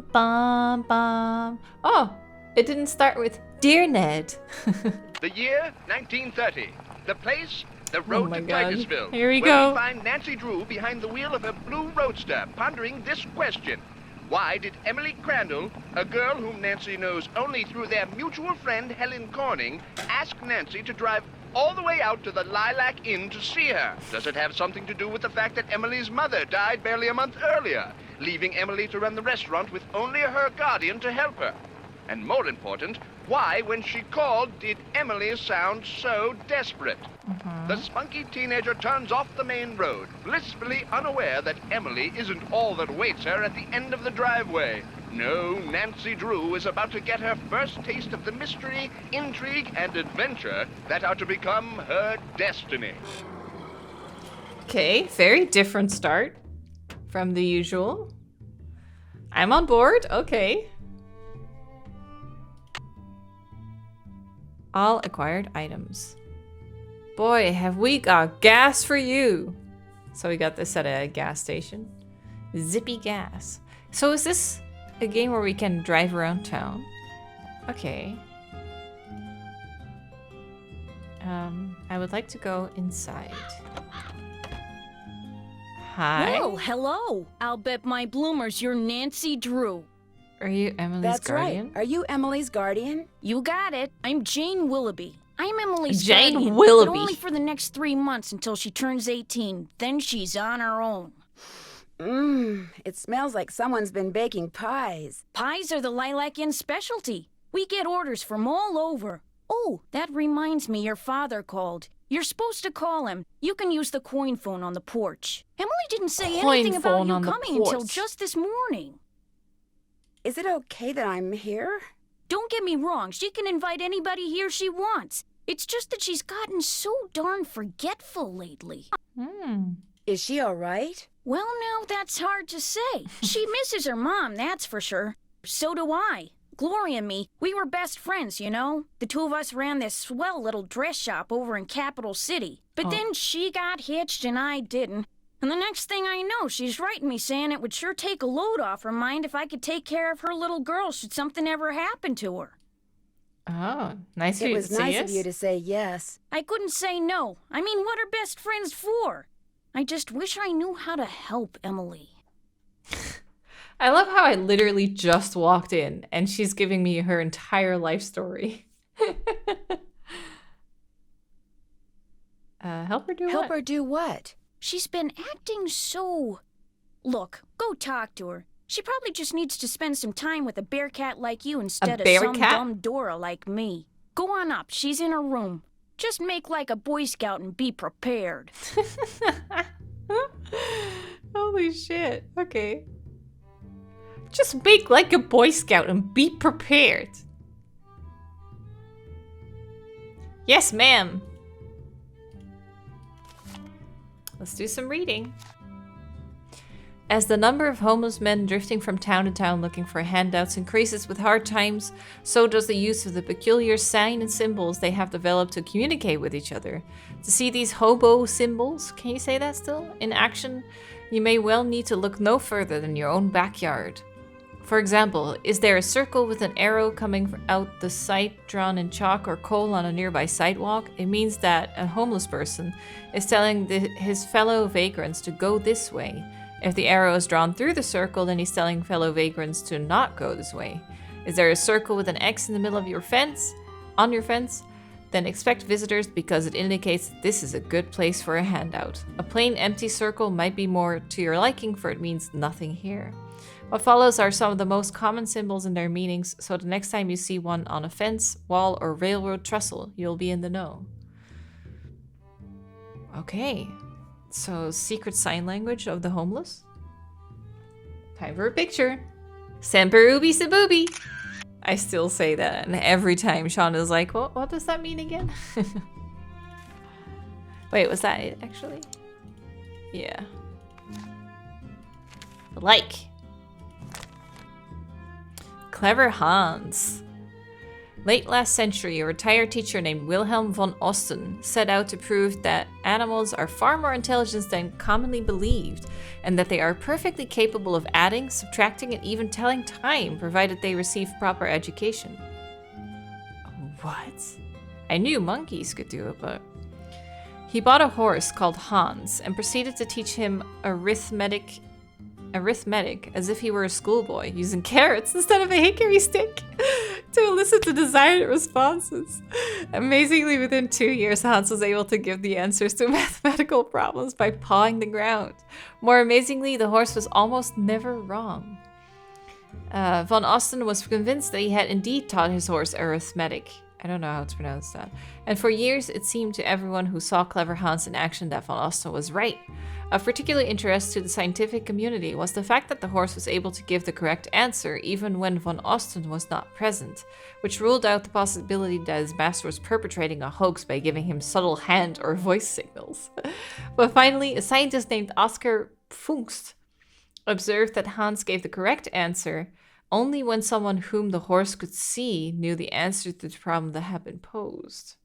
bum, bum, bum. Oh, it didn't start with Dear Ned. The year 1930. The place, the road to Titusville. Here we where go. we find Nancy Drew behind the wheel of her blue roadster, pondering this question. Why did Emily Crandall, a girl whom Nancy knows only through their mutual friend Helen Corning, ask Nancy to drive all the way out to the Lilac Inn to see her? Does it have something to do with the fact that Emily's mother died barely a month earlier, leaving Emily to run the restaurant with only her guardian to help her? And more important, why, when she called, did Emily sound so desperate? The spunky teenager turns off the main road, blissfully unaware that Emily isn't all that awaits her at the end of the driveway. No, Nancy Drew is about to get her first taste of the mystery, intrigue, and adventure that are to become her destiny. Okay, very different start from the usual. I'm on board, okay. All acquired items. Boy, have we got gas for you. So we got this at a gas station. Zippy gas. So is this a game where we can drive around town? Okay. I would like to go inside. Hi. Well, hello. I'll bet my bloomers you're Nancy Drew. Are you Emily's That's guardian? right. Are you Emily's guardian? You got it. I'm Jane Willoughby. I'm Emily's Jane guardian, Willoughby. but only for the next 3 months until she turns 18. Then she's on her own. It smells like someone's been baking pies. Pies are the Lilac Inn specialty. We get orders from all over. Oh, that reminds me, your father called. You're supposed to call him. You can use the coin phone on the porch. Emily didn't say Coin anything about phone you on the coming until porch. just this morning. Is it okay that I'm here? Don't get me wrong, she can invite anybody here she wants. It's just that she's gotten so darn forgetful lately. Is she all right? Well, now that's hard to say. She misses her mom, that's for sure. So do I. Gloria and me, we were best friends, you know? The two of us ran this swell little dress shop over in Capital City. But then she got hitched and I didn't. And the next thing I know, she's writing me saying it would sure take a load off her mind if I could take care of her little girl should something ever happen to her. Oh, nice of It you was to say nice yes. of you to say yes. I couldn't say no. I mean, what are best friends for? I just wish I knew how to help Emily. I love how I literally just walked in and she's giving me her entire life story. Help her do Help what? her do what? She's been acting so... Look, go talk to her. She probably just needs to spend some time with a bear cat like you instead of some bear-cat? dumb Dora like me. Go on up, she's in her room. Just make like a Boy Scout and be prepared. Holy shit. Okay. Just make like a Boy Scout and be prepared. Yes, ma'am. Let's do some reading. As the number of homeless men drifting from town to town looking for handouts increases with hard times, so does the use of the peculiar sign and symbols they have developed to communicate with each other. To see these hobo symbols, can you say that still, in action, you may well need to look no further than your own backyard. For example, is there a circle with an arrow coming out the sight drawn in chalk or coal on a nearby sidewalk? It means that a homeless person is telling his fellow vagrants to go this way. If the arrow is drawn through the circle, then he's telling fellow vagrants to not go this way. Is there a circle with an X in the middle of your fence, on your fence? Then expect visitors because it indicates that this is a good place for a handout. A plain empty circle might be more to your liking, for it means nothing here. What follows are some of the most common symbols and their meanings, so the next time you see one on a fence, wall, or railroad trestle, you'll be in the know. Okay, so secret sign language of the homeless. Time for a picture. Semper ubi sabubi. I still say that, and every time Shauna's like, what does that mean again? Wait, was that it actually? Yeah. Like. Clever Hans. Late last century, a retired teacher named Wilhelm von Osten set out to prove that animals are far more intelligent than commonly believed, and that they are perfectly capable of adding, subtracting, and even telling time, provided they receive proper education. What? I knew monkeys could do it, but... He bought a horse called Hans and proceeded to teach him arithmetic as if he were a schoolboy, using carrots instead of a hickory stick to elicit the desired responses. Amazingly, within 2 years, Hans was able to give the answers to mathematical problems by pawing the ground. More amazingly, the horse was almost never wrong. Von Osten was convinced that he had indeed taught his horse arithmetic. I don't know how to pronounce that. And for years, it seemed to everyone who saw clever Hans in action that Von Osten was right. Of particular interest to the scientific community was the fact that the horse was able to give the correct answer even when Von Osten was not present, which ruled out the possibility that his master was perpetrating a hoax by giving him subtle hand or voice signals. But finally, a scientist named Oscar Pfungst observed that Hans gave the correct answer only when someone whom the horse could see knew the answer to the problem that had been posed.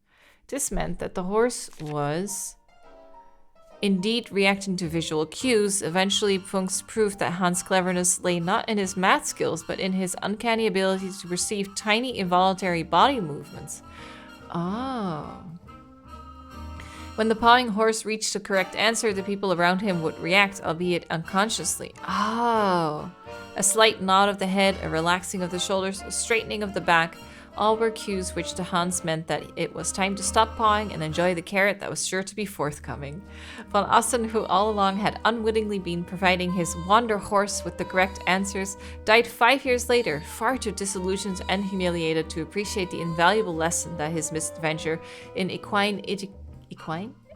This meant that the horse was indeed reacting to visual cues. Eventually, Pfungst proved that Hans' cleverness lay not in his math skills, but in his uncanny ability to perceive tiny involuntary body movements. Oh. When the pawing horse reached the correct answer, the people around him would react, albeit unconsciously. Oh. A slight nod of the head, a relaxing of the shoulders, a straightening of the back, all were cues which to Hans meant that it was time to stop pawing and enjoy the carrot that was sure to be forthcoming. Von Osten, who all along had unwittingly been providing his wonder horse with the correct answers, died 5 years later, far too disillusioned and humiliated to appreciate the invaluable lesson that his misadventure in equine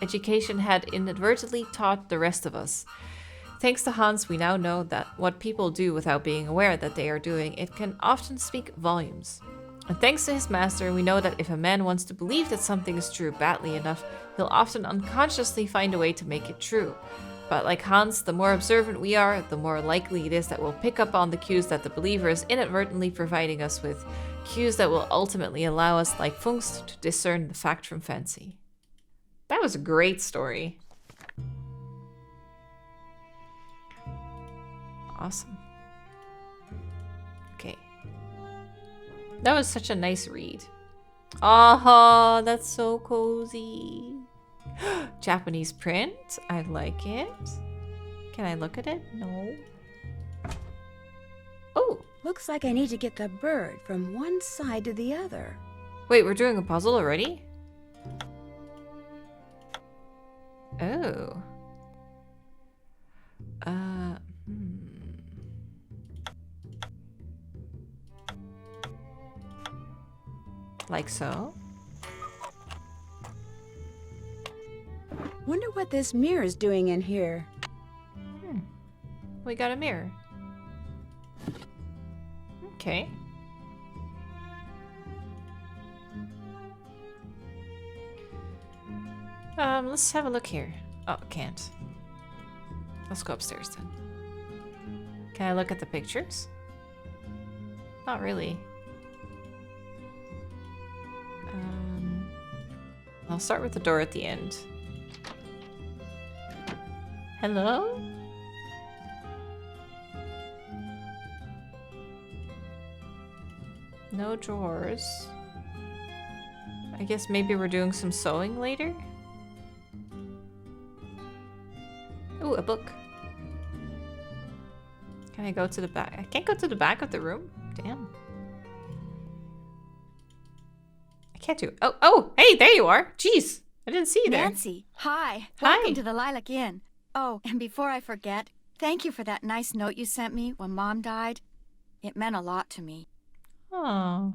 education had inadvertently taught the rest of us. Thanks to Hans, we now know that what people do without being aware that they are doing it can often speak volumes. And thanks to his master, we know that if a man wants to believe that something is true badly enough, he'll often unconsciously find a way to make it true. But like Hans, the more observant we are, the more likely it is that we'll pick up on the cues that the believer is inadvertently providing us with, cues that will ultimately allow us, like Pfungst, to discern the fact from fancy. That was a great story. Awesome. Okay. That was such a nice read. Oh, that's so cozy. Japanese print. I like it. Can I look at it? No. Oh. Looks like I need to get the bird from one side to the other. Wait, we're doing a puzzle already? Oh. Like so. Wonder what this mirror's doing in here. We got a mirror. Okay. Let's have a look here. Oh, can't. Let's go upstairs then. Can I look at the pictures? Not really. I'll start with the door at the end. Hello? No drawers. I guess maybe we're doing some sewing later? Ooh, a book. Can I go to the back? I can't go to the back of the room? Damn. I can't do it. Oh, hey, there you are. Jeez, I didn't see you there. Nancy, hi. Hi. Welcome to the Lilac Inn. Oh, and before I forget, thank you for that nice note you sent me when Mom died. It meant a lot to me. Oh.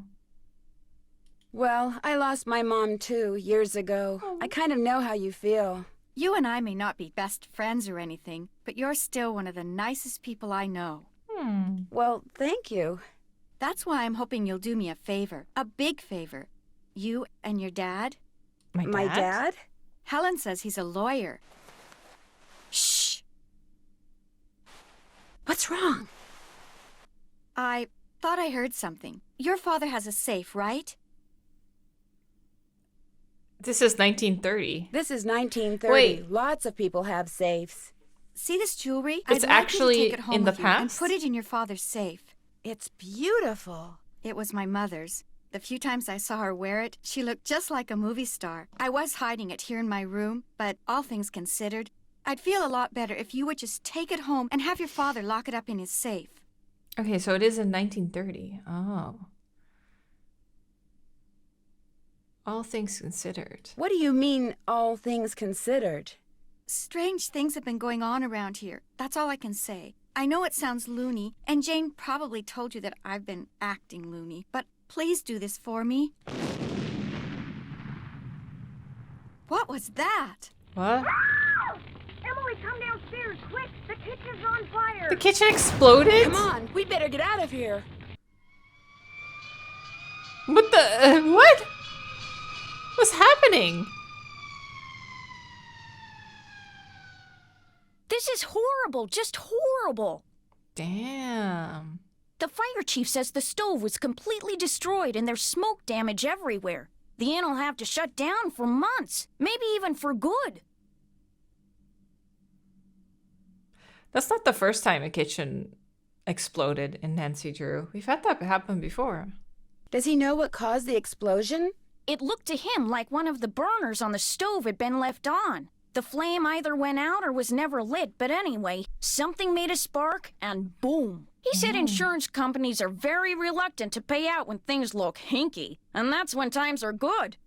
Well, I lost my mom too, years ago. I kind of know how you feel. You and I may not be best friends or anything, but you're still one of the nicest people I know. Well, thank you. That's why I'm hoping you'll do me a favor. A big favor. You and your dad. My dad? Helen says he's a lawyer. Shh. What's wrong? I thought I heard something. Your father has a safe, right? This is 1930. This is 1930. Wait. Lots of people have safes. See this jewelry? It's I'd like actually you to take it home in the with you and past? put it in your father's safe. It's beautiful. It was my mother's. The few times I saw her wear it, she looked just like a movie star. I was hiding it here in my room, but all things considered, I'd feel a lot better if you would just take it home and have your father lock it up in his safe. Okay, so it is in 1930. Oh. All things considered. What do you mean, all things considered? Strange things have been going on around here. That's all I can say. I know it sounds loony, and Jane probably told you that I've been acting loony, but please do this for me. What was that? What? Emily, come downstairs, quick! The kitchen's on fire! The kitchen exploded? Come on, we better get out of here. What the... what? What's happening? This is horrible, just horrible. Damn. The fire chief says the stove was completely destroyed and there's smoke damage everywhere. The inn'll have to shut down for months, maybe even for good. That's not the first time a kitchen exploded in Nancy Drew. We've had that happen before. Does he know what caused the explosion? It looked to him like one of the burners on the stove had been left on. The flame either went out or was never lit, but anyway, something made a spark and boom. He said insurance companies are very reluctant to pay out when things look hinky, and that's when times are good.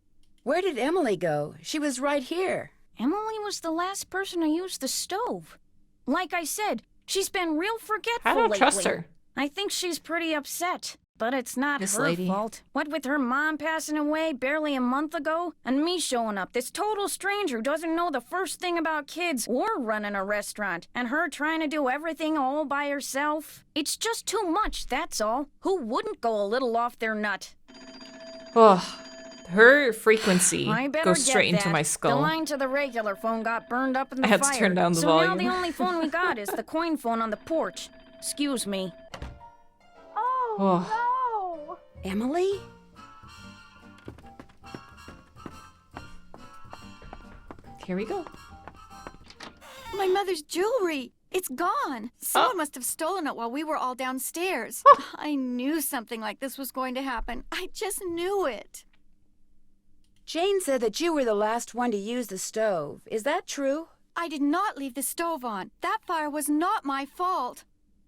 Where did Emily go? She was right here. Emily was the last person to use the stove. Like I said, she's been real forgetful I don't lately. trust her. I think she's pretty upset, but it's not This her lady. fault. What with her mom passing away barely a month ago, and me showing up, this total stranger who doesn't know the first thing about kids or running a restaurant, and her trying to do everything all by herself. It's just too much, that's all. Who wouldn't go a little off their nut? Oh, her frequency I better goes get straight into that. my The skull. line to the regular phone got burned up in the I had fire. to turn down the so volume. now the only phone we got is the coin phone on the porch. Excuse me. Oh. No! Emily? Here we go. My mother's jewelry! It's gone! Someone must have stolen it while we were all downstairs. I knew something like this was going to happen. I just knew it. Jane said that you were the last one to use the stove. Is that true? I did not leave the stove on. That fire was not my fault.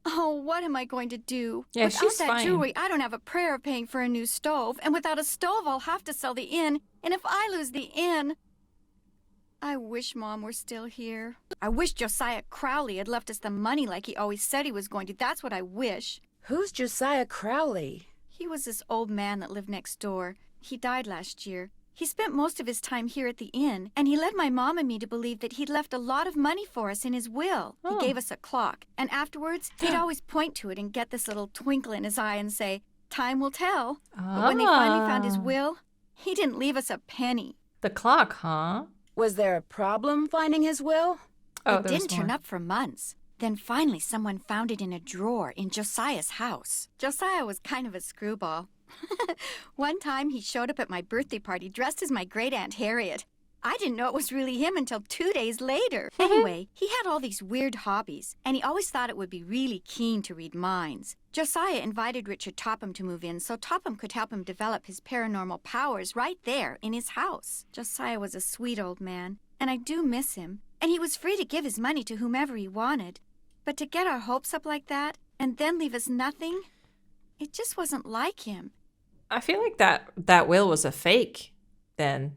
Oh, what am I going to do? Yeah, without she's that fine. jewelry, I don't have a prayer of paying for a new stove. And without a stove, I'll have to sell the inn. And if I lose the inn... I wish Mom were still here. I wish Josiah Crowley had left us the money like he always said he was going to. That's what I wish. Who's Josiah Crowley? He was this old man that lived next door. He died last year. He spent most of his time here at the inn, and he led my mom and me to believe that he'd left a lot of money for us in his will. Oh. He gave us a clock, and afterwards, he'd always point to it and get this little twinkle in his eye and say, "Time will tell." But when they finally found his Ah. will, he didn't leave us a penny. The clock, huh? Was there a problem finding his will? Oh, It there was didn't turn more. up for months. Then finally someone found it in a drawer in Josiah's house. Josiah was kind of a screwball. One time he showed up at my birthday party dressed as my great Aunt Harriet. I didn't know it was really him until 2 days later. Anyway, he had all these weird hobbies, and he always thought it would be really keen to read minds. Josiah invited Richard Topham to move in so Topham could help him develop his paranormal powers right there in his house. Josiah was a sweet old man, and I do miss him. And he was free to give his money to whomever he wanted. But to get our hopes up like that, and then leave us nothing, it just wasn't like him. I feel like that will was a fake then.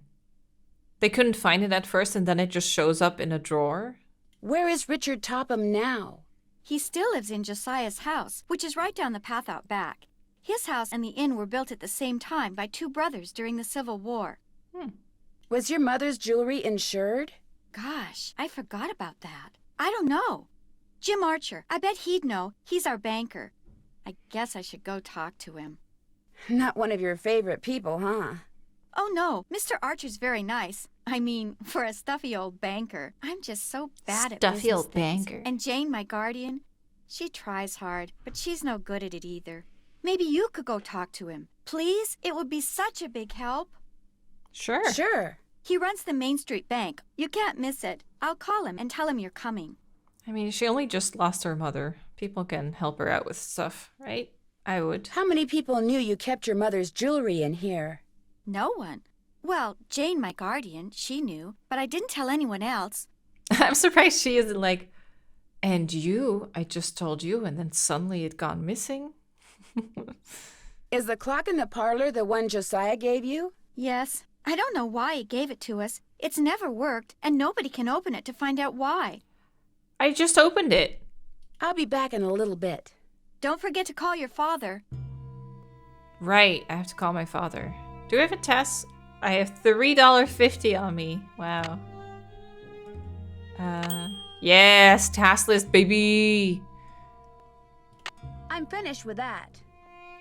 They couldn't find it at first and then it just shows up in a drawer. Where is Richard Topham now? He still lives in Josiah's house, which is right down the path out back. His house and the inn were built at the same time by two brothers during the Civil War. Was your mother's jewelry insured? Gosh, I forgot about that. I don't know. Jim Archer, I bet he'd know. He's our banker. I guess I should go talk to him. Not one of your favorite people, huh? Oh no, Mr. Archer's very nice. I mean, for a stuffy old banker. I'm just so bad at Stuffy business old things. banker. And Jane, my guardian, she tries hard, but she's no good at it either. Maybe you could go talk to him. Please? It would be such a big help. Sure. Sure. He runs the Main Street Bank. You can't miss it. I'll call him and tell him you're coming. I mean, she only just lost her mother. People can help her out with stuff, right? I would. How many people knew you kept your mother's jewelry in here? No one. Well, Jane, my guardian, she knew, but I didn't tell anyone else. I'm surprised she isn't like, and you, I just told you, and then suddenly it gone missing. Is the clock in the parlor the one Josiah gave you? Yes. I don't know why he gave it to us. It's never worked, and nobody can open it to find out why. I just opened it. I'll be back in a little bit. Don't forget to call your father. Right, I have to call my father. Do I have a test? I have $3.50 on me. Wow. Yes, task list, baby. I'm finished with that.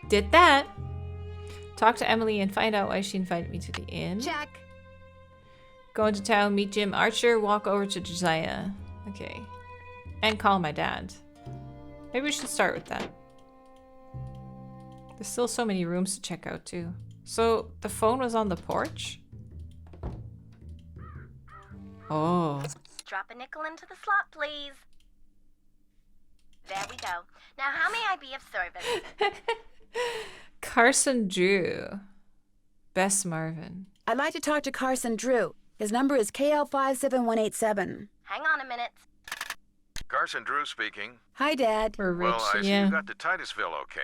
Did that. Talk to Emily and find out why she invited me to the inn. Check. Go into town, meet Jim Archer, walk over to Josiah. Okay. And call my dad. Maybe we should start with that. There's still so many rooms to check out too. So the phone was on the porch? Oh. Drop a nickel into the slot, please. There we go. Now, how may I be of service? Carson Drew. Bess Marvin. I'd like to talk to Carson Drew. His number is KL57187. Hang on a minute. Carson Drew speaking. Hi, Dad. We're rich, Well, I see yeah. you got to Titusville okay.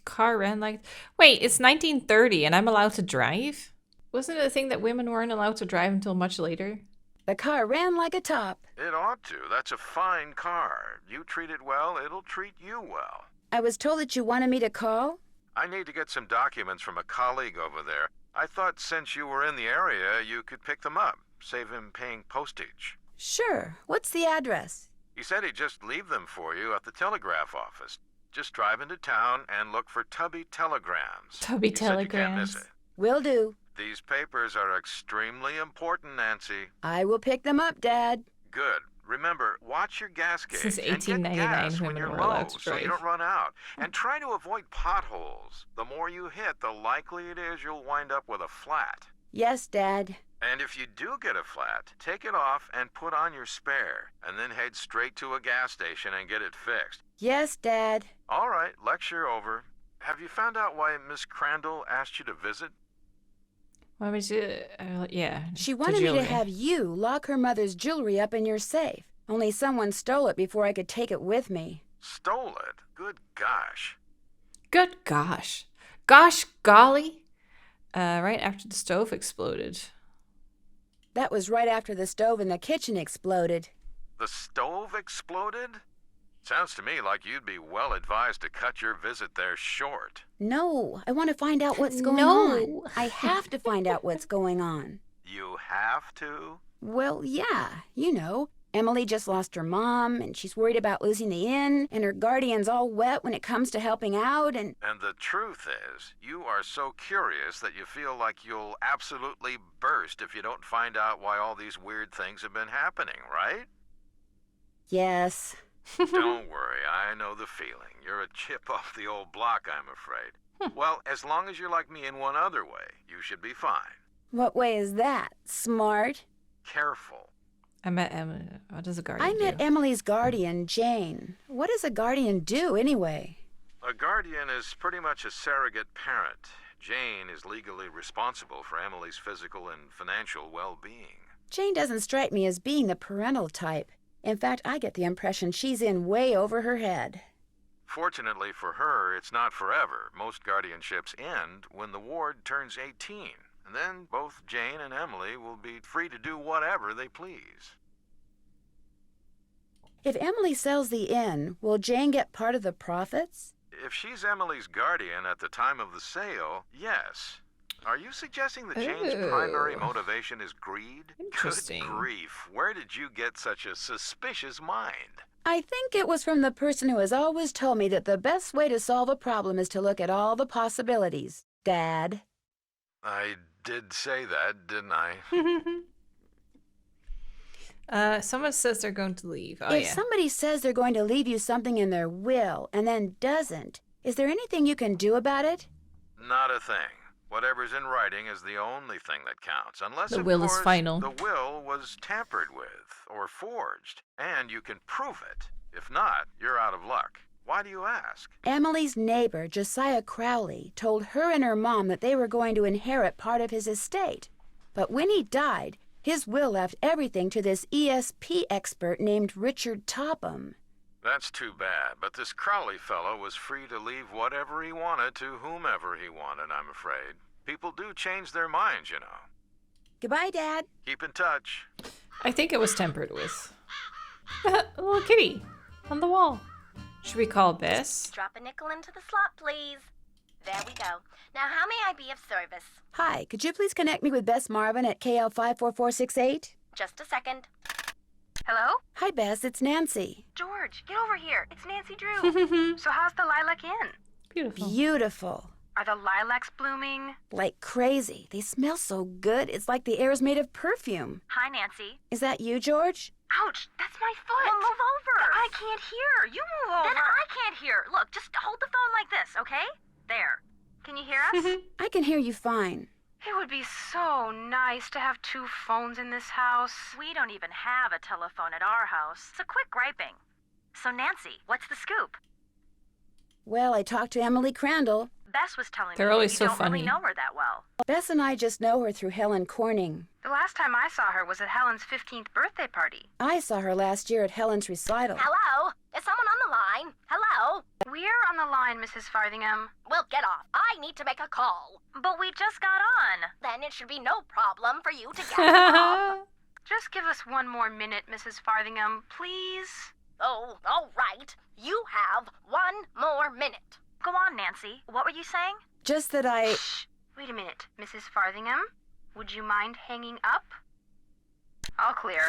Car ran like... Wait, it's 1930 and I'm allowed to drive? Wasn't it a thing that women weren't allowed to drive until much later? The car ran like a top. It ought to. That's a fine car. You treat it well, it'll treat you well. I was told that you wanted me to call. I need to get some documents from a colleague over there. I thought since you were in the area, you could pick them up. Save him paying postage. Sure. What's the address? He said he'd just leave them for you at the telegraph office. Just drive into town and look for Tubby Telegrams. Tubby He said you can't miss Telegrams. it. Will do. These papers are extremely important, Nancy. I will pick them up, Dad. Good. Remember, watch your gas gauge Since and get 1899, gas when women you're were low allowed to so you drive. don't run out. And try to avoid potholes. The more you hit, the likely it is you'll wind up with a flat. Yes, Dad. And if you do get a flat, take it off and put on your spare, and then head straight to a gas station and get it fixed. Yes, Dad. All right, lecture over. Have you found out why Miss Crandall asked you to visit? Why would you... yeah. She the wanted me to jewelry. have you lock her mother's jewelry up in your safe. Only someone stole it before I could take it with me. Stole it? Good gosh. Good gosh. Gosh golly. Right after the stove exploded. That was right after the stove in the kitchen exploded. The stove exploded? Sounds to me like you'd be well advised to cut your visit there short. No, I want to find out what's going No. on. I have to find out what's going on. You have to? Well, yeah, you know. Emily just lost her mom, and she's worried about losing the inn, and her guardian's all wet when it comes to helping out, and... And the truth is, you are so curious that you feel like you'll absolutely burst if you don't find out why all these weird things have been happening, right? Yes. Don't worry, I know the feeling. You're a chip off the old block, I'm afraid. Well, as long as you're like me in one other way, you should be fine. What way is that? Smart? Careful. I met Emily. What does a guardian I met do? Emily's guardian, Jane. What does a guardian do, anyway? A guardian is pretty much a surrogate parent. Jane is legally responsible for Emily's physical and financial well-being. Jane doesn't strike me as being the parental type. In fact, I get the impression she's in way over her head. Fortunately for her, it's not forever. Most guardianships end when the ward turns 18. And then both Jane and Emily will be free to do whatever they please. If Emily sells the inn, will Jane get part of the profits? If she's Emily's guardian at the time of the sale, yes. Are you suggesting that Jane's primary motivation is greed? Interesting. Good grief, where did you get such a suspicious mind? I think it was from the person who has always told me that the best way to solve a problem is to look at all the possibilities. Dad. I did say that, didn't I? Someone says they're going to leave. Oh, If yeah. somebody says they're going to leave you something in their will and then doesn't, is there anything you can do about it? Not a thing. Whatever's in writing is the only thing that counts, unless, The of will is course, final. the will was tampered with or forged, and you can prove it. If not, you're out of luck. Why do you ask? Emily's neighbor, Josiah Crowley, told her and her mom that they were going to inherit part of his estate. But when he died, his will left everything to this ESP expert named Richard Topham. That's too bad, but this Crowley fellow was free to leave whatever he wanted to whomever he wanted, I'm afraid. People do change their minds, you know. Goodbye, Dad. Keep in touch. I think it was tampered with. A little kitty on the wall. Should we call Bess? Drop a nickel into the slot, please. There we go. Now, how may I be of service? Hi, could you please connect me with Bess Marvin at KL54468? Just a second. Hello? Hi, Bess, it's Nancy. George, get over here. It's Nancy Drew. So how's the lilac inn? Beautiful. Beautiful. Are the lilacs blooming? Like crazy. They smell so good. It's like the air's made of perfume. Hi, Nancy. Is that you, George? Ouch, that's my foot. Well, move over. But I can't hear. You move over. Then I can't hear. Look, just hold the phone like this, okay? There. Can you hear us? I can hear you fine. It would be so nice to have two phones in this house. We don't even have a telephone at our house. It's a quick griping. So, Nancy, what's the scoop? Well, I talked to Emily Crandall. Bess was telling They're me always you so don't funny. really know her that well. Bess and I just know her through Helen Corning. The last time I saw her was at Helen's 15th birthday party. I saw her last year at Helen's recital. Hello? Is someone on the line? Hello? We're on the line, Mrs. Farthingham. Well, get off. I need to make a call. But we just got on. Then it should be no problem for you to get off. Just give us one more minute, Mrs. Farthingham, please. Oh, all right. You have 1 more minute. Go on, Nancy. What were you saying? Just that I... Shh. Wait a minute. Mrs. Farthingham, would you mind hanging up? All clear.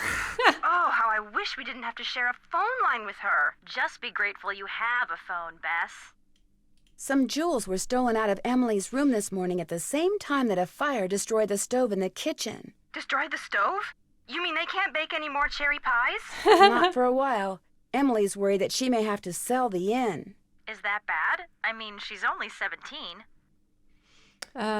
Oh, how I wish we didn't have to share a phone line with her. Just be grateful you have a phone, Bess. Some jewels were stolen out of Emily's room this morning at the same time that a fire destroyed the stove in the kitchen. Destroyed the stove? You mean they can't bake any more cherry pies? Not for a while. Emily's worried that she may have to sell the inn. Is that bad? I mean, she's only 17.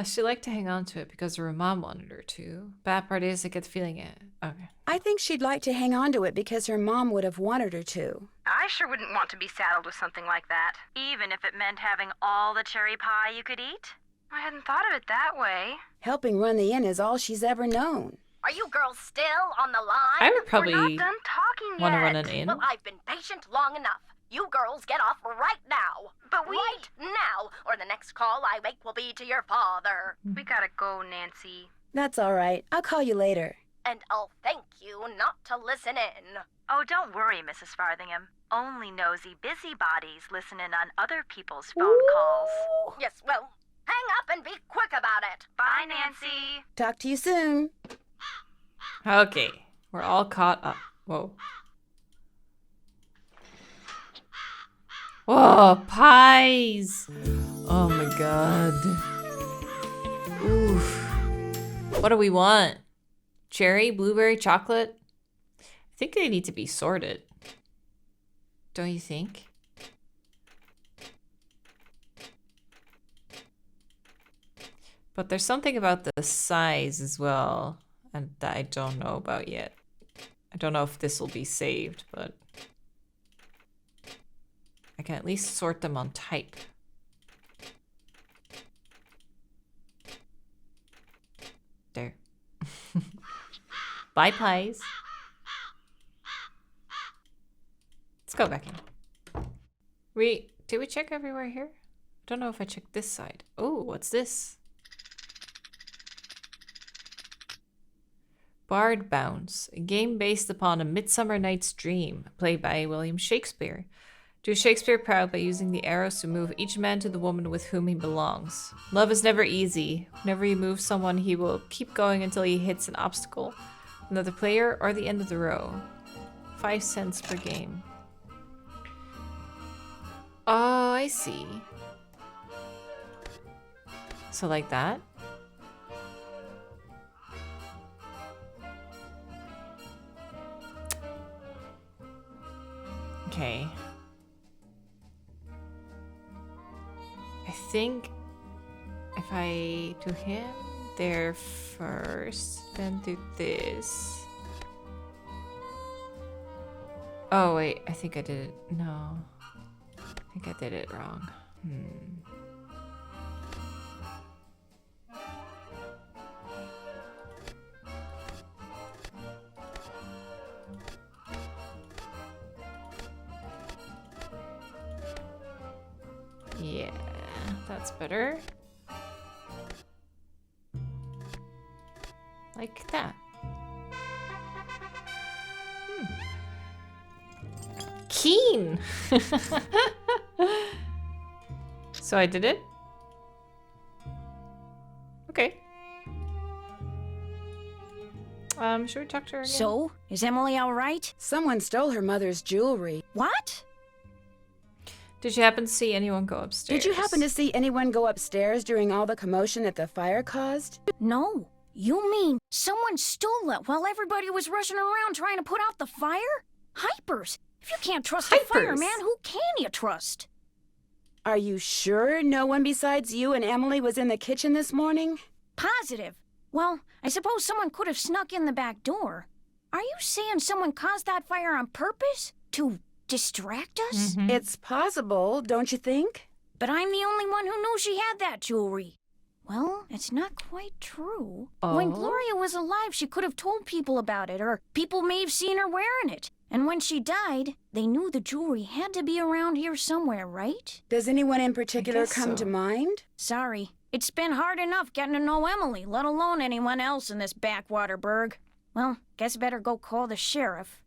She liked to hang on to it because her mom wanted her to. Bad part is I get the feeling it. Okay. I think she'd like to hang on to it because her mom would have wanted her to. I sure wouldn't want to be saddled with something like that, even if it meant having all the cherry pie you could eat. I hadn't thought of it that way. Helping run the inn is all she's ever known. Are you girls still on the line? I would probably We're not done talking yet. want to run an inn. Well, I've been patient long enough. You girls get off right now. But we... Right now, or the next call I make will be to your father. We gotta go, Nancy. That's all right. I'll call you later. And I'll thank you not to listen in. Oh, don't worry, Mrs. Farthingham. Only nosy busybodies listen in on other people's phone calls. Yes, well, hang up and be quick about it. Bye, Nancy. Talk to you soon. Okay. We're all caught up. Whoa. Whoa, pies! Oh my god. Oof. What do we want? Cherry, blueberry, chocolate? I think they need to be sorted. Don't you think? But there's something about the size as well, and that I don't know about yet. I don't know if this will be saved, but I can at least sort them on type. There. Bye, pies. Let's go back in. Did we check everywhere here? I don't know if I checked this side. Oh, what's this? Bard Bounce, a game based upon A Midsummer Night's Dream, played by William Shakespeare. Do Shakespeare proud by using the arrows to move each man to the woman with whom he belongs. Love is never easy. Whenever you move someone, he will keep going until he hits an obstacle, another player, or the end of the row. 5 cents per game. Oh, I see. So like that? Okay. I if I do him there first, then do this. Oh wait, I think I did it. No. I think I did it wrong. Yeah, that's better. Like that. Keen! So I did it? Okay. Should we talk to her again? So, is Emily all right? Someone stole her mother's jewelry. What? Did you happen to see anyone go upstairs? Did you happen to see anyone go upstairs during all the commotion that the fire caused? No. You mean someone stole it while everybody was rushing around trying to put out the fire? Hypers! If you can't trust the fireman, who can you trust? Are you sure no one besides you and Emily was in the kitchen this morning? Positive. Well, I suppose someone could have snuck in the back door. Are you saying someone caused that fire on purpose? To distract us? It's possible, don't you think? But I'm the only one who knew she had that jewelry. Well, it's not quite true. When Gloria was alive, she could have told people about it, or people may have seen her wearing it. And when she died, they knew the jewelry had to be around here somewhere, right? Does anyone in particular come to mind? Sorry. It's been hard enough getting to know Emily, let alone anyone else in this backwater burg. Well, guess better go call the sheriff.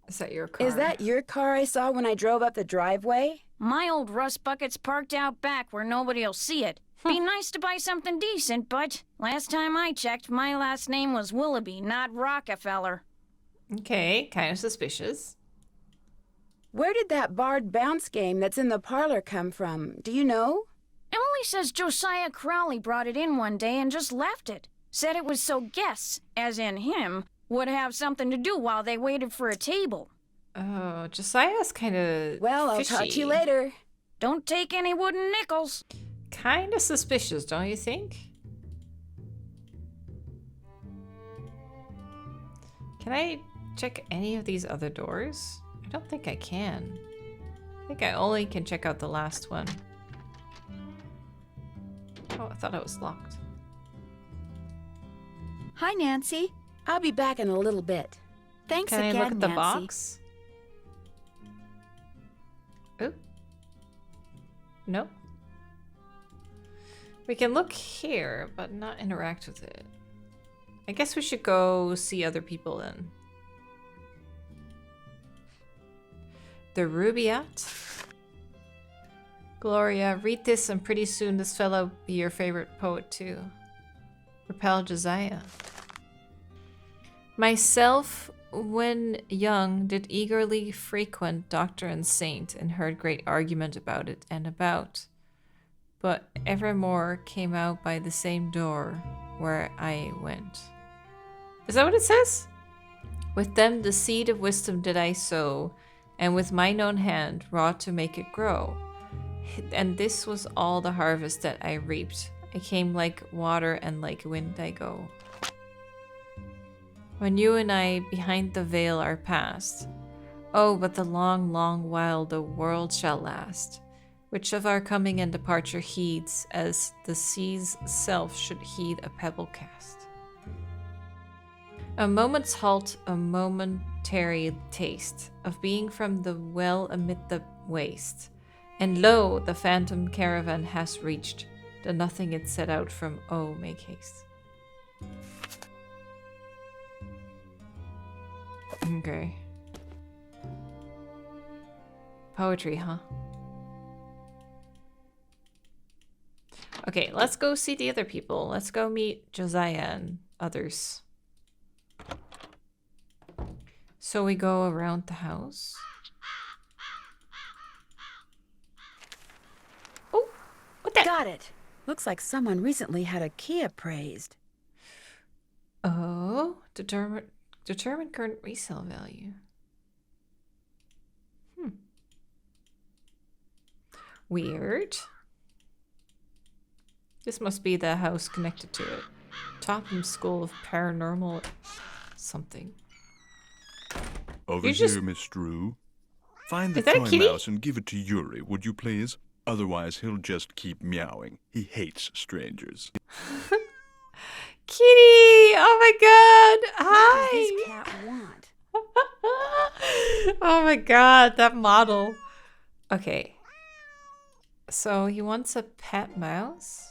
Is that your car? Is that your car I saw when I drove up the driveway? My old rust bucket's parked out back where nobody'll see it. Be nice to buy something decent, but last time I checked, my last name was Willoughby, not Rockefeller. Okay, kind of suspicious. Where did that barred bounce game that's in the parlor come from? Do you know? Emily says Josiah Crowley brought it in one day and just left it. Said it was so guests, as in him, would have something to do while they waited for a table. Oh, Josiah's kind of Well, I'll talk to you later. Don't take any wooden nickels. Kind of suspicious, don't you think? Can I check any of these other doors? I don't think I can. I think I only can check out the last one. Oh, I thought it was locked. Hi, Nancy. I'll be back in a little bit. Thanks Can again, I look at the Nancy. box? Oh. No. We can look here, but not interact with it. I guess we should go see other people then. The Rubaiyat. Gloria, read this and pretty soon this fellow will be your favorite poet too. Repel Josiah. Myself, when young, did eagerly frequent Doctor and Saint and heard great argument about it and about. But evermore came out by the same door where I went. Is that what it says? With them the seed of wisdom did I sow, and with mine own hand wrought to make it grow. And this was all the harvest that I reaped. I came like water and like wind I go. When you and I behind the veil are past, oh, but the long, long while the world shall last, which of our coming and departure heeds as the sea's self should heed a pebble cast. A moment's halt, a momentary taste of being from the well amid the waste, and lo, the phantom caravan has reached the nothing it set out from. Oh, make haste. Okay. Poetry, huh? Okay, let's go see the other people. Let's go meet Josiah and others. So we go around the house. Oh, what the? Got it. Looks like someone recently had a key appraised. Oh, determine current resale value. Weird. This must be the house connected to it. Topham School of Paranormal something. Over You here, just- Miss Drew. Find the Is that a toy kitty? mouse and give it to Yuri, would you please? Otherwise, he'll just keep meowing. He hates strangers. Kitty! Oh my god! What does this Hi! cat want? Oh my god, that model. Okay. So he wants a pet mouse?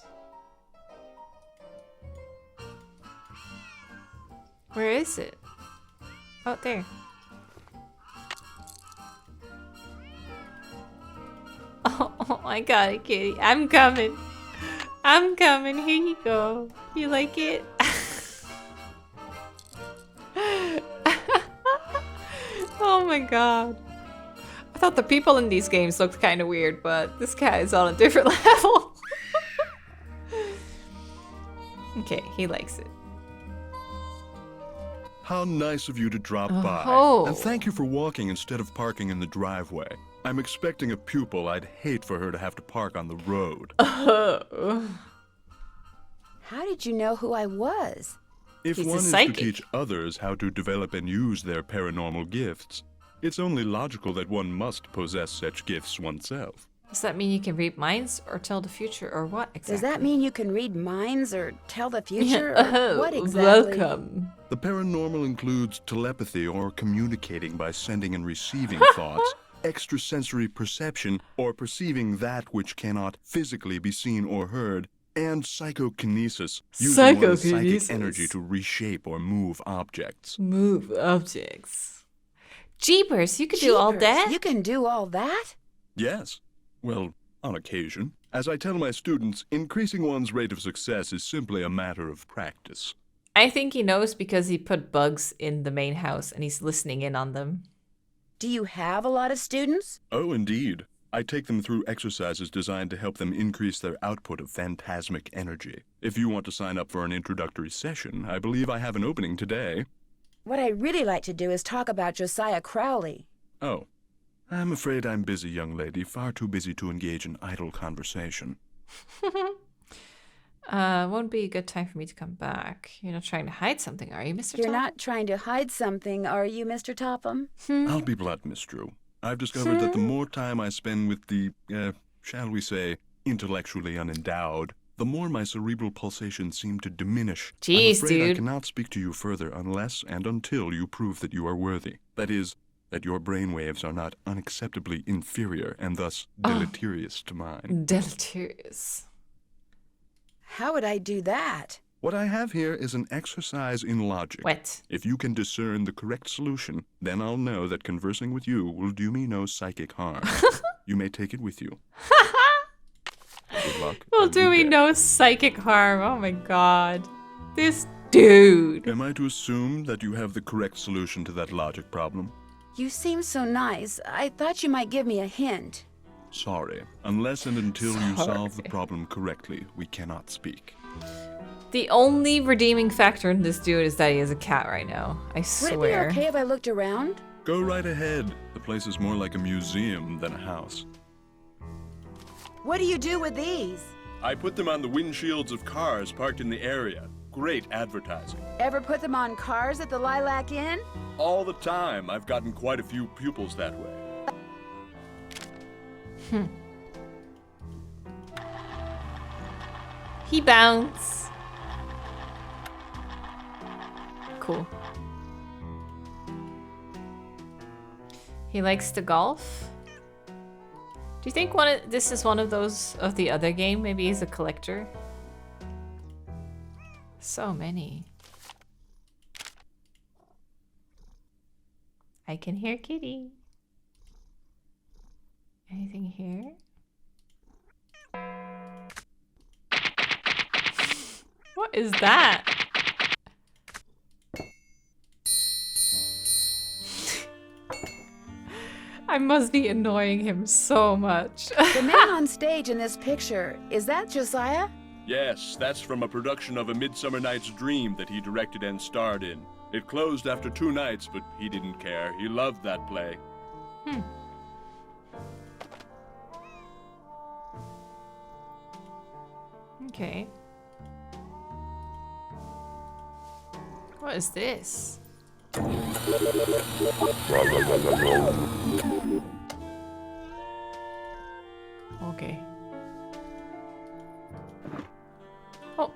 Where is it? Oh, there. Oh, I got it, kitty. I'm coming. I'm coming. Here you go. You like it? Oh my god. I thought the people in these games looked kind of weird, but this cat is on a different level. Okay, he likes it. How nice of you to drop by. Oh. And thank you for walking instead of parking in the driveway. I'm expecting a pupil. I'd hate for her to have to park on the road. Oh. How did you know who I was? If He's a one is to psychic. teach others how to develop and use their paranormal gifts, it's only logical that one must possess such gifts oneself. Does that mean you can read minds or tell the future or what exactly? Does that mean you can read minds or tell the future? Or Oh, what exactly? welcome. The paranormal includes telepathy or communicating by sending and receiving thoughts, extrasensory perception or perceiving that which cannot physically be seen or heard, and psychokinesis, using one's psychic Psychokinesis. energy to reshape or move objects. Move objects. Jeepers, you could do all Jeepers, that? You can do all that? Yes. Well, on occasion. As I tell my students, increasing one's rate of success is simply a matter of practice. I think he knows because he put bugs in the main house and he's listening in on them. Do you have a lot of students? Oh, indeed. I take them through exercises designed to help them increase their output of phantasmic energy. If you want to sign up for an introductory session, I believe I have an opening today. What I'd really like to do is talk about Josiah Crowley. Oh. I'm afraid I'm busy, young lady. Far too busy to engage in idle conversation. Won't be a good time for me to come back. You're not trying to hide something, are you, Mr. You're Tom? not trying to hide something, are you, Mr. Topham? I'll be blunt, Miss Drew. I've discovered that the more time I spend with the, shall we say, intellectually unendowed, the more my cerebral pulsations seem to diminish. Jeez, I'm afraid I dude. cannot speak to you further unless and until you prove that you are worthy. That is, that your brainwaves are not unacceptably inferior and thus deleterious to mine. Deleterious. How would I do that? What I have here is an exercise in logic. What? If you can discern the correct solution, then I'll know that conversing with you will do me no psychic harm. You may take it with you. Good luck. Will and do good me day. no psychic harm. Oh my god. This dude. Am I to assume that you have the correct solution to that logic problem? You seem so nice. I thought you might give me a hint. Sorry. Unless and until you solve the Sorry. problem correctly, we cannot speak. The only redeeming factor in this dude is that he is a cat right now. I Would swear. it be okay if I looked around? Go right ahead. The place is more like a museum than a house. What do you do with these? I put them on the windshields of cars parked in the area. Great advertising. Ever put them on cars at the Lilac Inn? All the time. I've gotten quite a few pupils that way. He bounced. Cool. He likes to golf. Do you think this is one of those of the other game? Maybe he's a collector. So many. I can hear Kitty. Anything here? What is that? I must be annoying him so much. The man on stage in this picture, is that Josiah? Yes, that's from a production of A Midsummer Night's Dream that he directed and starred in. It closed after 2 nights, but he didn't care. He loved that play. Okay. What is this? Okay. Oh.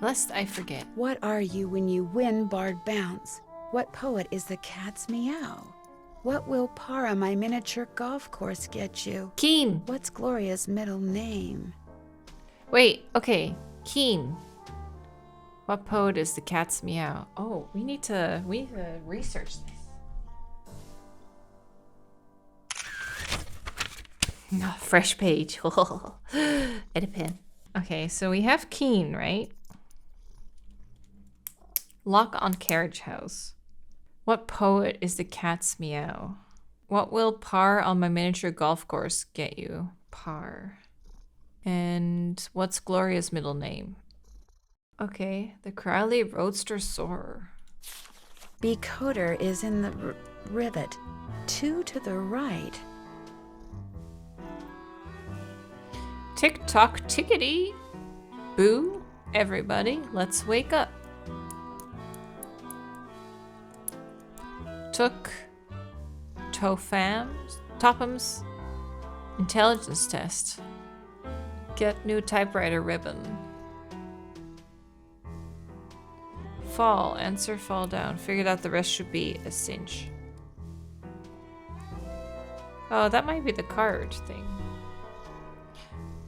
Lest I forget. What are you when you win barred bounce? What poet is the cat's meow? What will Para, my miniature golf course, get you? Keen. What's Gloria's middle name? Wait, okay. Keen. What poet is the cat's meow? Oh, we need to research this. Oh, fresh page. Edit pen. Okay, so we have Keen, right? Lock on carriage house. What poet is the cat's meow? What will par on my miniature golf course get you? Par. And what's Gloria's middle name? Okay, the Crowley Roadster Soarer. Becoder is in the rivet. 2 to the right. Tick tock tickety. Boo, everybody, let's wake up. Took Topham's intelligence test. Get new typewriter ribbon. Fall, answer fall down. Figured out the rest should be a cinch. Oh, that might be the card thing.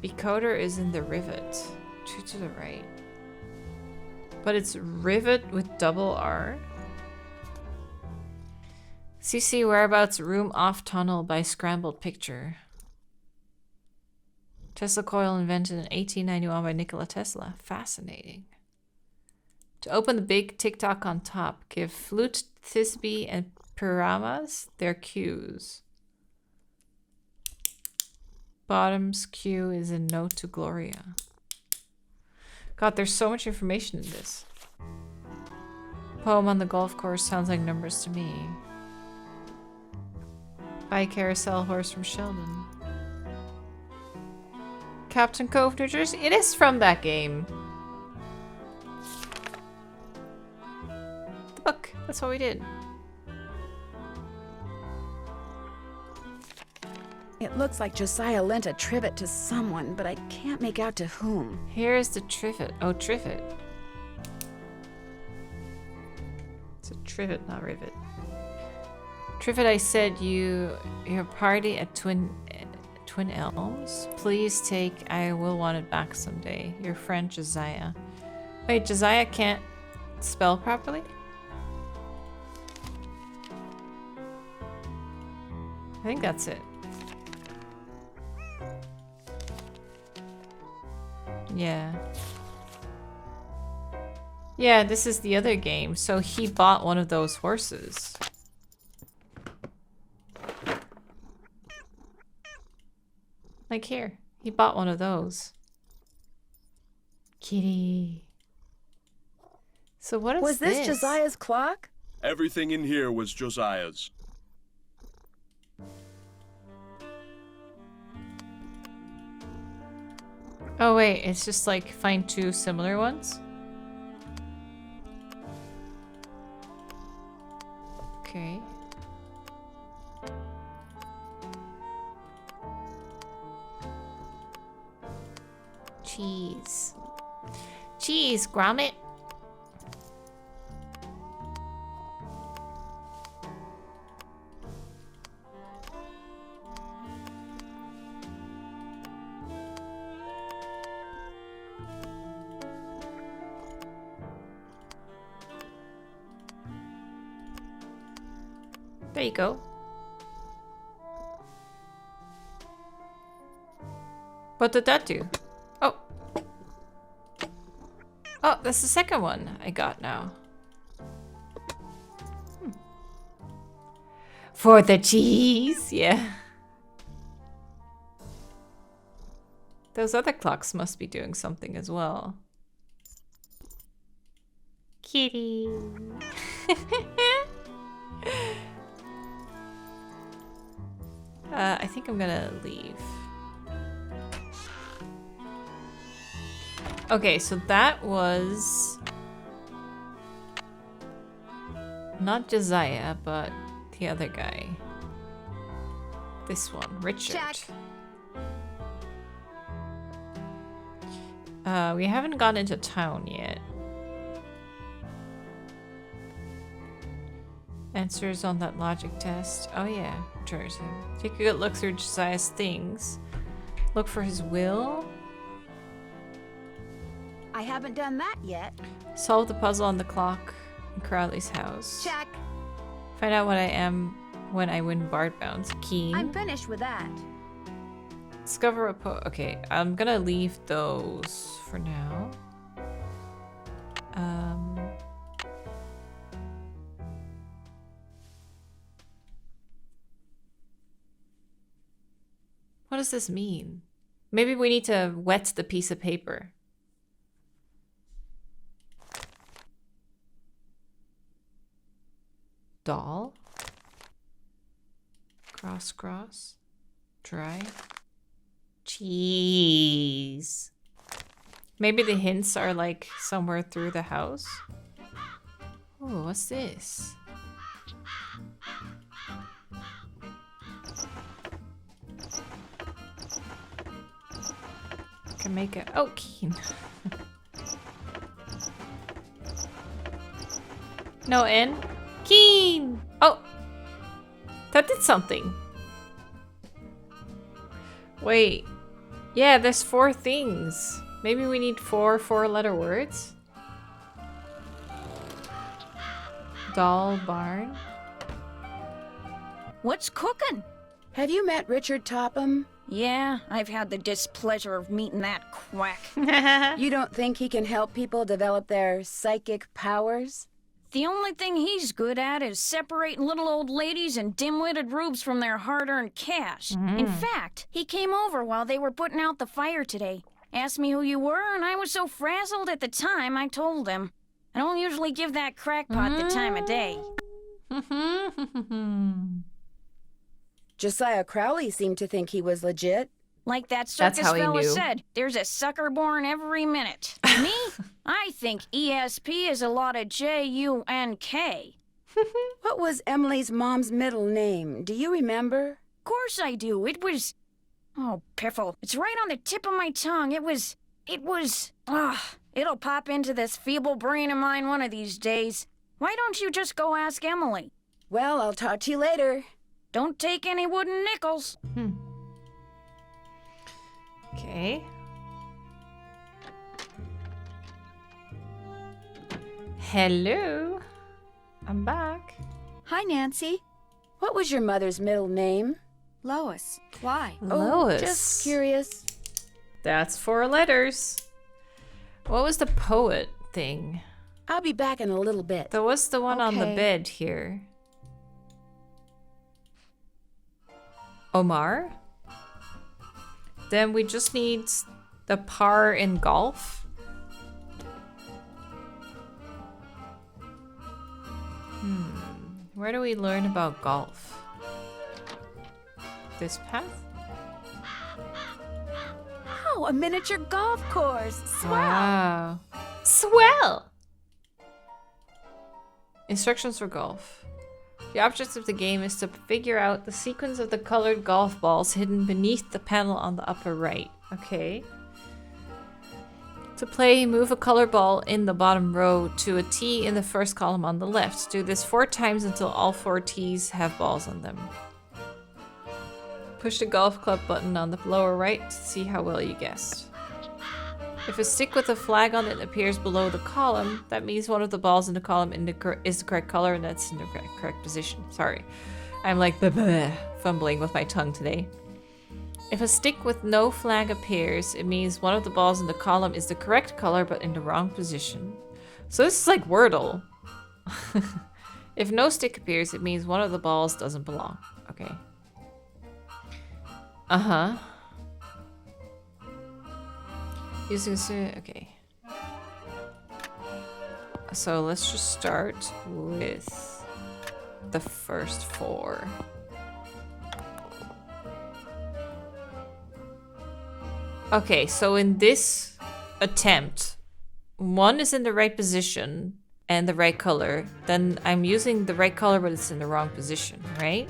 Becoder is in the rivet. 2 to the right. But it's rivet with double R. CC whereabouts room off tunnel by scrambled picture. Tesla coil invented in 1891 by Nikola Tesla. Fascinating. To open the big tick-tock on top, give Flute, Thisbe, and Piramas their cues. Bottom's cue is a note to Gloria. God, there's so much information in this. Poem on the golf course sounds like numbers to me. Buy carousel horse from Sheldon. Captain Cove, New Jersey. It is from that game. The book. That's what we did. It looks like Josiah lent a trivet to someone, but I can't make out to whom. Here's the trivet. Oh, trivet. It's a trivet, not rivet. Trivet, I said your party at Twin Elms. Please take. I will want it back someday. Your friend Josiah. Wait, Josiah can't spell properly? I think that's it. Yeah. Yeah, this is the other game. So he bought one of those horses. Like here. He bought one of those. Kitty. So what is this? Was this Josiah's clock? Everything in here was Josiah's. Oh wait, it's just like find 2 similar ones? Okay. Cheese. Cheese, grommet. There you go. What did that do? Oh. Oh, that's the second one I got now. For the cheese, yeah. Those other clocks must be doing something as well. Kitty. I think I'm gonna leave. Okay, so that was not Josiah, but the other guy. This one, Richard. Check. We haven't gone into town yet. Answers on that logic test. Oh yeah, Jersey. Take a good look through Josiah's things. Look for his will. I haven't done that yet. Solve the puzzle on the clock in Crowley's house. Check. Find out what I am when I win Bard Bounds. Keen. I'm finished with that. Discover a okay, I'm gonna leave those for now. What does this mean? Maybe we need to wet the piece of paper. Doll. Cross, cross. Dry. Cheese. Maybe the hints are like somewhere through the house. Oh, what's this? Can make it. Oh, Keen. No N. Keen. Oh, that did something. Wait. Yeah, there's 4 things. Maybe we need 4 4-letter words. Doll barn. What's cooking? Have you met Richard Topham? Yeah, I've had the displeasure of meeting that quack. You don't think he can help people develop their psychic powers? The only thing he's good at is separating little old ladies and dim-witted rubes from their hard-earned cash. In fact, he came over while they were putting out the fire today. Asked me who you were, and I was so frazzled at the time, I told him. I don't usually give that crackpot the time of day. Josiah Crowley seemed to think he was legit. Like that That's circus how he fella knew. said, there's a sucker born every minute. Me? I think ESP is a lot of J-U-N-K. What was Emily's mom's middle name? Do you remember? Course I do. It was... Oh, piffle. It's right on the tip of my tongue. It was... It'll pop into this feeble brain of mine one of these days. Why don't you just go ask Emily? Well, I'll talk to you later. Don't take any wooden nickels. Okay. Hello. I'm back. Hi, Nancy. What was your mother's middle name? Lois. Why? Lois. Oh, just curious. That's 4 letters. What was the poet thing? I'll be back in a little bit. There was the one on the Okay. bed here. Omar? Then we just need the par in golf. Where do we learn about golf? This path? Oh, a miniature golf course. Swell. Wow. Swell! Instructions for golf. The object of the game is to figure out the sequence of the colored golf balls hidden beneath the panel on the upper right. Okay. To play, move a color ball in the bottom row to a T in the first column on the left. Do this 4 times until all 4 T's have balls on them. Push the golf club button on the lower right to see how well you guessed. If a stick with a flag on it appears below the column, that means one of the balls in the column is the correct color and that's in the correct position. Sorry. I'm like fumbling with my tongue today. If a stick with no flag appears, it means one of the balls in the column is the correct color but in the wrong position. So this is like Wordle. If no stick appears, it means one of the balls doesn't belong. Okay. Uh-huh. Using okay. So let's just start with the first 4. Okay, so in this attempt, one is in the right position and the right color, then I'm using the right color, but it's in the wrong position, right?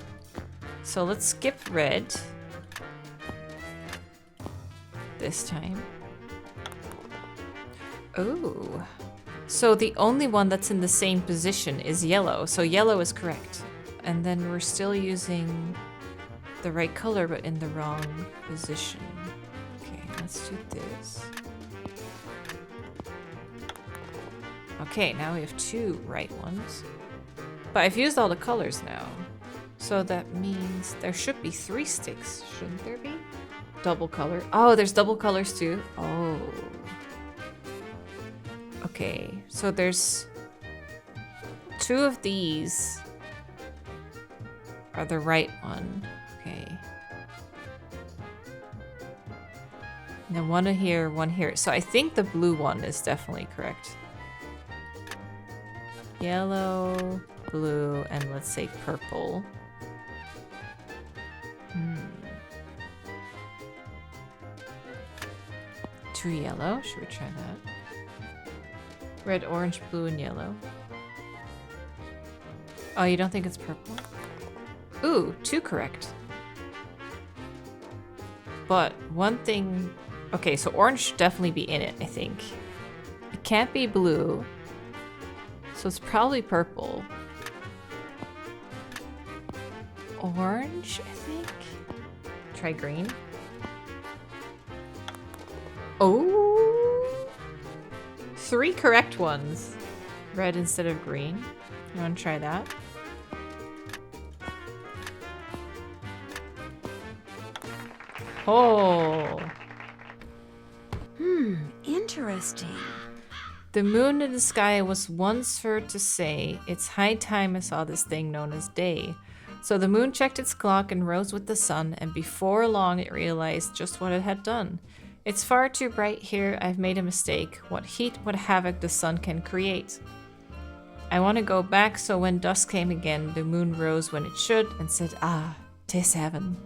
So let's skip red this time. Oh, so the only one that's in the same position is yellow. So yellow is correct. And then we're still using the right color, but in the wrong position. Okay, let's do this. Okay, now we have 2 right ones. But I've used all the colors now. So that means there should be 3 sticks, shouldn't there be? Double color. Oh, there's double colors too. Oh. Okay, so there's 2 of these are the right one. Okay. And then 1 here, 1 here. So I think the blue one is definitely correct. Yellow, blue, and let's say purple. 2 yellow. Should we try that? Red, orange, blue, and yellow. Oh, you don't think it's purple? Ooh, 2 correct. But one thing... Okay, so orange should definitely be in it, I think. It can't be blue. So it's probably purple. Orange, I think? Try green. Oh! 3 correct ones. Red instead of green. You want to try that? Oh! Interesting. The moon in the sky was once heard to say, "It's high time I saw this thing known as day." So the moon checked its clock and rose with the sun, and before long it realized just what it had done. "It's far too bright here, I've made a mistake. What heat, what havoc the sun can create. I want to go back," so when dusk came again, the moon rose when it should and said, "Ah, 'tis heaven."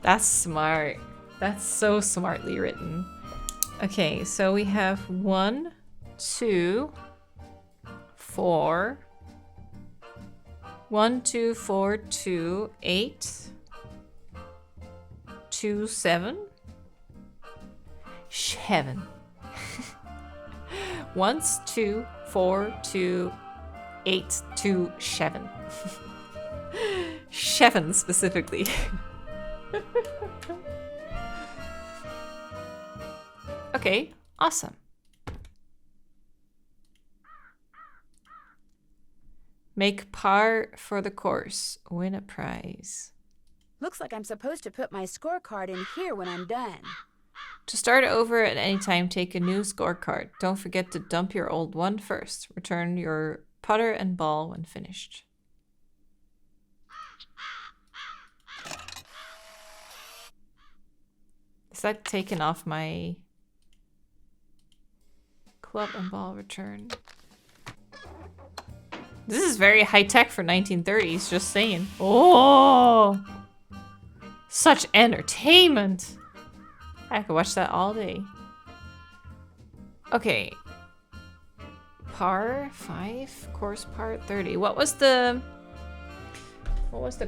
That's smart. That's so smartly written. Okay, so we have 1, 2, 4. 1, 2, 4, 2, 8. 2, 7. Heaven. 1, 2, 4, 2, 8, 2, 7. Seven specifically. Okay, awesome. Make par for the course. Win a prize. Looks like I'm supposed to put my scorecard in here when I'm done. To start over at any time, take a new scorecard. Don't forget to dump your old one first. Return your putter and ball when finished. Is that taken off my club and ball return? This is very high tech for 1930s, just saying. Oh! Such entertainment! I could watch that all day. Okay. Par 5, course par 30. What was the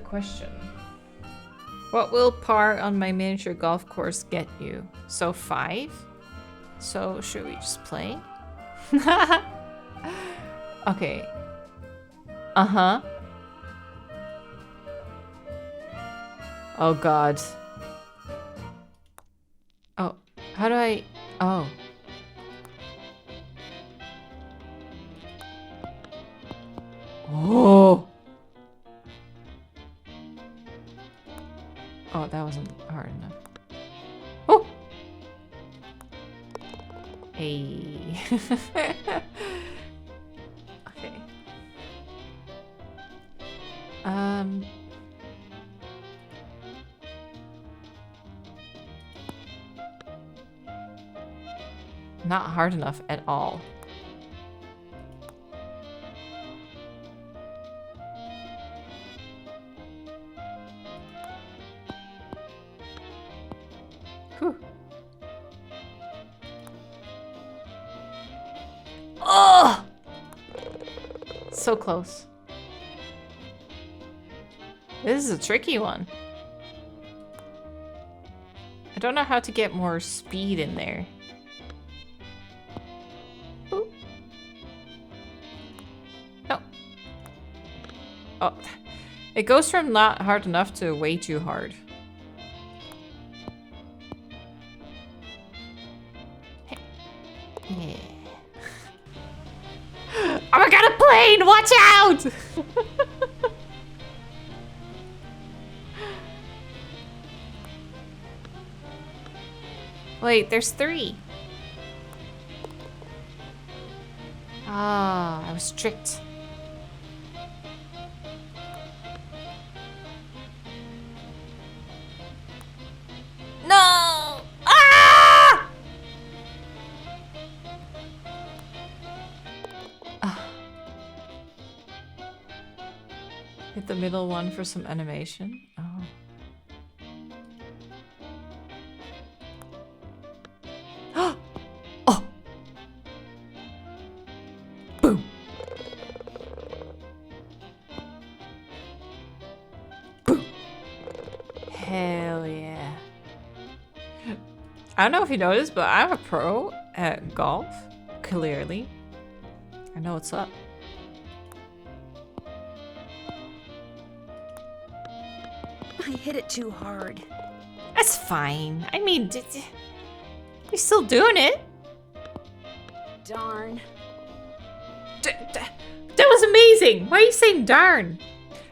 question? What will par on my miniature golf course get you? So 5? So should we just play? Okay. Uh-huh. Oh god. Oh, how do I... Oh. Oh! Oh, that wasn't hard enough. Oh! Hey. Okay. Not hard enough at all. Whew. So close. This is a tricky one. I don't know how to get more speed in there. Ooh. No. Oh. It goes from not hard enough to way too hard. Yeah. Oh my god, a plane! Watch out! Wait, there's 3. Ah, I was tricked. No! Ah! Hit the middle one for some animation. Oh. Oh! Boom! Boom! Hell yeah. I don't know if you noticed, but I'm a pro at golf. Clearly. I know what's up. I hit it too hard. That's fine. I mean, we're still doing it. Darn. That was amazing. Why are you saying darn?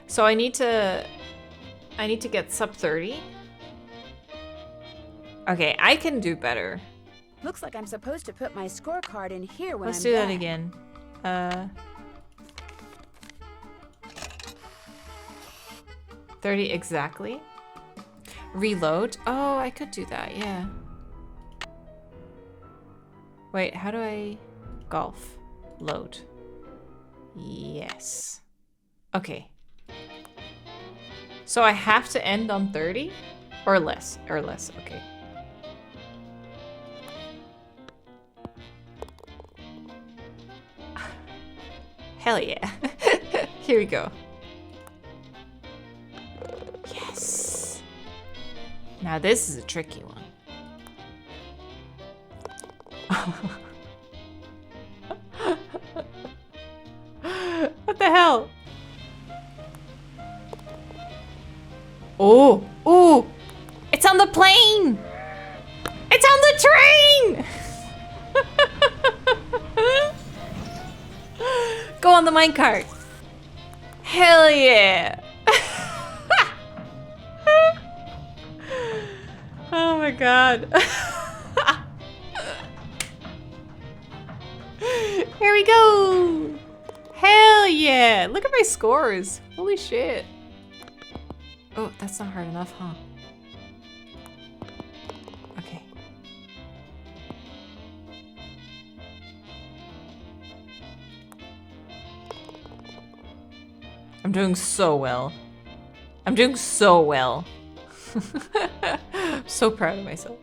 So I need to get sub 30. Okay, I can do better. Looks like I'm supposed to put my scorecard in here when Let's I'm do that back. again. 30 exactly. Reload. Oh, I could do that, yeah. Wait, how do I... Golf. Load. Yes. Okay. So I have to end on 30? Or less. Or less, okay. Hell yeah. Here we go. Yes. Now this is a tricky one. What the hell? Oh, oh, it's on the plane. It's on the train. Go on the minecart. Hell yeah. Oh my god. Here we go. Hell yeah. Look at my scores. Holy shit. Oh, that's not hard enough, huh? Okay. I'm doing so well. I'm doing so well. I'm so proud of myself.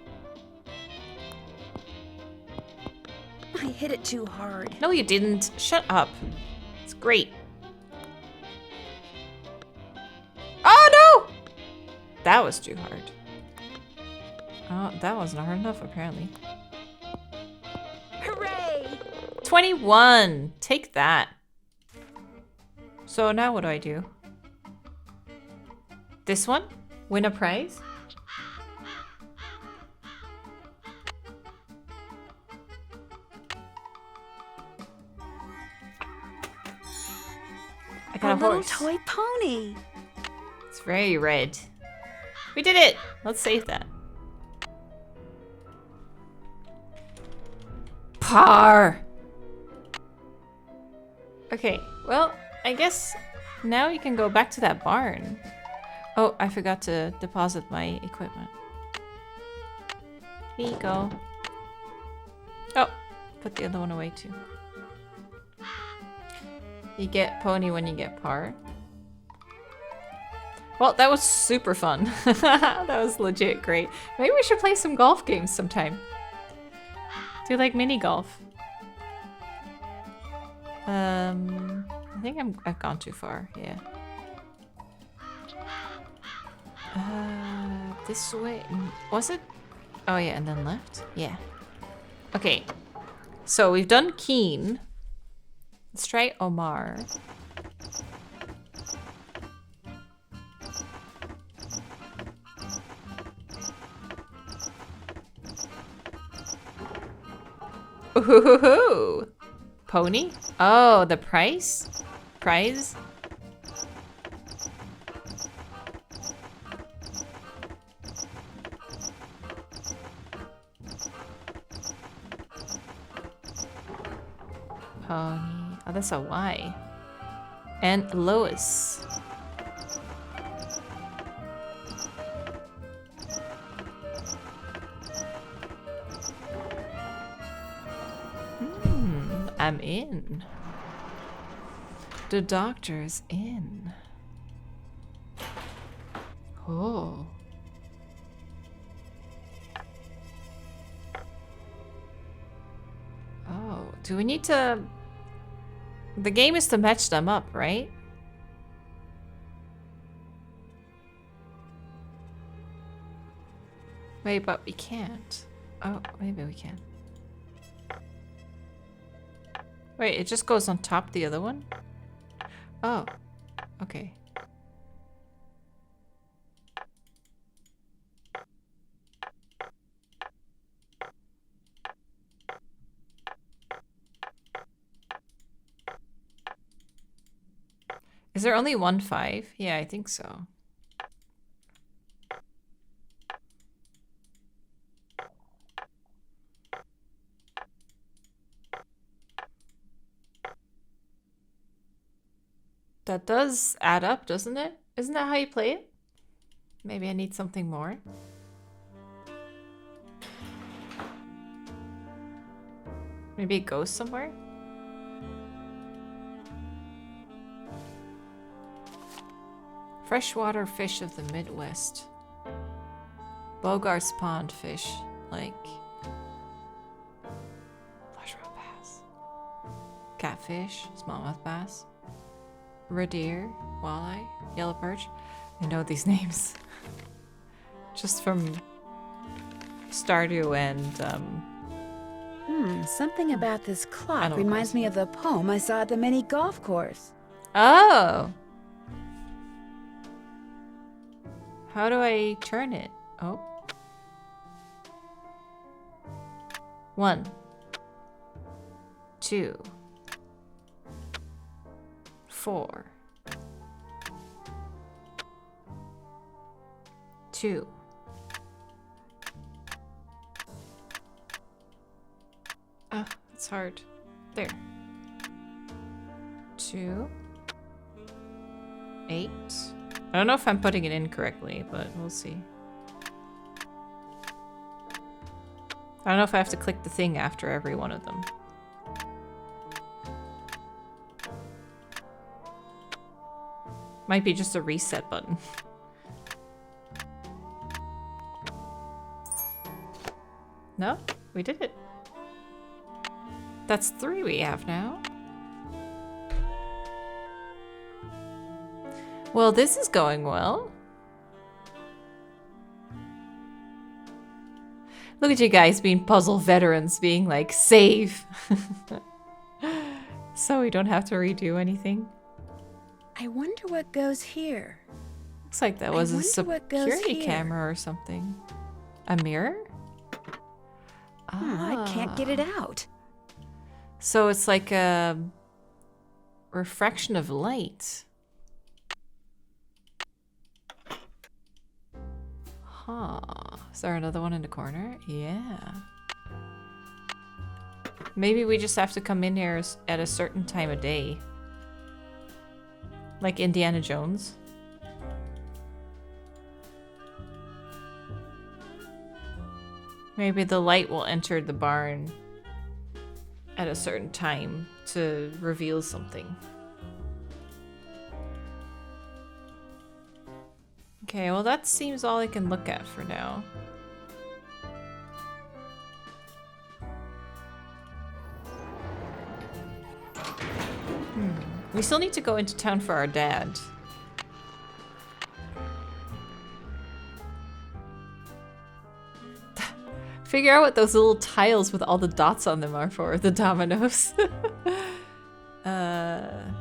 I hit it too hard. No, you didn't. Shut up. It's great. Oh, no! That was too hard. Oh, that wasn't hard enough, apparently. Hooray! 21. Take that. So now what do I do? This one? Win a prize? I got a little horse. toy pony. It's very red. We did it! Let's save that. Par! Okay, well, I guess now you can go back to that barn. Oh, I forgot to deposit my equipment. Here you go. Oh, put the other one away too. You get pony when you get par. Well, that was super fun. That was legit great. Maybe we should play some golf games sometime. Do like mini golf. I think I've gone too far, yeah. This way. Was it? Oh yeah, and then left? Yeah. Okay. So we've done Keen. Let's try Omar. Ooh, pony? Oh, the price? Prize? Pony. Oh, that's a Y. And Lois. I'm in. The doctor's in. Oh. Oh, do we need to... The game is to match them up, right? Wait, but we can't. Oh, maybe we can. Wait, it just goes on top the other one? Oh, okay. Is there only 1 5? Yeah, I think so. That does add up, doesn't it? Isn't that how you play it? Maybe I need something more. Maybe it goes somewhere? Freshwater fish of the Midwest. Bogart's pond fish, like largemouth bass, catfish, smallmouth bass, red deer, walleye, yellow perch. I know these names just from Stardew and Something about this clock reminds me of the poem I saw at the mini golf course. Oh. How do I turn it? Oh. 1, 2, 4, 2. Ah, it's hard. There. 2, 8. I don't know if I'm putting it in correctly, but we'll see. I don't know if I have to click the thing after every one of them. Might be just a reset button. No? We did it. That's 3 we have now. Well, this is going well. Look at you guys being puzzle veterans, being like, save. So we don't have to redo anything. I wonder what goes here. Looks like that was a security camera or something. A mirror? I can't get it out. So it's like a refraction of light. Huh. Is there another one in the corner? Yeah. Maybe we just have to come in here at a certain time of day. Like Indiana Jones. Maybe the light will enter the barn at a certain time to reveal something. Okay, well that seems all I can look at for now. We still need to go into town for our dad. Figure out what those little tiles with all the dots on them are for, the dominoes. Then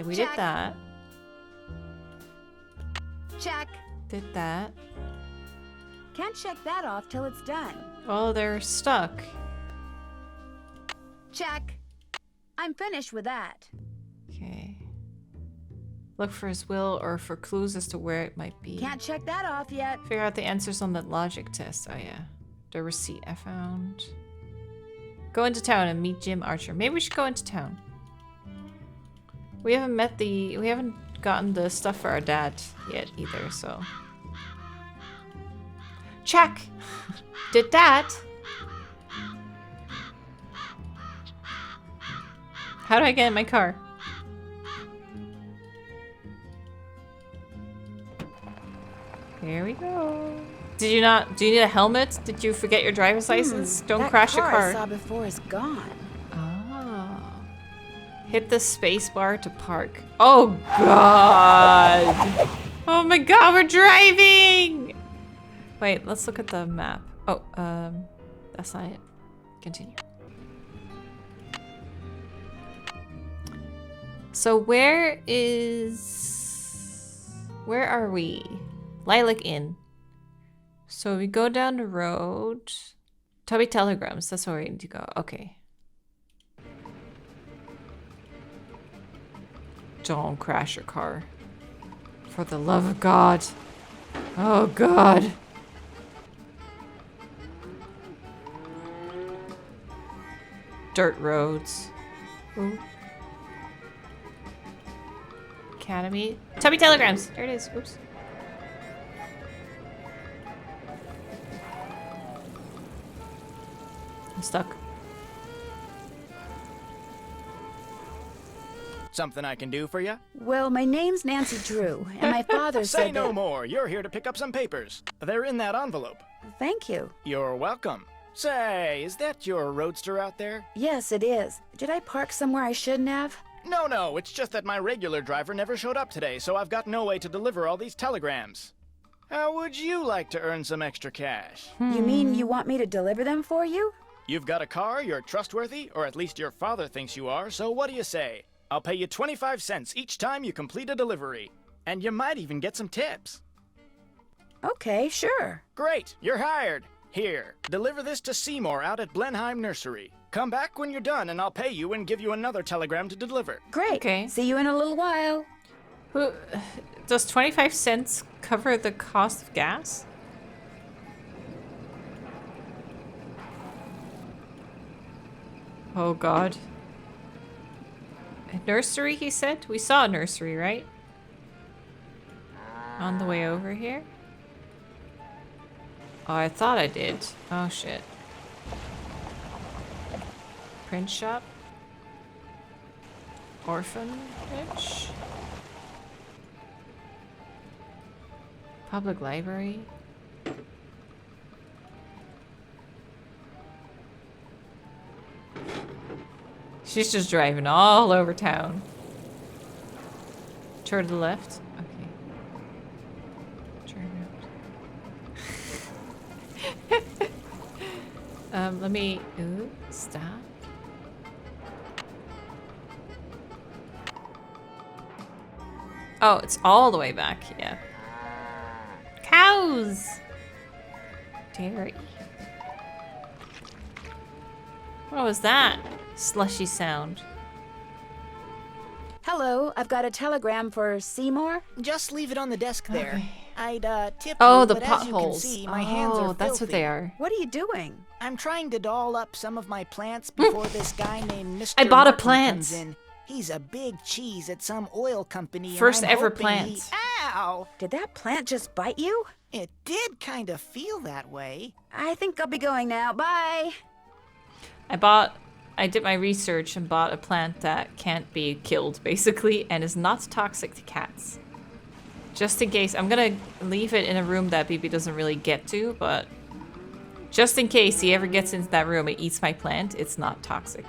we did that. Check. Did that. Can't check that off till it's done. Oh, they're stuck. Check. I'm finished with that. Okay. Look for his will or for clues as to where it might be. Can't check that off yet. Figure out the answers on that logic test. Oh yeah. The receipt I found. Go into town and meet Jim Archer. Maybe we should go into town. We haven't gotten the stuff for our dad yet either, so. Check! Did that! How do I get in my car? Here we go. Do you need a helmet? Did you forget your driver's license? Don't crash your car. That car I saw before is gone. Oh. Hit the space bar to park. Oh god. Oh my god, we're driving! Wait, let's look at the map. Oh, that's not it. Continue. So where are we? Lilac Inn. So we go down the road. Tubby Telegrams, that's where we need to go. Okay. Don't crash your car. For the love of God. Oh God. Dirt roads. Ooh. Academy. Tubby Telegrams. There it is. Oops. I'm stuck. Something I can do for you? Well, my name's Nancy Drew, and my father said Say no that... more. You're here to pick up some papers. They're in that envelope. Thank you. You're welcome. Say, is that your roadster out there? Yes, it is. Did I park somewhere I shouldn't have? No, it's just that my regular driver never showed up today, so I've got no way to deliver all these telegrams. How would you like to earn some extra cash? You mean you want me to deliver them for you? You've got a car, you're trustworthy, or at least your father thinks you are, so what do you say? I'll pay you 25 cents each time you complete a delivery. And you might even get some tips. Okay, sure. Great, you're hired. Here, deliver this to Seymour out at Blenheim Nursery. Come back when you're done and I'll pay you and give you another telegram to deliver. Great. Okay. See you in a little while. Does 25 cents cover the cost of gas? Oh God. A nursery, he said? We saw a nursery, right? On the way over here? Oh, I thought I did. Oh shit. Print shop? Orphanage? Public library? She's just driving all over town. Turn to the left. Okay. Turn around. Let me... Ooh, stop. Oh, it's all the way back. Yeah. Cows! Dairy. What was that? Slushy sound. Hello, I've got a telegram for Seymour. Just leave it on the desk there. Okay. I'd tip Oh, you, the but as you can potholes. see, my hands are that's what filthy. they are. What are you doing? I'm trying to doll up some of my plants before this guy named Mr. I bought a Martin plant. comes in. He's a big cheese at some oil company. and First I'm ever hoping plant. Ow! Did that plant just bite you? It did kind of feel that way. I think I'll be going now. Bye. I did my research and bought a plant that can't be killed, basically, and is not toxic to cats. Just in case. I'm gonna leave it in a room that BB doesn't really get to, but just in case he ever gets into that room and eats my plant, it's not toxic.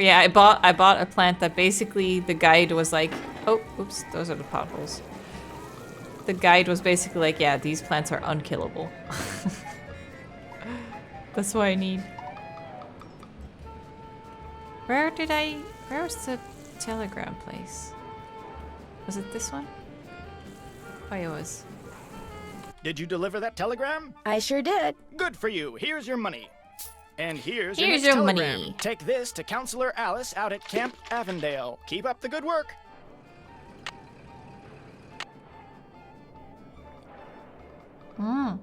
But yeah, I bought a plant that basically the guide was like, oh, oops, those are the potholes. The guide was basically like, yeah, these plants are unkillable. That's what I need. Where was the telegram place? Was it this one? Oh, it was. Did you deliver that telegram? I sure did. Good for you. Here's your money. And here's your Here's next your telegram. money. Take this to Counselor Alice out at Camp Avondale. Keep up the good work. Hmm.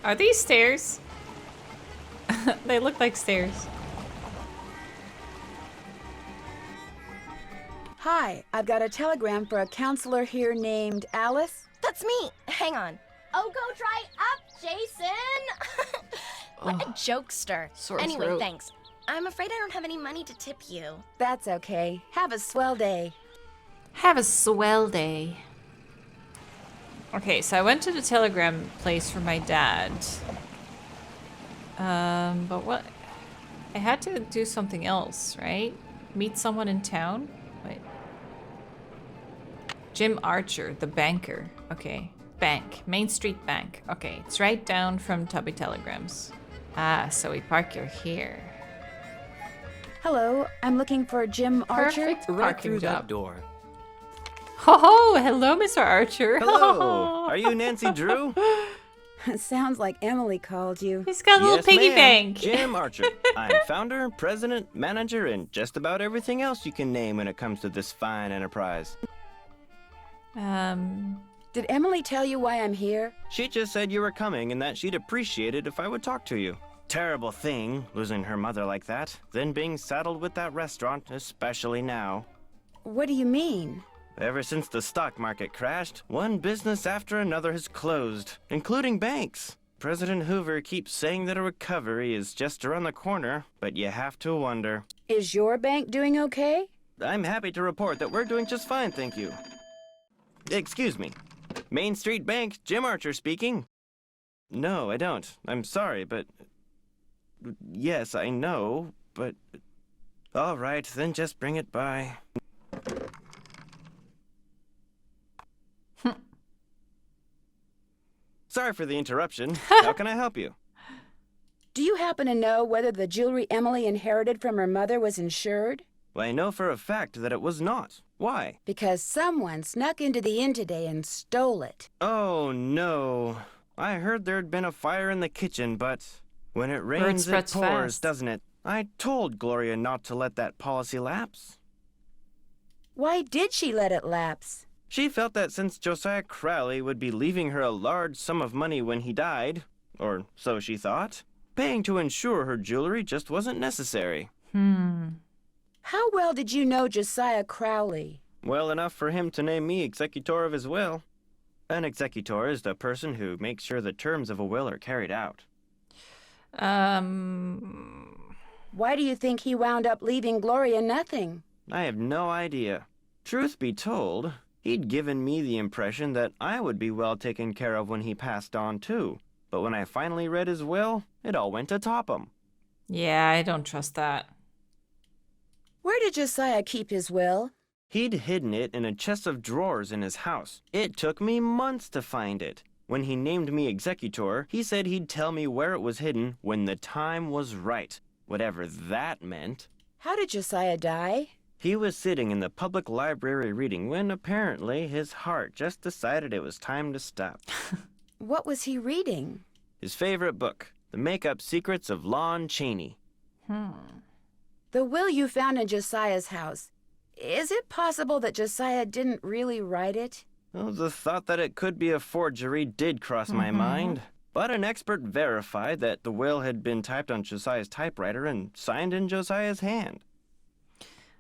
Are these stairs? They look like stairs. Hi, I've got a telegram for a counselor here named Alice. That's me. Hang on. Oh, go dry up, Jason! What a jokester. Sore Anyway, throat. thanks. I'm afraid I don't have any money to tip you. That's okay. Have a swell day. Have a swell day. Okay, so I went to the telegram place for my dad. But what? I had to do something else, right? Meet someone in town? Wait. Jim Archer, the banker. Okay. Bank. Main Street Bank. Okay, it's right down from Tubby Telegrams. Ah, so we park your here. Hello, I'm looking for Jim Archer. Perfect Right parking through job. that door. Oh, hello, Mr. Archer. Hello. Are you Nancy Drew? Sounds like Emily called you. He's got a little Yes, piggy ma'am. bank. Jim Archer. I'm founder, president, manager, and just about everything else you can name when it comes to this fine enterprise. Did Emily tell you why I'm here? She just said you were coming and that she'd appreciate it if I would talk to you. Terrible thing, losing her mother like that, then being saddled with that restaurant, especially now. What do you mean? Ever since the stock market crashed, one business after another has closed, including banks. President Hoover keeps saying that a recovery is just around the corner, but you have to wonder. Is your bank doing okay? I'm happy to report that we're doing just fine, thank you. Excuse me. Main Street Bank, Jim Archer speaking. No, I don't. I'm sorry, but... Yes, I know, but... All right, then just bring it by. Sorry for the interruption. How can I help you? Do you happen to know whether the jewelry Emily inherited from her mother was insured? Well, I know for a fact that it was not. Why? Because someone snuck into the inn today and stole it. Oh, no. I heard there'd been a fire in the kitchen, but when it rains, it spreads pours, fast. doesn't it? I told Gloria not to let that policy lapse. Why did she let it lapse? She felt that since Josiah Crowley would be leaving her a large sum of money when he died, or so she thought, paying to insure her jewelry just wasn't necessary. How well did you know Josiah Crowley? Well enough for him to name me executor of his will. An executor is the person who makes sure the terms of a will are carried out. Why do you think he wound up leaving Gloria nothing? I have no idea. Truth be told, he'd given me the impression that I would be well taken care of when he passed on too. But when I finally read his will, it all went to top him. Yeah, I don't trust that. Where did Josiah keep his will? He'd hidden it in a chest of drawers in his house. It took me months to find it. When he named me executor, he said he'd tell me where it was hidden when the time was right, whatever that meant. How did Josiah die? He was sitting in the public library reading when apparently his heart just decided it was time to stop. What was he reading? His favorite book, The Make-Up Secrets of Lon Chaney. The will you found in Josiah's house. Is it possible that Josiah didn't really write it? Well, the thought that it could be a forgery did cross my mind. But an expert verified that the will had been typed on Josiah's typewriter and signed in Josiah's hand.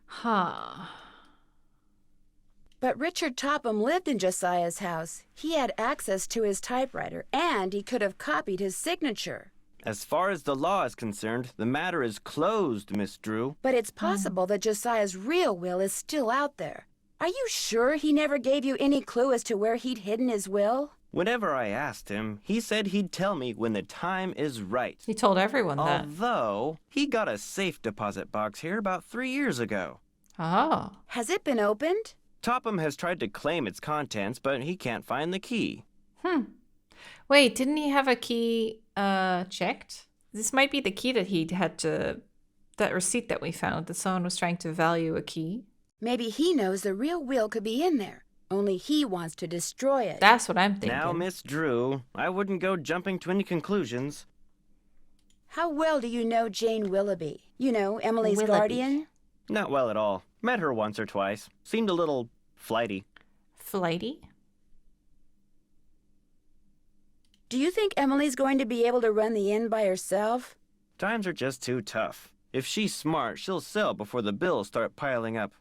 Huh. But Richard Topham lived in Josiah's house. He had access to his typewriter, and he could have copied his signature. As far as the law is concerned, the matter is closed, Miss Drew. But it's possible that Josiah's real will is still out there. Are you sure he never gave you any clue as to where he'd hidden his will? Whenever I asked him, he said he'd tell me when the time is right. He told everyone that. Although, he got a safe deposit box here about 3 years ago. Oh. Has it been opened? Topham has tried to claim its contents, but he can't find the key. Wait, didn't he have a key checked? This might be the key that he had to... That receipt that we found, that someone was trying to value a key. Maybe he knows the real will could be in there. Only he wants to destroy it. That's what I'm thinking. Now, Miss Drew, I wouldn't go jumping to any conclusions. How well do you know Jane Willoughby? You know, Emily's Willoughby. guardian? Not well at all. Met her once or twice. Seemed a little flighty. Flighty? Do you think Emily's going to be able to run the inn by herself? Times are just too tough. If she's smart, she'll sell before the bills start piling up.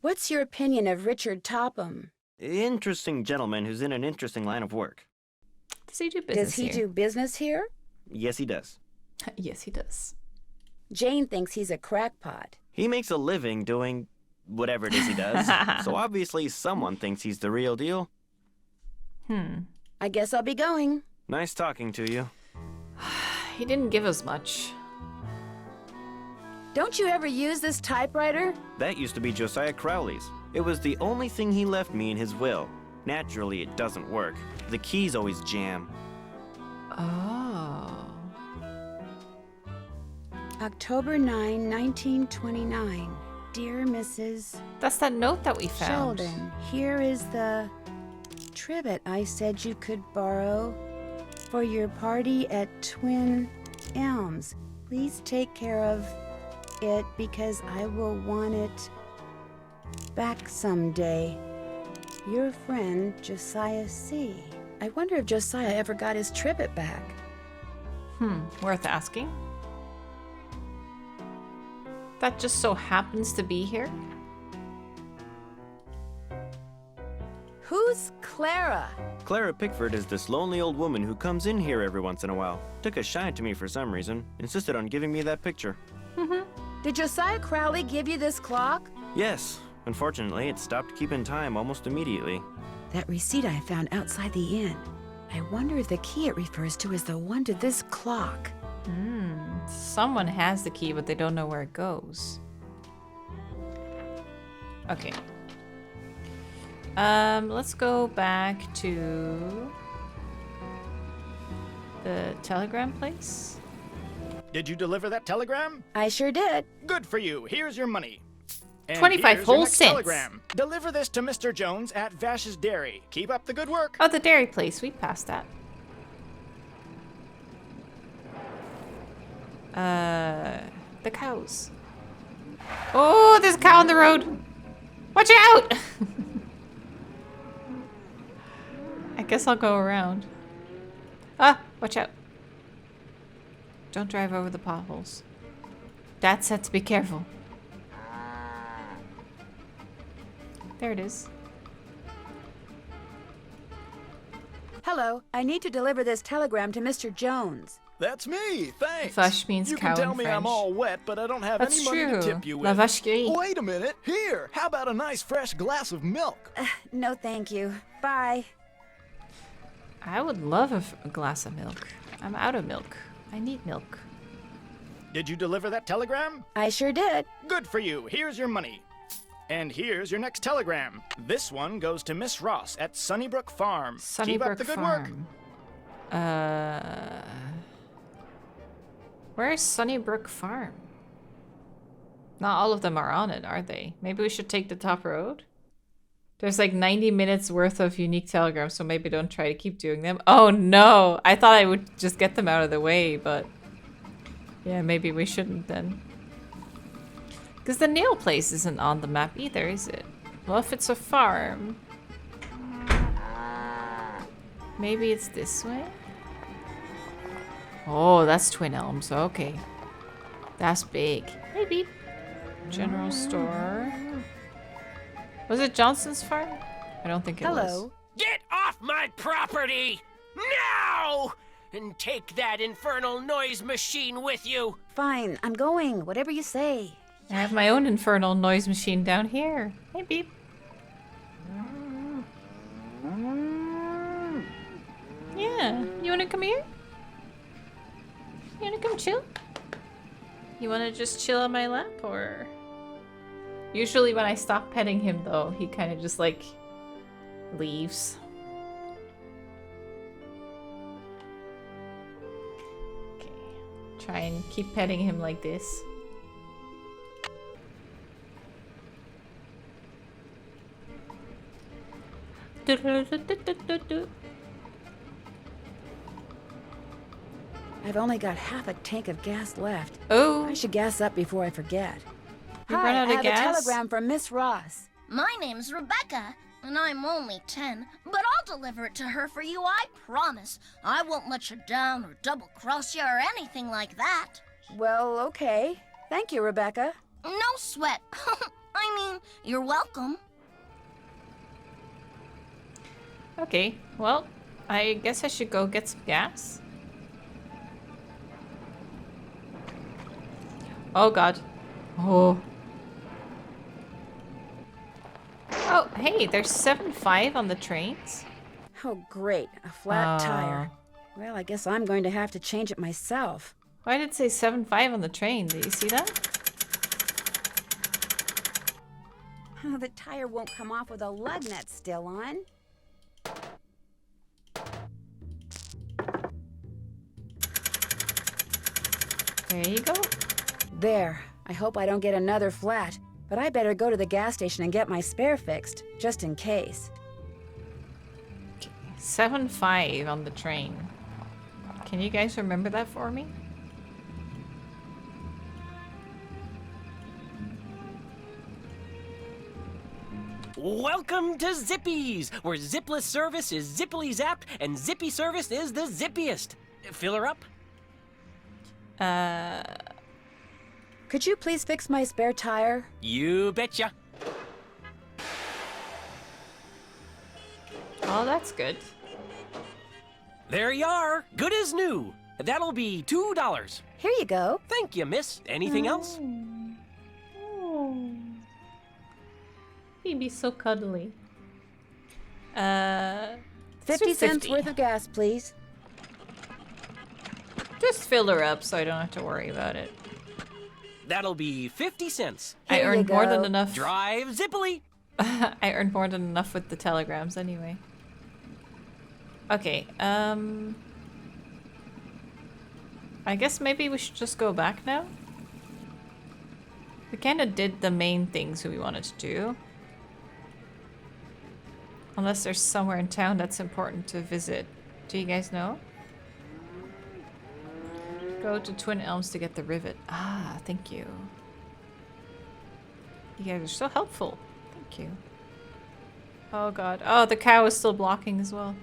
What's your opinion of Richard Topham? Interesting gentleman who's in an interesting line of work. Does he do business Does he here? do business here? Yes, he does. Yes, he does. Jane thinks he's a crackpot. He makes a living doing whatever it is he does. So obviously someone thinks he's the real deal. I guess I'll be going. Nice talking to you. He didn't give us much. Don't you ever use this typewriter? That used to be Josiah Crowley's. It was the only thing he left me in his will. Naturally, it doesn't work. The keys always jam. Oh. October 9, 1929. Dear Mrs. That's that note that we found. Sheldon, here is the trivet I said you could borrow for your party at Twin Elms. Please take care of it because I will want it back someday. Your friend, Josiah C. I wonder if Josiah ever got his trivet back. Worth asking. That just so happens to be here? Who's Clara? Clara Pickford is this lonely old woman who comes in here every once in a while. Took a shine to me for some reason. Insisted on giving me that picture. Did Josiah Crowley give you this clock? Yes. Unfortunately, it stopped keeping time almost immediately. That receipt I found outside the inn. I wonder if the key it refers to is the one to this clock. Someone has the key, but they don't know where it goes. Okay. Let's go back to the telegram place. Did you deliver that telegram? I sure did. Good for you. Here's your money. And 25 here's your whole next cents. telegram. Deliver this to Mr. Jones at Vash's Dairy. Keep up the good work. Oh, the dairy place. We passed that. The cows. Oh, there's a cow on the road. Watch out! I guess I'll go around. Ah, watch out. Don't drive over the potholes. Dad said to be careful. There it is. Hello, I need to deliver this telegram to Mr. Jones. That's me. Thanks. Vache means you cow can tell in me French. I'm all wet, but I don't have That's any money true. to tip you La with. vacherie. Wait a minute. Here, how about a nice fresh glass of milk? No, thank you. Bye. I would love a glass of milk. I'm out of milk. I need milk. Did you deliver that telegram? I sure did. Good for you. Here's your money. And here's your next telegram. This one goes to Miss Ross at Sunnybrook Farm. Keep up Sunnybrook the good work. Farm. Where's Sunnybrook Farm? Not all of them are on it, are they? Maybe we should take the top road? There's like 90 minutes worth of unique telegrams, so maybe don't try to keep doing them. Oh no! I thought I would just get them out of the way, but... yeah, maybe we shouldn't then. Because the nail place isn't on the map either, is it? Well, if it's a farm... maybe it's this way? Oh, that's Twin Elms. Okay. That's big. Maybe. General store. Was it Johnson's farm? I don't think it was. Hello. Get off my property! Now! And take that infernal noise machine with you! Fine, I'm going. Whatever you say. I have my own infernal noise machine down here. Hey, beep. Yeah. You wanna come here? You wanna come chill? You wanna just chill on my lap, or? Usually when I stop petting him, though, he kind of just like leaves. Okay. Try and keep petting him like this. I've only got half a tank of gas left. Oh. I should gas up before I forget. You Hi, run out I of have gas? a telegram from Miss Ross. My name's Rebecca, and I'm only 10, but I'll deliver it to her for you, I promise. I won't let you down or double-cross you or anything like that. Well, okay. Thank you, Rebecca. No sweat. I mean, you're welcome. Okay, well, I guess I should go get some gas. Oh god. Oh. Oh, hey, there's 7.5 on the trains. Oh, great. A flat tire. Well, I guess I'm going to have to change it myself. Why did it say 7.5 on the train? Did you see that? Oh, the tire won't come off with a lug nut still on. There you go. There. I hope I don't get another flat. But I better go to the gas station and get my spare fixed, just in case. 7.5 on the train. Can you guys remember that for me? Welcome to Zippy's, where zipless service is zippily zapped and zippy service is the zippiest. Fill her up? Could you please fix my spare tire? You betcha. Oh, that's good. There you are. Good as new. That'll be $2. Here you go. Thank you, miss. Anything else? Oh. He'd be so cuddly. 50 cents worth of gas, please. Just fill her up so I don't have to worry about it. That'll be 50 cents. I earned more than enough. Drive zippily. I earned more than enough with the telegrams anyway. Okay, I guess maybe we should just go back now. We kind of did the main things we wanted to do. Unless there's somewhere in town that's important to visit. Do you guys know? Go to Twin Elms to get the rivet. Ah, thank you. You guys are so helpful. Thank you. Oh god. Oh, the cow is still blocking as well.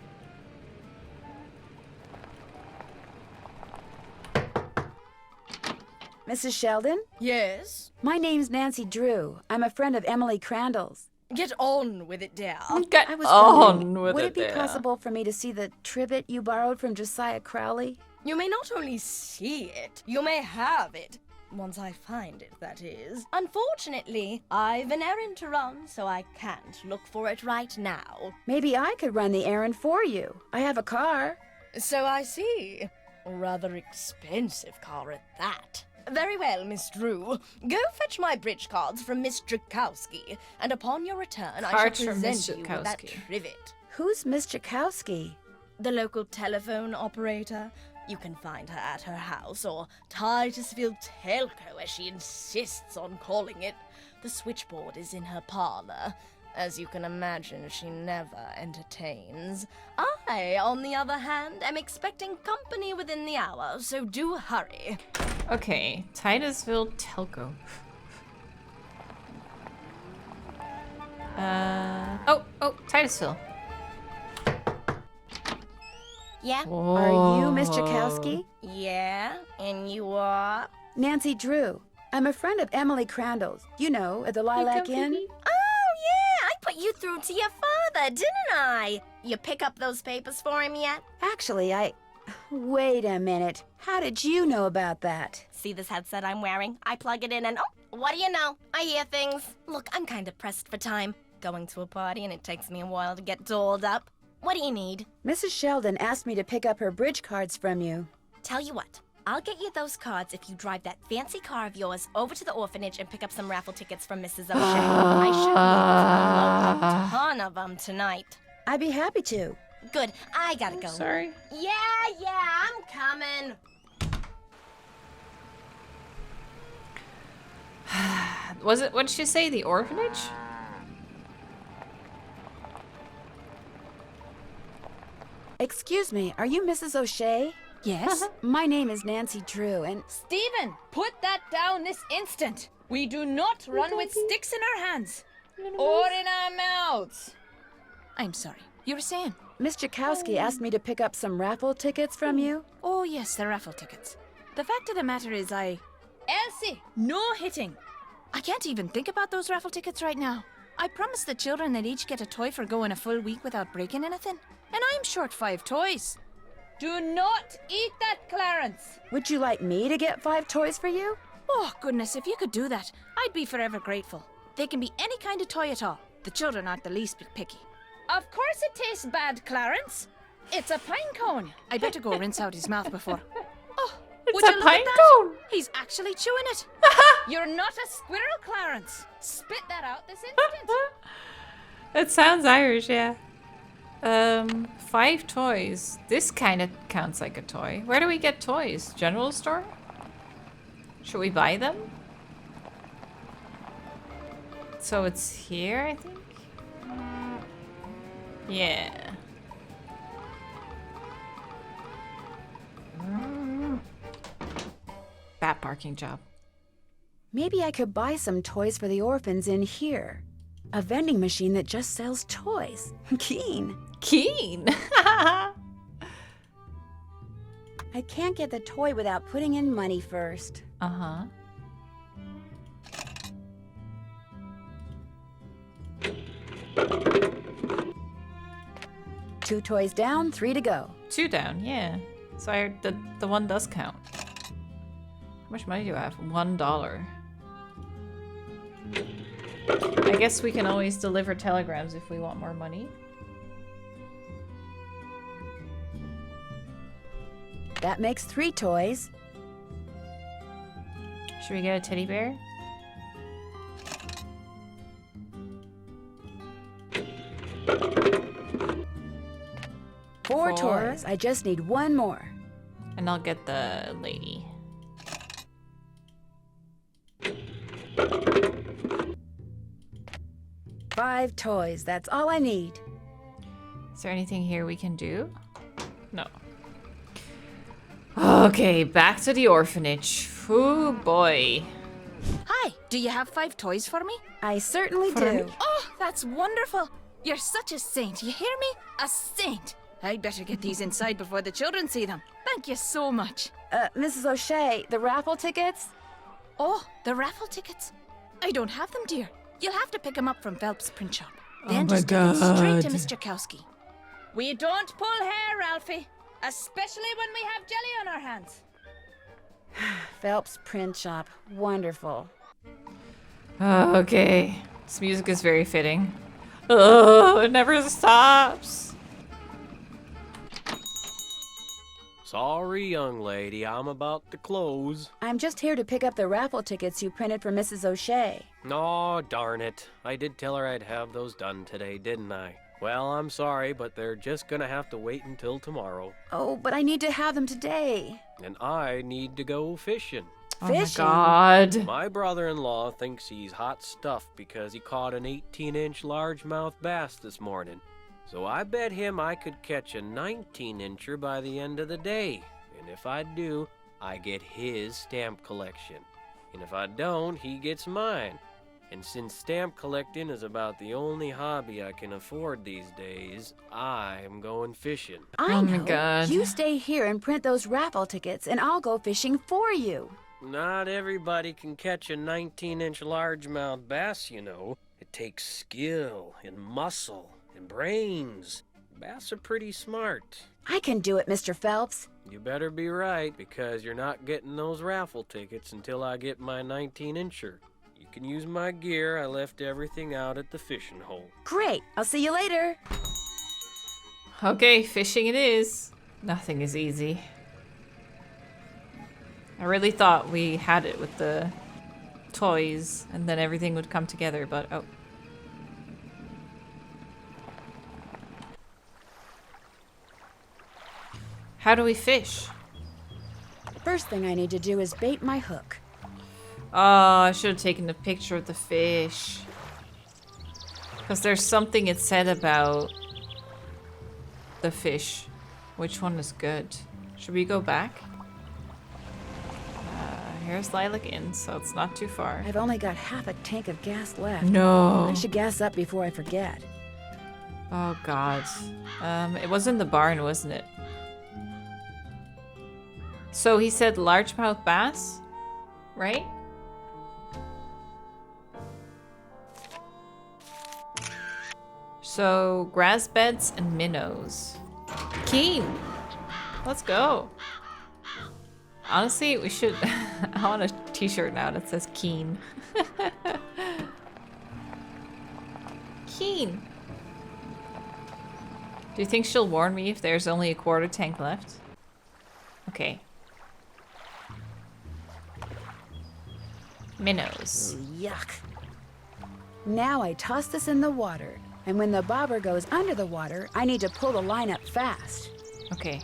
Mrs. Sheldon? Yes? My name's Nancy Drew. I'm a friend of Emily Crandall's. Get on with it, dear. Get I was on wondering, with would it, it be dear. possible for me to see the trivet you borrowed from Josiah Crowley? You may not only see it, you may have it. Once I find it, that is. Unfortunately, I've an errand to run, so I can't look for it right now. Maybe I could run the errand for you. I have a car. So I see. Rather expensive car at that. Very well, Miss Drew. Go fetch my bridge cards from Miss Drakowski, and upon your return, Cards I shall from Miss present you with that Drakowski. trivet. Who's Miss Jakowski? The local telephone operator. You can find her at her house, or Titusville Telco, as she insists on calling it. The switchboard is in her parlor. As you can imagine, she never entertains. I, on the other hand, am expecting company within the hour, so do hurry. Okay, Titusville Telco. Oh, Titusville. Yeah? Are you Miss Jakowski? Yeah, and you are? Nancy Drew. I'm a friend of Emily Crandall's. You know, at the Lilac Inn. Oh, yeah, I put you through to your father, didn't I? You pick up those papers for him yet? Actually, Wait a minute. How did you know about that? See this headset I'm wearing? I plug it in and what do you know? I hear things. Look, I'm kind of pressed for time. Going to a party and it takes me a while to get dolled up. What do you need? Mrs. Sheldon asked me to pick up her bridge cards from you. Tell you what, I'll get you those cards if you drive that fancy car of yours over to the orphanage and pick up some raffle tickets from Mrs. O'Shea. I should be able to unload a ton of them tonight. I'd be happy to. Good, I gotta go. Sorry. Yeah, I'm coming. Was it, what did she say, the orphanage? Excuse me, are you Mrs. O'Shea? Yes? My name is Nancy Drew, and... Stephen, put that down this instant. We do not run with sticks in our hands. Or in our mouths. I'm sorry. You were saying? Miss Jakowski asked me to pick up some raffle tickets from you. Oh, yes, the raffle tickets. The fact of the matter is Elsie, no hitting. I can't even think about those raffle tickets right now. I promised the children they'd each get a toy for going a full week without breaking anything. And I'm short 5 toys. Do not eat that, Clarence. Would you like me to get 5 toys for you? Oh, goodness, if you could do that, I'd be forever grateful. They can be any kind of toy at all. The children aren't the least bit picky. Of course it tastes bad, Clarence. It's a pine cone. I better go rinse out his mouth before. Oh, It's would a you look at pine that? cone. He's actually chewing it. You're not a squirrel, Clarence. Spit that out this instant. It sounds Irish, yeah. 5 toys. This kind of counts like a toy. Where do we get toys? General store? Should we buy them? So it's here, I think? Yeah. Bad parking job. Maybe I could buy some toys for the orphans in here. A vending machine that just sells toys. Keen. Keen! I can't get the toy without putting in money first. Uh-huh. Two toys down, 3 to go. 2 down, yeah. So the one does count. How much money do I have? $1. I guess we can always deliver telegrams if we want more money. That makes 3 toys. Should we get a teddy bear? Four toys. I just need 1 more. And I'll get the lady. Five toys. That's all I need. Is there anything here we can do? No. Okay, back to the orphanage. Oh boy. Hi, do you have 5 toys for me? I certainly do. Oh, that's wonderful. You're such a saint, you hear me? A saint. I'd better get these inside before the children see them. Thank you so much. Mrs. O'Shea, the raffle tickets? Oh, the raffle tickets? I don't have them, dear. You'll have to pick them up from Phelps' print shop. Oh Then my just take them straight to God. Miss Jakowski. We don't pull hair, Ralphie. Especially when we have jelly on our hands. Phelps print shop. Wonderful. Okay. This music is very fitting. Oh, it never stops. Sorry, young lady, I'm about to close. I'm just here to pick up the raffle tickets you printed for Mrs. O'Shea. Aw, darn it. I did tell her I'd have those done today, didn't I? Well, I'm sorry, but they're just gonna have to wait until tomorrow. Oh, but I need to have them today. And I need to go fishing. Oh my Fishing? God. My brother-in-law thinks he's hot stuff because he caught an 18-inch largemouth bass this morning. So I bet him I could catch a 19-incher by the end of the day. And if I do, I get his stamp collection. And if I don't, he gets mine. And since stamp collecting is about the only hobby I can afford these days, I'm going fishing. I Oh know. my God. You stay here and print those raffle tickets, and I'll go fishing for you. Not everybody can catch a 19-inch largemouth bass, you know. It takes skill and muscle and brains. Bass are pretty smart. I can do it, Mr. Phelps. You better be right, because you're not getting those raffle tickets until I get my 19-incher. You can use my gear. I left everything out at the fishing hole. Great. I'll see you later. Okay, fishing it is. Nothing is easy. I really thought we had it with the toys and then everything would come together, but oh. How do we fish? First thing I need to do is bait my hook. Oh, I should have taken a picture of the fish. Because there's something it said about the fish. Which one is good? Should we go back? Here's Lilac Inn, so it's not too far. I've only got half a tank of gas left. No. I should gas up before I forget. Oh god. It was in the barn, wasn't it? So he said largemouth bass, right? So grass beds and minnows. Keen. Let's go. Honestly, we should. I want a t-shirt now that says Keen. Keen. Do you think she'll warn me if there's only a quarter tank left? Okay. Minnows. Yuck. Now I toss this in the water, and when the bobber goes under the water, I need to pull the line up fast. Okay.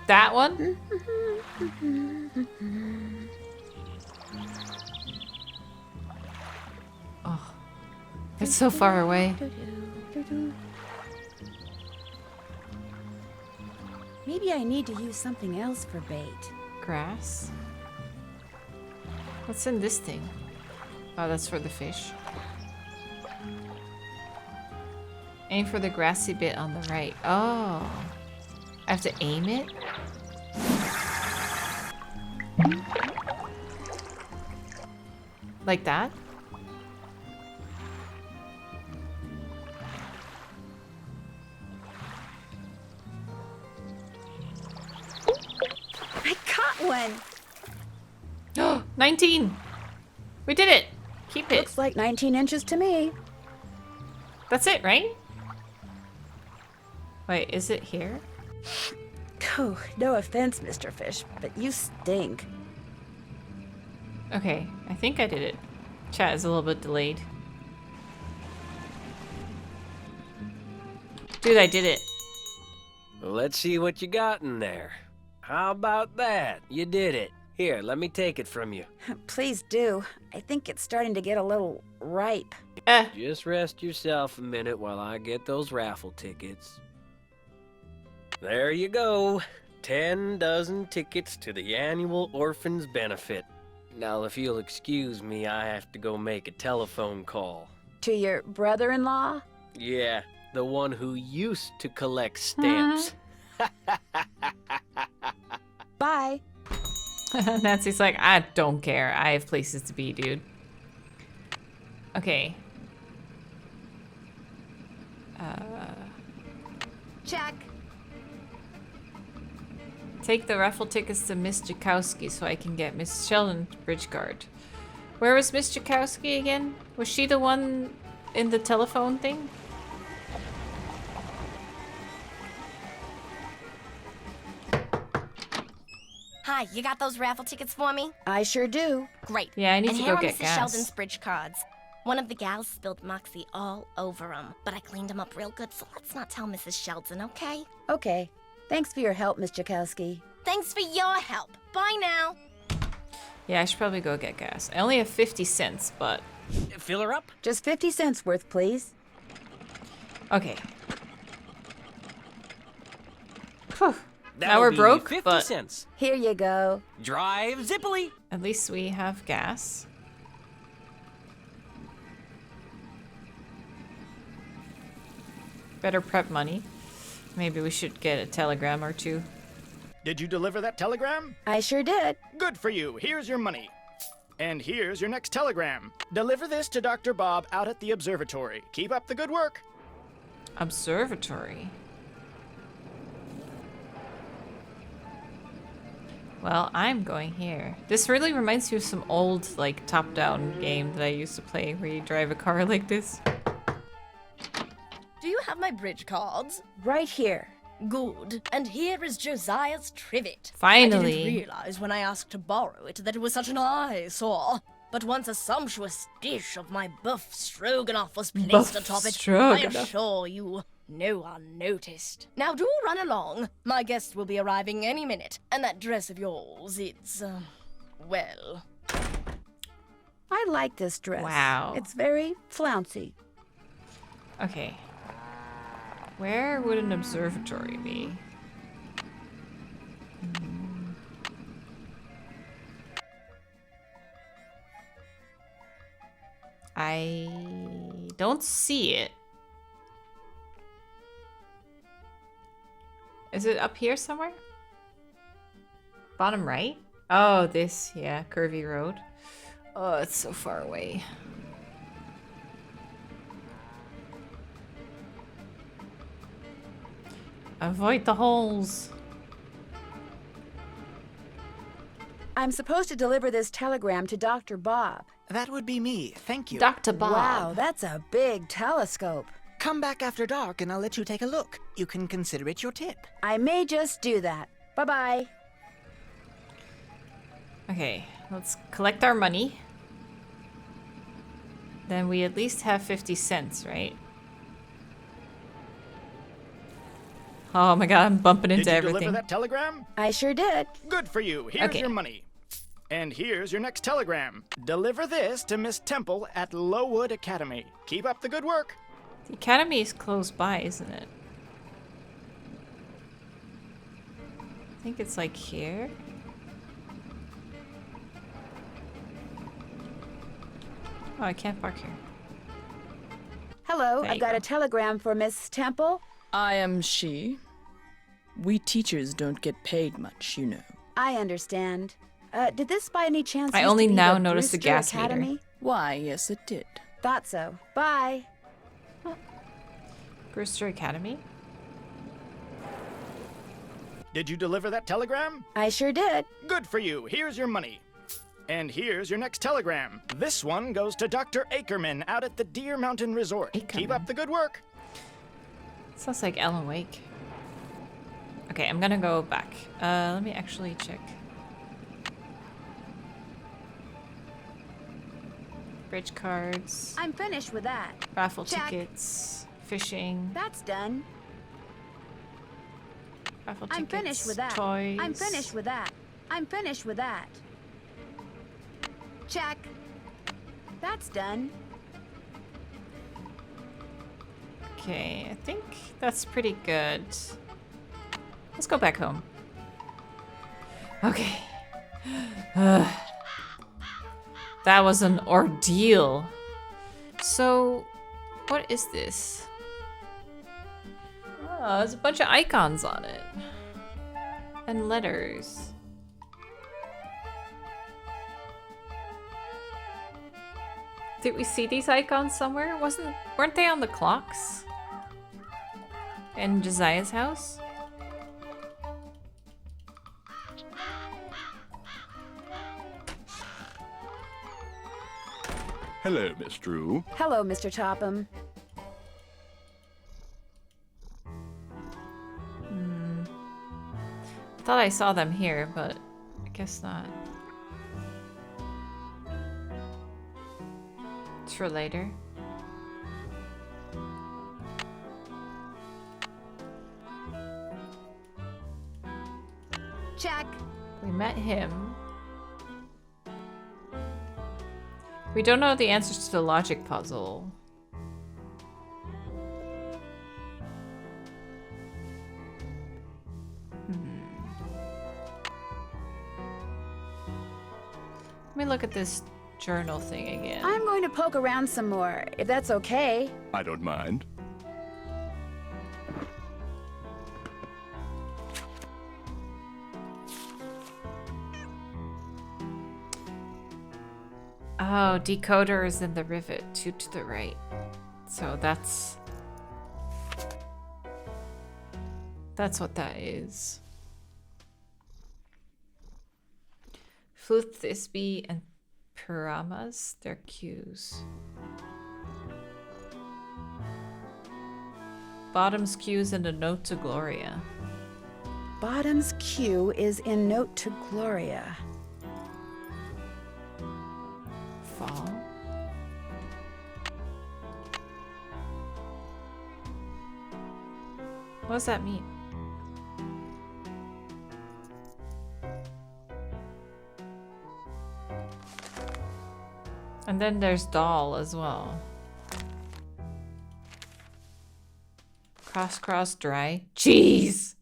That one? Oh, it's so far away. Maybe I need to use something else for bait. Grass? What's in this thing? Oh, that's for the fish. Aim for the grassy bit on the right. Oh. I have to aim it? Like that? I caught one! Oh, 19! We did it! Keep it. Looks like 19 inches to me. That's it, right? Wait, is it here? Oh, no offense, Mr. Fish, but you stink. Okay, I think I did it. Chat is a little bit delayed. Dude, I did it. Let's see what you got in there. How about that? You did it. Here, let me take it from you. Please do. I think it's starting to get a little ripe. Just rest yourself a minute while I get those raffle tickets. There you go. 10 dozen tickets to the annual Orphans Benefit. Now, if you'll excuse me, I have to go make a telephone call. To your brother-in-law? Yeah, the one who used to collect stamps. Bye. Nancy's like, I don't care. I have places to be, dude. Okay. Check. Take the raffle tickets to Miss Jakowski so I can get Miss Sheldon bridge guard. Where was Miss Jakowski again? Was she the one in the telephone thing? Hi, you got those raffle tickets for me? I sure do. Great. Yeah, I need and to here go are get Mrs. gas. Sheldon's bridge cards. One of the gals spilled Moxie all over them, but I cleaned them up real good, so let's not tell Mrs. Sheldon, okay? Okay. Thanks for your help, Miss Jakowski. Thanks for your help. Bye now. Yeah, I should probably go get gas. I only have 50 cents, but... Fill her up? Just 50 cents worth, please. Okay. Whew. Now That'll we're be broke, 50 but... cents. Here you go. Drive zippily. At least we have gas. Better prep money. Maybe we should get a telegram or two. Did you deliver that telegram? I sure did. Good for you. Here's your money. And here's your next telegram. Deliver this to Dr. Bob out at the observatory. Keep up the good work. Observatory? Well, I'm going here. This really reminds me of some old, like, top-down game that I used to play where you drive a car like this. Do you have my bridge cards? Right here. Good. And here is Josiah's trivet. Finally. I didn't realize when I asked to borrow it that it was such an eyesore. But once a sumptuous dish of my buff stroganoff was placed atop it, I assure you, no one noticed. Now do run along. My guests will be arriving any minute. And that dress of yours, it's, well... I like this dress. Wow. It's very flouncy. Okay. Where would an observatory be? I don't see it. Is it up here somewhere? Bottom right? Oh, this, yeah, curvy road. Oh, it's so far away. Avoid the holes. I'm supposed to deliver this telegram to Dr. Bob. That would be me. Thank you. Dr. Bob. Wow, that's a big telescope. Come back after dark and I'll let you take a look. You can consider it your tip. I may just do that. Bye-bye. Okay, let's collect our money. Then we at least have 50 cents, right? Oh my god, I'm bumping into everything. Did you deliver that telegram? I sure did. Good for you. Here's your money. And here's your next telegram. Deliver this to Miss Temple at Lowood Academy. Keep up the good work. The academy is close by, isn't it? I think it's like here. Oh, I can't park here. Hello, I've got a telegram for Miss Temple. I am she. We teachers don't get paid much, you know. I understand. Did this by any chance I used only to be now the noticed the Brewster gas Academy? meter. Why, yes it did. Thought so. Bye. Brewster Academy? Did you deliver that telegram? I sure did. Good for you. Here's your money. And here's your next telegram. This one goes to Dr. Ackerman out at the Deer Mountain Resort. Keep up the good work. Sounds like Alan Wake. Okay, I'm gonna go back. Let me actually check. Bridge cards. I'm finished with that. Raffle Check. tickets. Fishing. That's done. Raffle I'm tickets. finished with that. Toys. I'm finished with that. I'm finished with that. Check. That's done. Okay, I think that's pretty good. Let's go back home. Okay. That was an ordeal. So, what is this? Oh, there's a bunch of icons on it. And letters. Did we see these icons somewhere? Weren't they on the clocks? In Josiah's house? Hello, Miss Drew. Hello, Mr. Topham. Thought I saw them here, but I guess not. It's for later. Check. We met him. We don't know the answers to the logic puzzle. Let me look at this journal thing again. I'm going to poke around some more, if that's okay. I don't mind. Oh, decoder is in the rivet, 2 to the right. So that's what that is. Fluth, Thisbe, and Piramas, their cues. Bottom's cues and a note to Gloria. Bottom's cue is in Note to Gloria. Fall. What does that mean? And then there's doll as well. Cross, cross, dry. Jeez!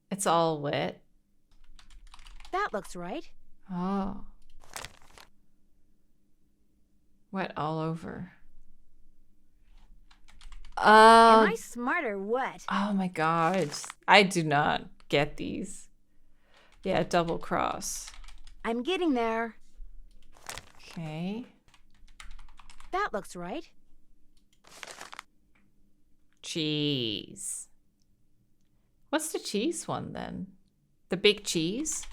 It's all wet. That looks right. Oh. Wet all over. Am I smart or what? Oh my god. I do not get these. Yeah, double cross. I'm getting there. Okay. That looks right. Cheese. What's the cheese one then? The big cheese?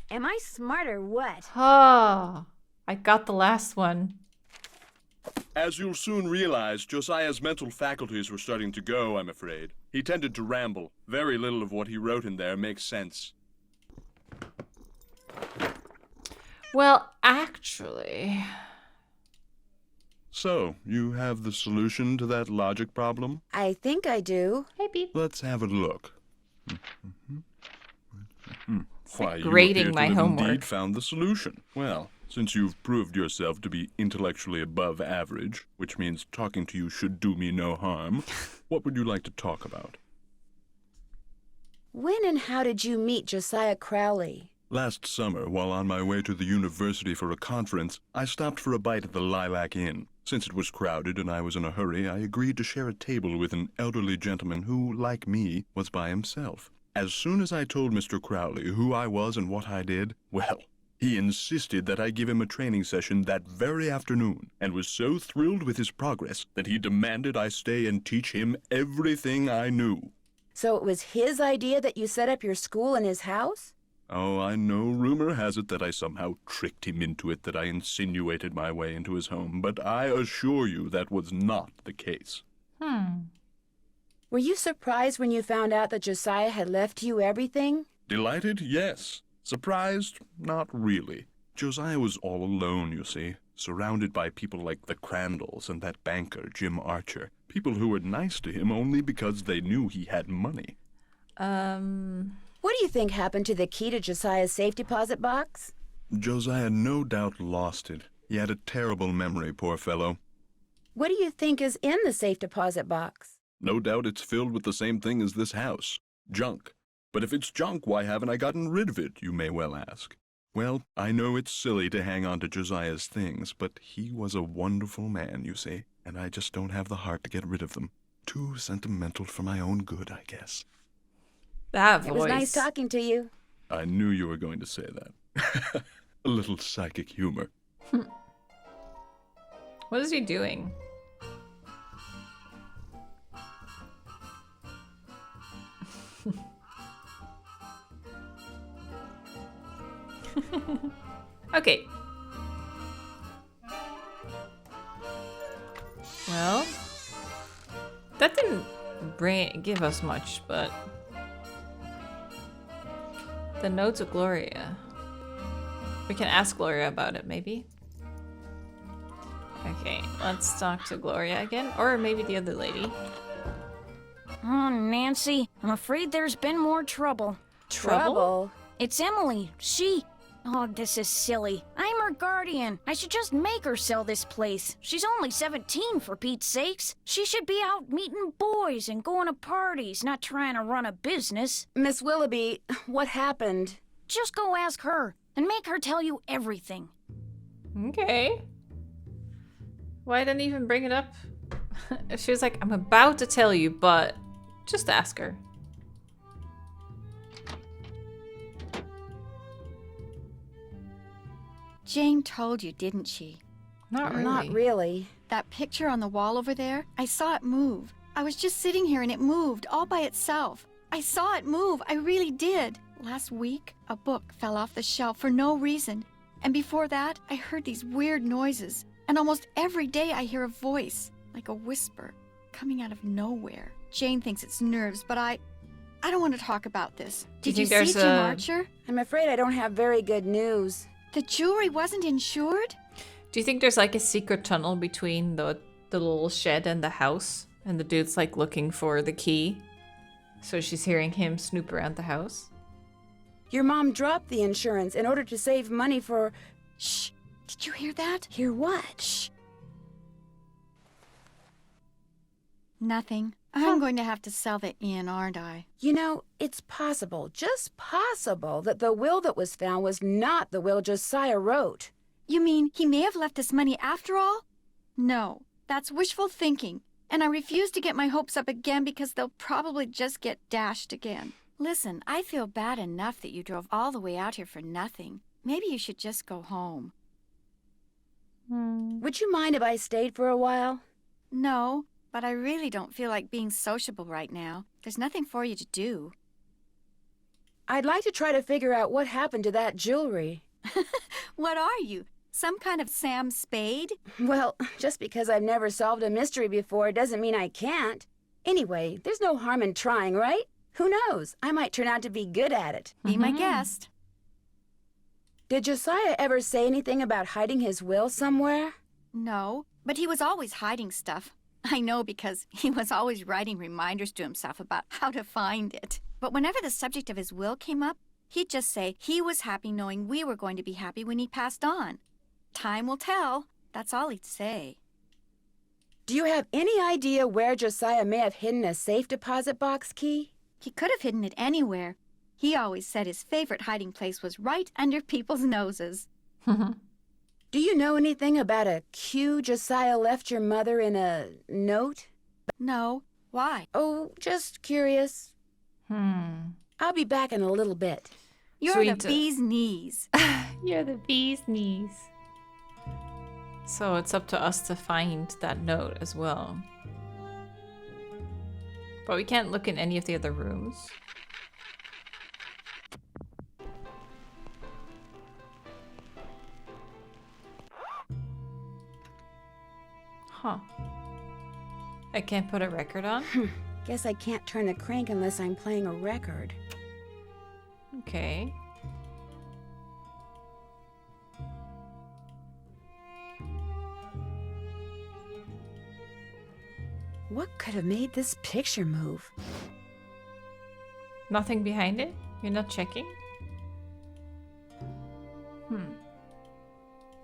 Am I smart or what? Oh, I got the last one. As you'll soon realize, Josiah's mental faculties were starting to go, I'm afraid. He tended to ramble. Very little of what he wrote in there makes sense. Well, actually... So, you have the solution to that logic problem? I think I do. Maybe. Let's have a look. Why, grading you appear my to have homework. indeed found the solution. Well, since you've proved yourself to be intellectually above average, which means talking to you should do me no harm, what would you like to talk about? When and how did you meet Josiah Crowley? Last summer, while on my way to the university for a conference, I stopped for a bite at the Lilac Inn. Since it was crowded and I was in a hurry, I agreed to share a table with an elderly gentleman who, like me, was by himself. As soon as I told Mr. Crowley who I was and what I did, well, he insisted that I give him a training session that very afternoon, and was so thrilled with his progress that he demanded I stay and teach him everything I knew. So it was his idea that you set up your school in his house? Oh, I know rumor has it that I somehow tricked him into it, that I insinuated my way into his home, but I assure you that was not the case. Were you surprised when you found out that Josiah had left you everything? Delighted? Yes. Surprised? Not really. Josiah was all alone, you see, surrounded by people like the Crandalls and that banker, Jim Archer. People who were nice to him only because they knew he had money. What do you think happened to the key to Josiah's safe deposit box? Josiah no doubt lost it. He had a terrible memory, poor fellow. What do you think is in the safe deposit box? No doubt it's filled with the same thing as this house. Junk. But if it's junk, why haven't I gotten rid of it, you may well ask. Well, I know it's silly to hang on to Josiah's things, but he was a wonderful man, you see, and I just don't have the heart to get rid of them. Too sentimental for my own good, I guess. That voice. It was nice talking to you. I knew you were going to say that. A little psychic humor. What is he doing? Okay. Well, that didn't give us much, but the note to Gloria. We can ask Gloria about it, maybe. Okay, let's talk to Gloria again, or maybe the other lady. Oh, Nancy, I'm afraid there's been more trouble. Trouble? It's Emily. Oh, this is silly. I'm her guardian. I should just make her sell this place. She's only 17, for Pete's sakes. She should be out meeting boys and going to parties, not trying to run a business. Miss Willoughby, what happened? Just go ask her, and make her tell you everything. Okay. Why didn't even bring it up? She was like, I'm about to tell you, but just ask her. Jane told you, didn't she? Not really. Not really. That picture on the wall over there, I saw it move. I was just sitting here and it moved all by itself. I saw it move, I really did. Last week, a book fell off the shelf for no reason. And before that, I heard these weird noises. And almost every day I hear a voice, like a whisper, coming out of nowhere. Jane thinks it's nerves, but I don't want to talk about this. Did you see Jim Archer? I'm afraid I don't have very good news. The jewelry wasn't insured? Do you think there's like a secret tunnel between the little shed and the house? And the dude's like looking for the key. So she's hearing him snoop around the house. Your mom dropped the insurance in order to save money for... Shh! Did you hear that? Hear what? Shh! Nothing. I'm going to have to sell the inn, aren't I? You know, it's possible, just possible, that the will that was found was not the will Josiah wrote. You mean he may have left us money after all? No, that's wishful thinking. And I refuse to get my hopes up again because they'll probably just get dashed again. Listen, I feel bad enough that you drove all the way out here for nothing. Maybe you should just go home. Would you mind if I stayed for a while? No, but I really don't feel like being sociable right now. There's nothing for you to do. I'd like to try to figure out what happened to that jewelry. What are you? Some kind of Sam Spade? Well, just because I've never solved a mystery before doesn't mean I can't. Anyway, there's no harm in trying, right? Who knows? I might turn out to be good at it. Be my guest. Did Josiah ever say anything about hiding his will somewhere? No, but he was always hiding stuff. I know because he was always writing reminders to himself about how to find it. But whenever the subject of his will came up, he'd just say he was happy knowing we were going to be happy when he passed on. Time will tell. That's all he'd say. Do you have any idea where Josiah may have hidden a safe deposit box key? He could have hidden it anywhere. He always said his favorite hiding place was right under people's noses. Do you know anything about a cue Josiah left your mother in a note? No. Why? Oh, just curious. I'll be back in a little bit. You're the bee's knees. You're the bee's knees. So it's up to us to find that note as well. But we can't look in any of the other rooms. Huh. I can't put a record on? Guess I can't turn the crank unless I'm playing a record. Okay. What could have made this picture move? Nothing behind it? You're not checking?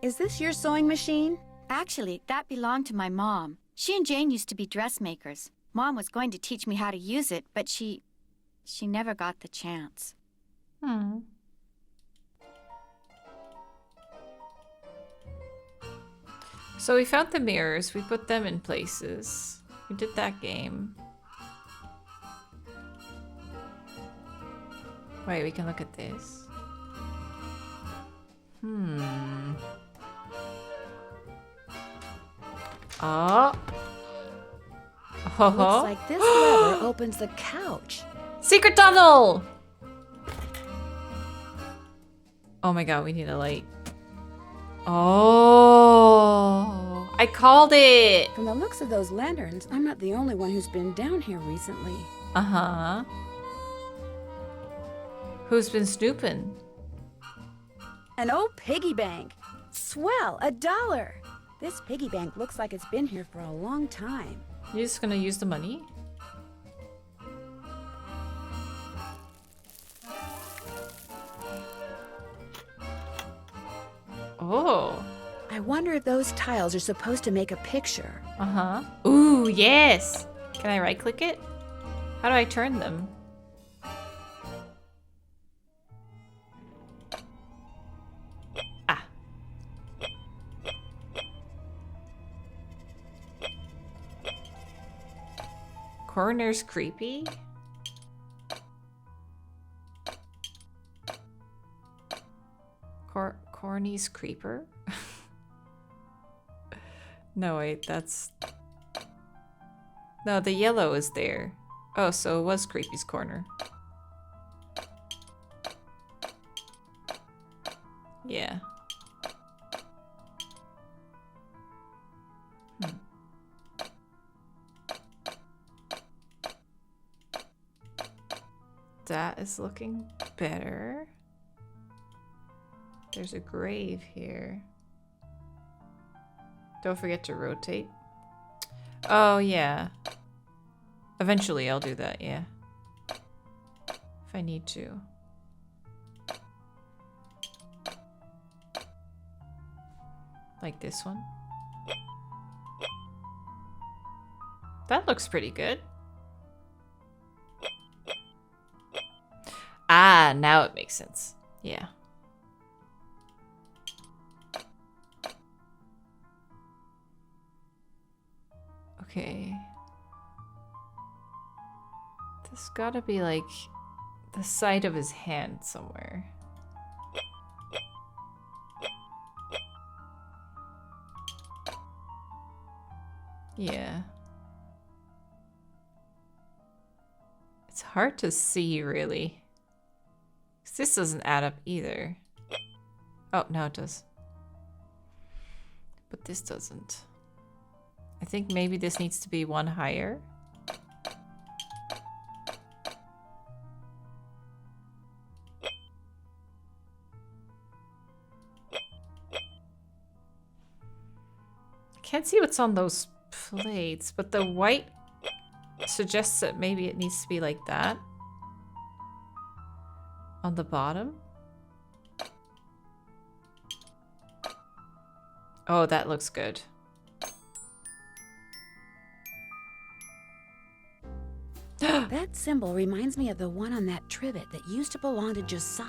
Is this your sewing machine? Actually, that belonged to my mom. She and Jane used to be dressmakers. Mom was going to teach me how to use it, but she never got the chance. So we found the mirrors. We put them in places. We did that game. Wait, we can look at this. Oh. Looks like this lever opens the couch. Secret tunnel! Oh my god, we need a light. Oh, I called it! From the looks of those lanterns, I'm not the only one who's been down here recently. Uh-huh. Who's been snooping? An old piggy bank. Swell, $1. This piggy bank looks like it's been here for a long time. You're just gonna use the money? Oh. I wonder if those tiles are supposed to make a picture. Uh-huh. Ooh, yes! Can I right-click it? How do I turn them? Ah. Corner's creepy? Corny's creeper? No, wait, that's... No, the yellow is there. Oh, so it was Creepy's corner. Yeah. That is looking better. There's a grave here. Don't forget to rotate. Oh, yeah. Eventually I'll do that, yeah. If I need to. Like this one. That looks pretty good. Ah, now it makes sense. Yeah. Okay. This gotta be like the side of his hand somewhere. Yeah. It's hard to see, really. 'Cause this doesn't add up either. Oh, now it does. But this doesn't. I think maybe this needs to be one higher. I can't see what's on those plates, but the white suggests that maybe it needs to be like that. On the bottom. Oh, that looks good. That symbol reminds me of the one on that trivet that used to belong to Josiah.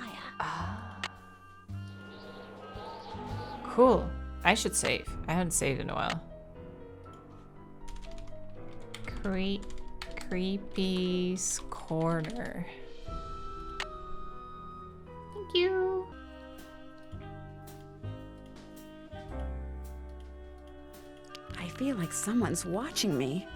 Cool. I should save. I haven't saved in a while. Creepy's Corner. Thank you. I feel like someone's watching me.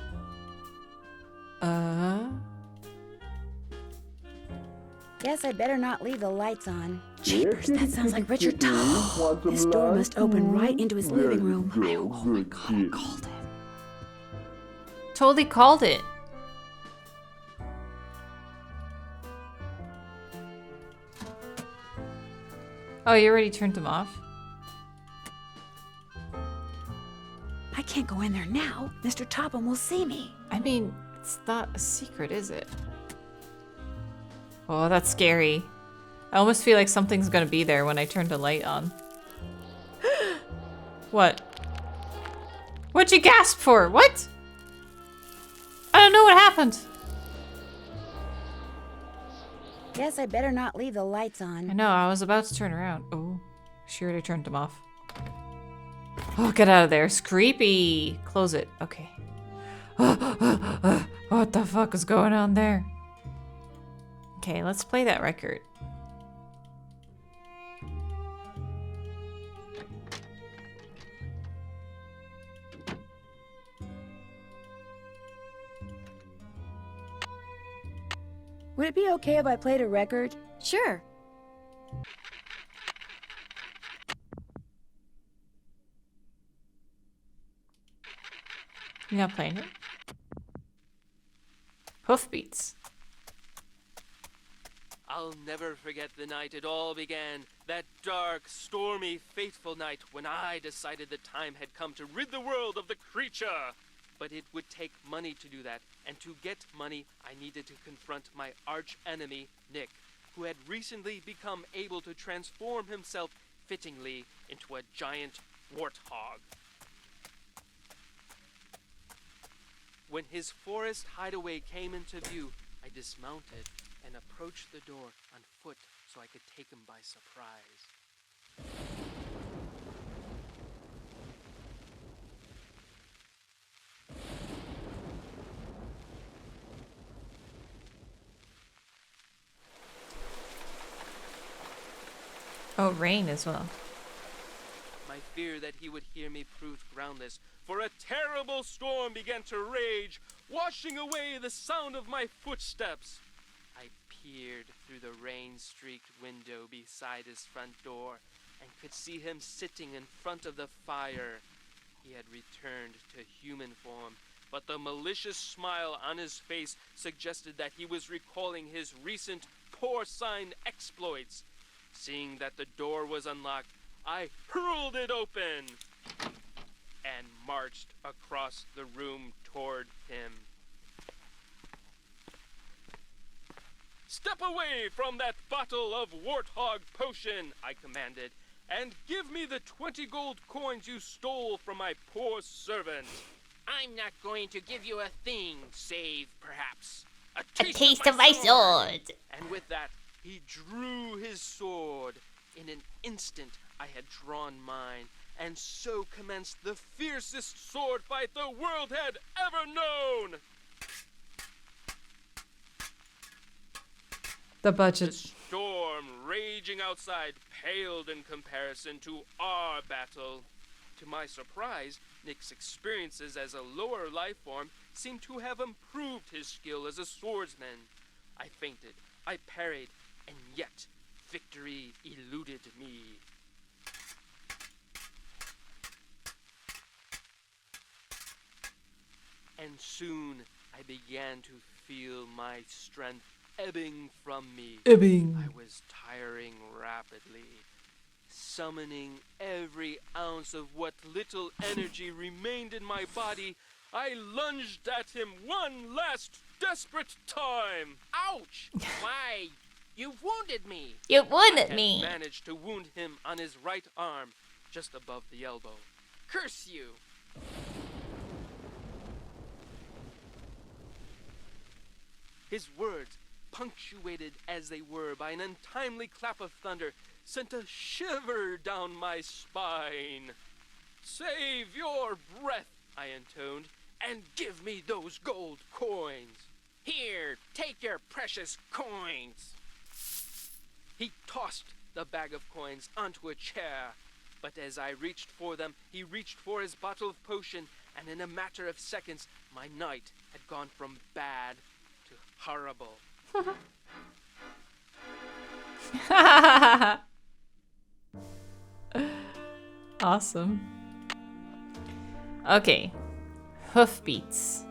Guess I'd better not leave the lights on. Jeepers, that sounds like Richard Todd. This door must open right into his living room. Oh my god, I called it. Totally called it. Oh, you already turned them off? I can't go in there now. Mr. Topham will see me. I mean, it's not a secret, is it? Oh, that's scary. I almost feel like something's gonna be there when I turn the light on. What? What'd you gasp for? What? I don't know what happened. Guess I better not leave the lights on. I know, I was about to turn around. Oh, she already turned them off. Oh, get out of there. It's creepy. Close it. Okay. What the fuck is going on there? Okay, let's play that record. Would it be okay if I played a record? Sure. You're not playing it? Hoofbeats. I'll never forget the night it all began. That dark, stormy, fateful night when I decided the time had come to rid the world of the creature. But it would take money to do that, and to get money, I needed to confront my arch enemy, Nick, who had recently become able to transform himself fittingly into a giant warthog. When his forest hideaway came into view, I dismounted and approached the door on foot so I could take him by surprise. Oh, rain as well. My fear that he would hear me proved groundless, for a terrible storm began to rage, washing away the sound of my footsteps. I peered through the rain-streaked window beside his front door, and could see him sitting in front of the fire. He had returned to human form, but the malicious smile on his face suggested that he was recalling his recent porcine exploits. Seeing that the door was unlocked, I hurled it open and marched across the room toward him. "Step away from that bottle of warthog potion," I commanded, "and give me the 20 gold coins you stole from my poor servant." "I'm not going to give you a thing, save, perhaps, a taste of my sword." And with that, he drew his sword. In an instant, I had drawn mine, and so commenced the fiercest sword fight the world had ever known. The budget. The storm raging outside paled in comparison to our battle. To my surprise, Nick's experiences as a lower life form seemed to have improved his skill as a swordsman. I feinted, I parried, and yet victory eluded me. And soon I began to feel my strength ebbing from me. I was tiring rapidly. Summoning every ounce of what little energy remained in my body, I lunged at him one last desperate time. Ouch! Why, you wounded me. You wounded I me. had managed to wound him on his right arm, just above the elbow. Curse you! His words, punctuated as they were by an untimely clap of thunder, sent a shiver down my spine. "Save your breath," I intoned, "and give me those gold coins." "Here, take your precious coins." He tossed the bag of coins onto a chair, but as I reached for them, he reached for his bottle of potion, and in a matter of seconds, my night had gone from bad to horrible. Awesome. Okay. Hoofbeats.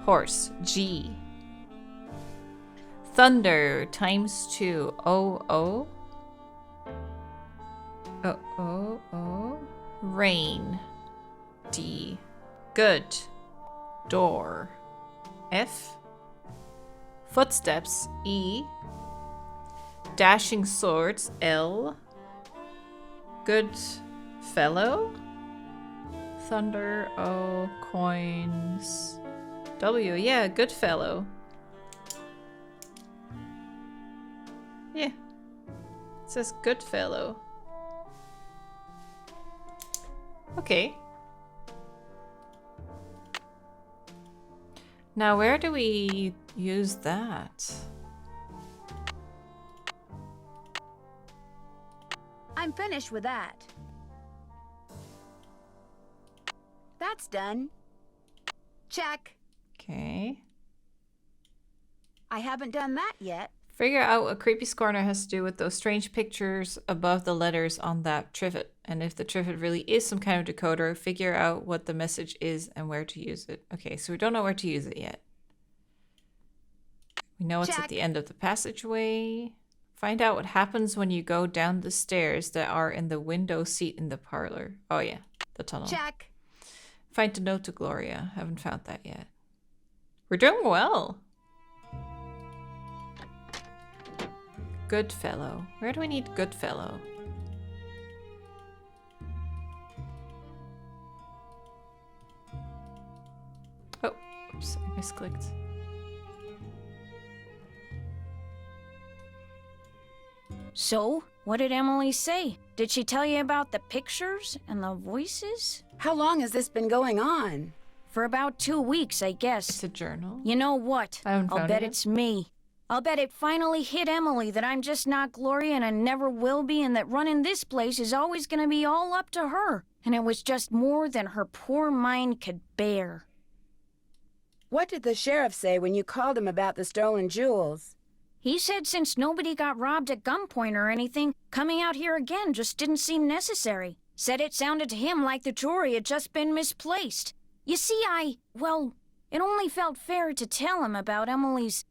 Horse. G. Thunder ×2. O. O. Rain. D. Good. Door. F. Footsteps. E. Dashing swords. L. Good fellow. Thunder. O. Coins. W. Yeah, good fellow. Yeah. It says good fellow. Okay. Now where do we use that? I'm finished with that. That's done. Check. Okay. I haven't done that yet. Figure out what Creepy Scorner has to do with those strange pictures above the letters on that trivet. And if the trivet really is some kind of decoder, figure out what the message is and where to use it. Okay, so we don't know where to use it yet. We know it's at the end of the passageway. Find out what happens when you go down the stairs that are in the window seat in the parlor. Oh yeah, the tunnel. Check. Find a note to Gloria. Haven't found that yet. We're doing well. Goodfellow. Where do we need Goodfellow? Oh, oops, I misclicked. So, what did Emily say? Did she tell you about the pictures and the voices? How long has this been going on? For about 2 weeks, I guess. It's a journal. You know what? I haven't I'll found bet it. it's me. I'll bet it finally hit Emily that I'm just not Gloria and I never will be, and that running this place is always gonna be all up to her. And it was just more than her poor mind could bear. What did the sheriff say when you called him about the stolen jewels? He said since nobody got robbed at gunpoint or anything, coming out here again just didn't seem necessary. Said it sounded to him like the jewelry had just been misplaced. You see, well, it only felt fair to tell him about Emily's,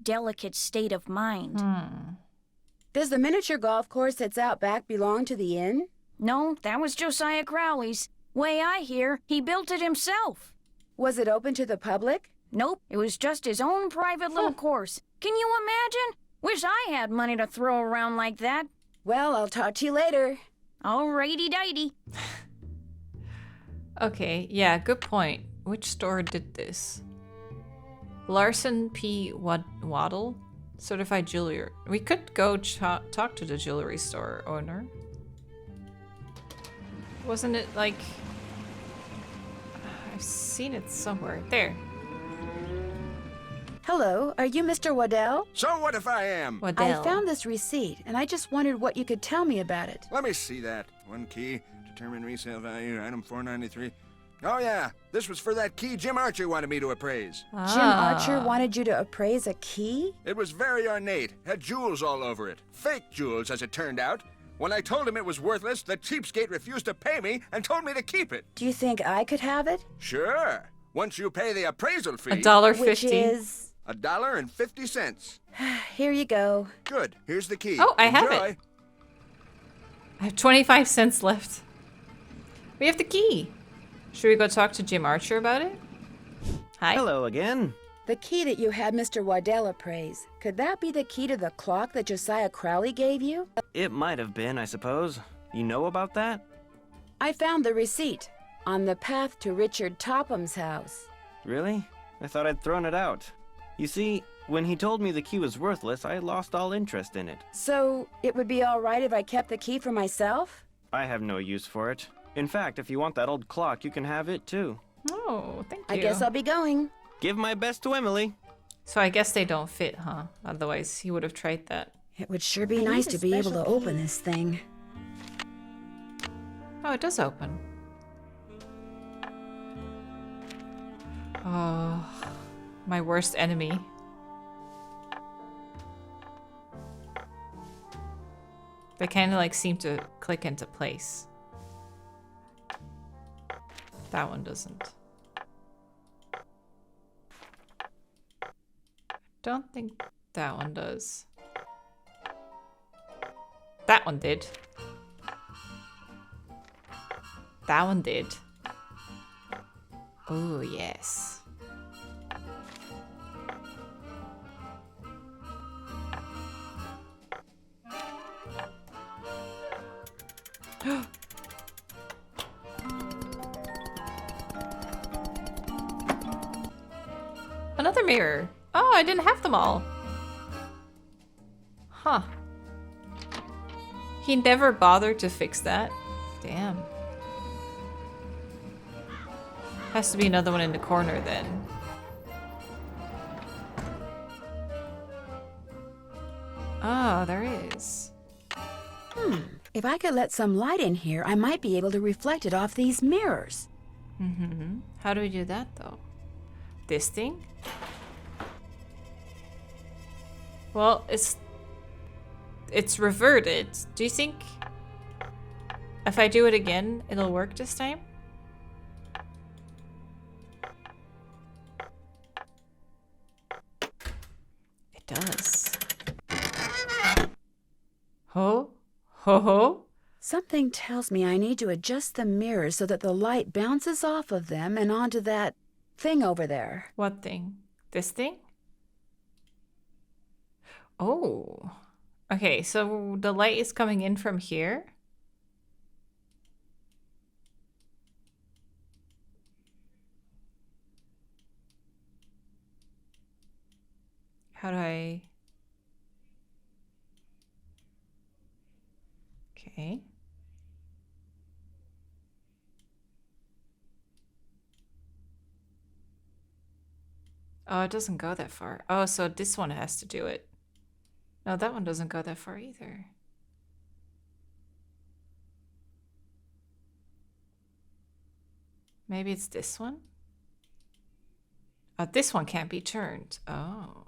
delicate state of mind. Does the miniature golf course that's out back belong to the inn? No, that was Josiah Crowley's. Way I hear, he built it himself. Was it open to the public? Nope, it was just his own private little course. Can you imagine? Wish I had money to throw around like that. Well, I'll talk to you later. Alrighty-dighty. Okay, yeah, good point. Which store did this? Larson P. Waddle? Certified jeweler. We could go talk to the jewelry store owner. Wasn't it like... I've seen it somewhere. There. Hello, are you Mr. Waddell? So what if I am? Waddell. I found this receipt, and I just wondered what you could tell me about it. Let me see that. One key, determine resale value, item 493. Oh yeah, this was for that key Jim Archer wanted me to appraise. Jim Archer wanted you to appraise a key? It was very ornate, had jewels all over it. Fake jewels, as it turned out. When I told him it was worthless, the cheapskate refused to pay me and told me to keep it. Do you think I could have it? Sure, once you pay the appraisal fee. $1.50. Which is... $1.50. Here you go. Good, here's the key. Oh, I have Enjoy. it. I have 25 cents left. We have the key. Should we go talk to Jim Archer about it? Hi. Hello again. The key that you had Mr. Waddell appraise, could that be the key to the clock that Josiah Crowley gave you? It might have been, I suppose. You know about that? I found the receipt on the path to Richard Topham's house. Really? I thought I'd thrown it out. You see, when he told me the key was worthless, I lost all interest in it. So, it would be all right if I kept the key for myself? I have no use for it. In fact, if you want that old clock, you can have it too. Oh, thank you. I guess I'll be going. Give my best to Emily. So I guess they don't fit, huh? Otherwise, he would have tried that. It would sure be nice to be able to open this thing. Oh, it does open. Oh, my worst enemy. They kind of like seem to click into place. That one doesn't. Don't think that one does. That one did. That one did. Oh, yes. Another mirror. Oh, I didn't have them all. Huh. He never bothered to fix that. Damn. Has to be another one in the corner then. Oh, there is. If I could let some light in here, I might be able to reflect it off these mirrors. Mm-hmm. How do we do that though? This thing? Well, it's reverted. Do you think if I do it again, it'll work this time? It does. Ho? Ho ho? Something tells me I need to adjust the mirrors so that the light bounces off of them and onto that thing over there. What thing? This thing? Oh. Okay, so the light is coming in from here. How do I... Okay. Oh, it doesn't go that far. Oh, so this one has to do it. No, that one doesn't go that far either. Maybe it's this one? Oh, this one can't be turned. Oh.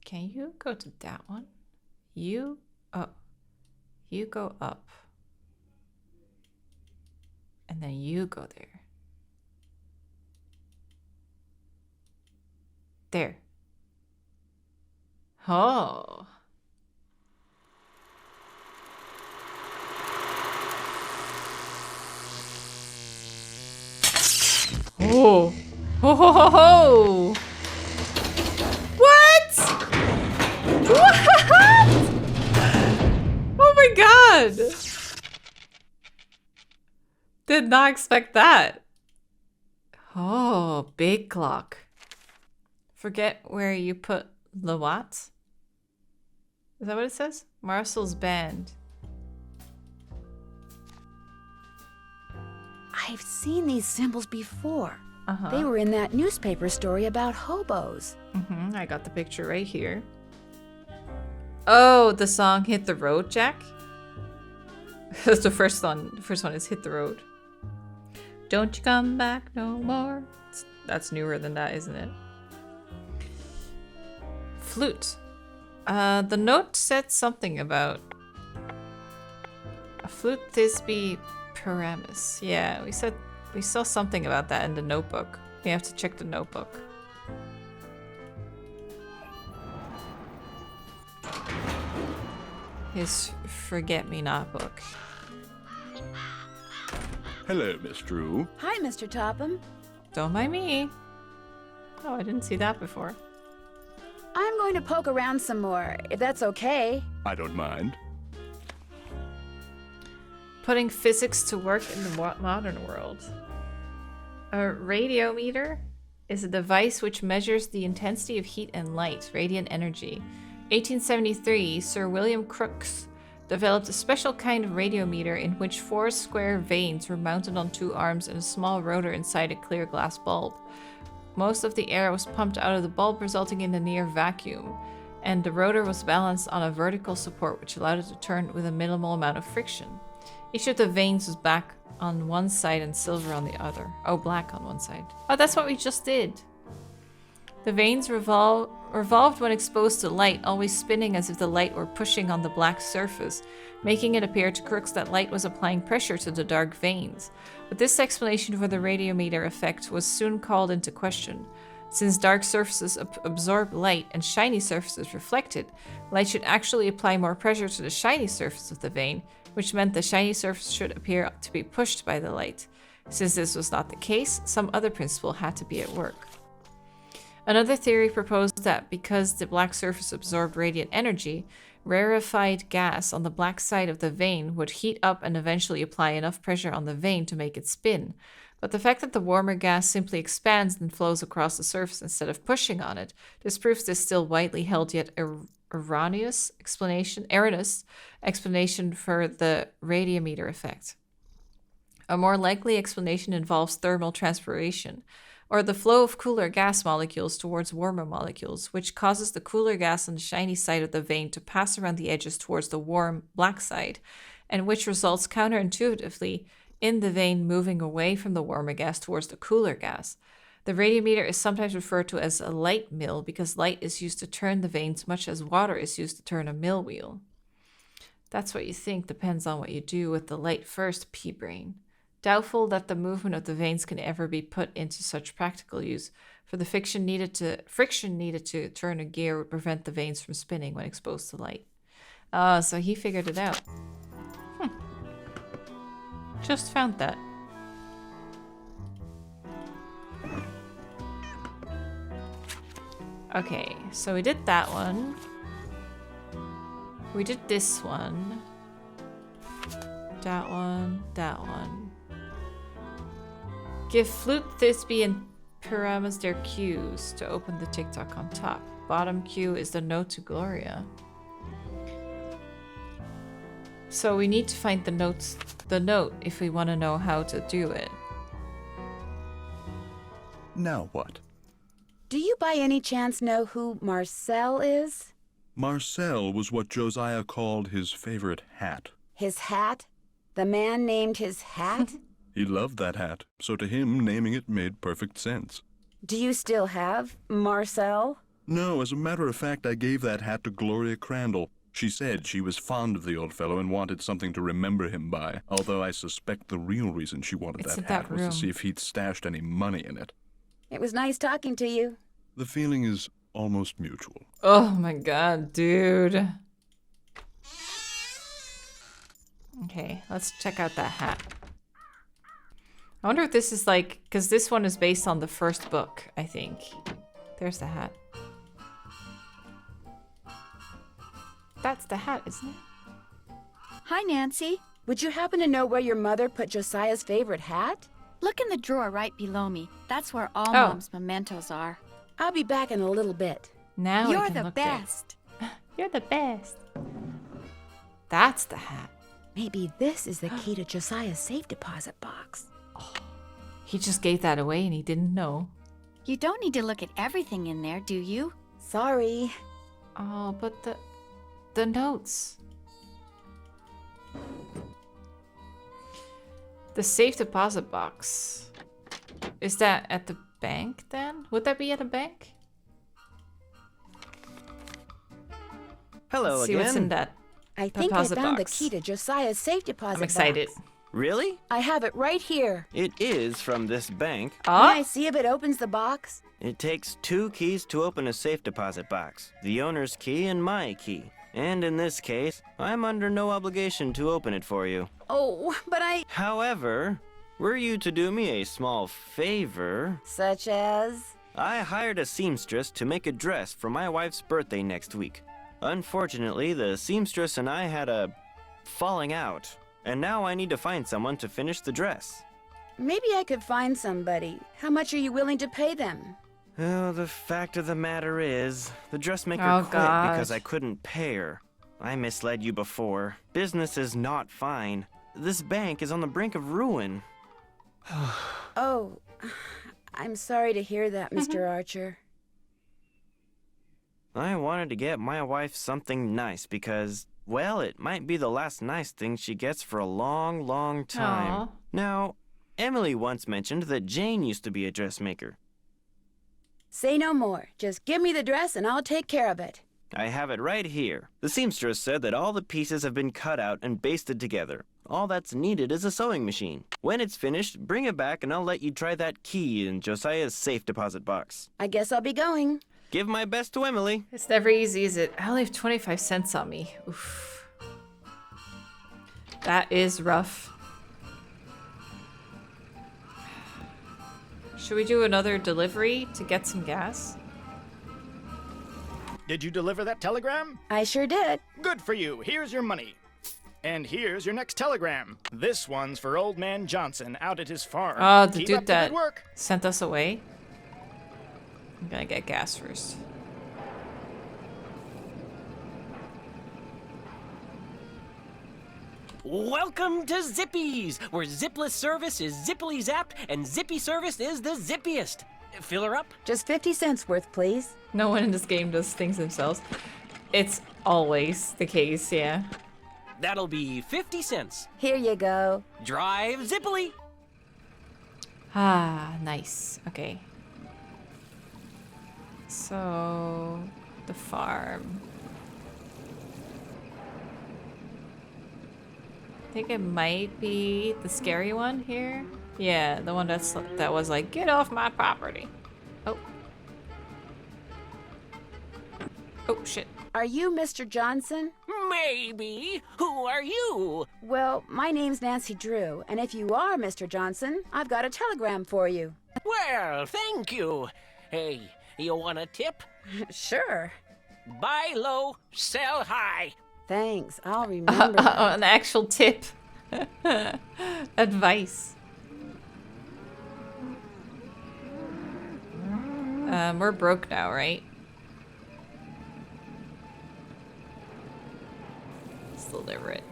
Can you go to that one? You go up. And then you go there. There. Oh. Oh. Ho ho ho ho. What? What? Oh my god. Did not expect that. Oh, big clock. Forget where you put the what? Is that what it says? Marcel's band. I've seen these symbols before. They were in that newspaper story about hobos. I got the picture right here. Oh, the song Hit the Road, Jack? That's the first one. The first one is Hit the Road. Don't you come back no more. That's newer than that, isn't it? Flute. The note said something about a flute Thisbe Paramus. Yeah, we saw something about that in the notebook. We have to check the notebook. His forget-me-not book. Hello, Miss Drew. Hi, Mr. Topham. Don't mind me. Oh, I didn't see that before. I'm going to poke around some more, if that's okay. I don't mind. Putting physics to work in the modern world. A radiometer is a device which measures the intensity of heat and light, radiant energy. 1873, Sir William Crookes developed a special kind of radiometer in which 4 square vanes were mounted on 2 arms and a small rotor inside a clear glass bulb. Most of the air was pumped out of the bulb, resulting in a near vacuum, and the rotor was balanced on a vertical support which allowed it to turn with a minimal amount of friction. Each of the vanes was black on one side and silver on the other. Oh, black on one side. Oh, that's what we just did. The vanes revolved when exposed to light, always spinning as if the light were pushing on the black surface, making it appear to Crookes that light was applying pressure to the dark vanes. But this explanation for the radiometer effect was soon called into question. Since dark surfaces absorb light and shiny surfaces reflect it, light should actually apply more pressure to the shiny surface of the vane, which meant the shiny surface should appear to be pushed by the light. Since this was not the case, some other principle had to be at work. Another theory proposed that because the black surface absorbed radiant energy, rarefied gas on the black side of the vane would heat up and eventually apply enough pressure on the vane to make it spin. But the fact that the warmer gas simply expands and flows across the surface instead of pushing on it disproves this still widely held yet erroneous explanation for the radiometer effect. A more likely explanation involves thermal transpiration, or the flow of cooler gas molecules towards warmer molecules, which causes the cooler gas on the shiny side of the vane to pass around the edges towards the warm black side, and which results counterintuitively in the vane moving away from the warmer gas towards the cooler gas. The radiometer is sometimes referred to as a light mill because light is used to turn the vanes much as water is used to turn a mill wheel. That's what you think depends on what you do with the light first, pea-brain. Doubtful that the movement of the vanes can ever be put into such practical use, for the friction needed to turn a gear would prevent the vanes from spinning when exposed to light. So he figured it out. Just found that. Okay, so we did that one. We did this one. That one. That one. Give Flute, Thisbe, and Pyramus their cues to open the TikTok on top. Bottom cue is the note to Gloria. So we need to find the note if we want to know how to do it. Now what? Do you by any chance know who Marcel is? Marcel was what Josiah called his favorite hat. His hat? The man named his hat? He loved that hat, so to him naming it made perfect sense. Do you still have Marcel? No, as a matter of fact, I gave that hat to Gloria Crandall. She said she was fond of the old fellow and wanted something to remember him by, although I suspect the real reason she wanted that hat was to see if he'd stashed any money in it. It was nice talking to you. The feeling is almost mutual. Oh my god, dude. Okay, let's check out that hat. I wonder if this is like, because this one is based on the first book, I think. There's the hat. That's the hat, isn't it? Hi, Nancy. Would you happen to know where your mother put Josiah's favorite hat? Look in the drawer right below me. That's where all Mom's mementos are. I'll be back in a little bit. Now You're we can the look best. You're the best. That's the hat. Maybe this is the key to Josiah's safe deposit box. Oh, he just gave that away and he didn't know. You don't need to look at everything in there, do you? Sorry. Oh, but the notes. The safe deposit box. Is that at the bank then? Would that be at a bank? Hello Let's see again. what's in that I think I deposit found box. the key to Josiah's safe deposit I'm excited. box. Really? I have it right here. It is from this bank. May I see if it opens the box? It takes 2 keys to open a safe deposit box. The owner's key and my key. And in this case, I'm under no obligation to open it for you. Oh, but I... However, were you to do me a small favor... Such as? I hired a seamstress to make a dress for my wife's birthday next week. Unfortunately, the seamstress and I had a falling out, and now I need to find someone to finish the dress. Maybe I could find somebody. How much are you willing to pay them? Oh, the fact of the matter is, the dressmaker quit because I couldn't pay her. I misled you before. Business is not fine. This bank is on the brink of ruin. Oh, I'm sorry to hear that, Mr. Archer. I wanted to get my wife something nice because, well, it might be the last nice thing she gets for a long, long time. Aw. Now, Emily once mentioned that Jane used to be a dressmaker. Say no more. Just give me the dress and I'll take care of it. I have it right here. The seamstress said that all the pieces have been cut out and basted together. All that's needed is a sewing machine. When it's finished, bring it back and I'll let you try that key in Josiah's safe deposit box. I guess I'll be going. Give my best to Emily. It's never easy, is it? I only have 25 cents on me. Oof. That is rough. Should we do another delivery to get some gas? Did you deliver that telegram? I sure did. Good for you. Here's your money. And here's your next telegram. This one's for Old Man Johnson out at his farm. Oh, the Keep dude up the that good work. sent us away. I'm gonna get gas first. Welcome to Zippy's, where zipless service is zippily zapped and zippy service is the zippiest. Fill her up? Just 50 cents worth, please. No one in this game does things themselves. It's always the case, yeah. That'll be 50 cents. Here you go. Drive zippily. Ah, nice. Okay. So, the farm. I think it might be the scary one here. Yeah, the one that was like, get off my property. Oh. Oh, shit. Are you Mr. Johnson? Maybe. Who are you? Well, my name's Nancy Drew, and if you are Mr. Johnson, I've got a telegram for you. Well, thank you. Hey, you want a tip? Sure. Buy low, sell high. Thanks, I'll remember that. An actual tip. Advice. We're broke now, right? Let's deliver it.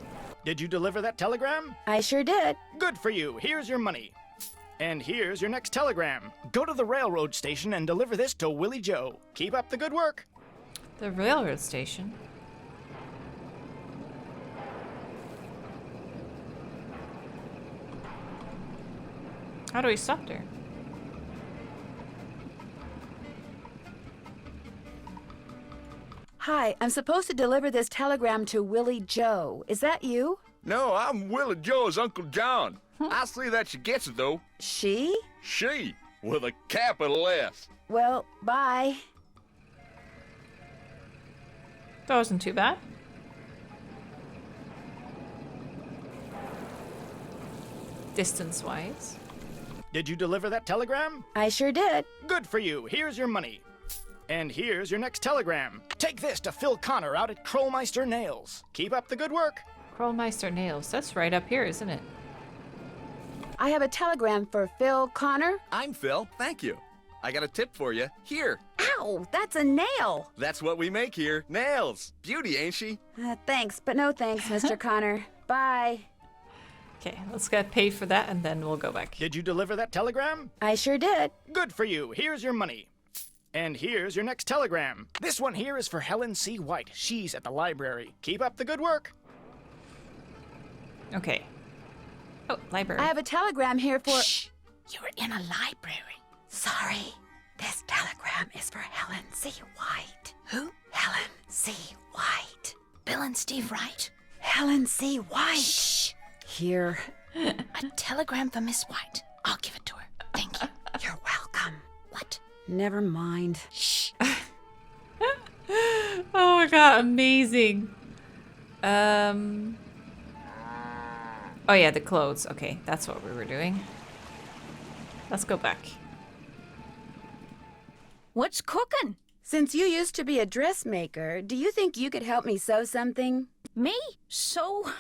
Did you deliver that telegram? I sure did. Good for you. Here's your money. And here's your next telegram. Go to the railroad station and deliver this to Willie Joe. Keep up the good work. The railroad station? How do we stop there? Hi, I'm supposed to deliver this telegram to Willie Joe. Is that you? No, I'm Willie Joe's Uncle John. I'll see that she gets it, though. She? She, with a capital S. Well, bye. That wasn't too bad. Distance-wise. Did you deliver that telegram? I sure did. Good for you. Here's your money. And here's your next telegram. Take this to Phil Connor out at Krollmeister Nails. Keep up the good work. Krollmeister Nails. That's right up here, isn't it? I have a telegram for Phil Connor. I'm Phil. Thank you. I got a tip for you. Here. Ow, that's a nail. That's what we make here. Nails. Beauty, ain't she? Thanks, but no thanks, Mr. Connor. Bye. Okay, let's get paid for that and then we'll go back. Did you deliver that telegram? I sure did. Good for you. Here's your money. And here's your next telegram. This one here is for Helen C. White. She's at the library. Keep up the good work. Okay. Oh, library. I have a telegram here for... Shh! You're in a library. Sorry. This telegram is for Helen C. White. Who? Helen C. White. Bill and Steve Wright? Helen C. White. Shh! Here. A telegram for Miss White. I'll give it to her. Thank you. You're welcome. What? Never mind. Shh. Oh my god, amazing. Oh yeah, the clothes. Okay, that's what we were doing. Let's go back. What's cooking? Since you used to be a dressmaker, do you think you could help me sew something? Me? Sew?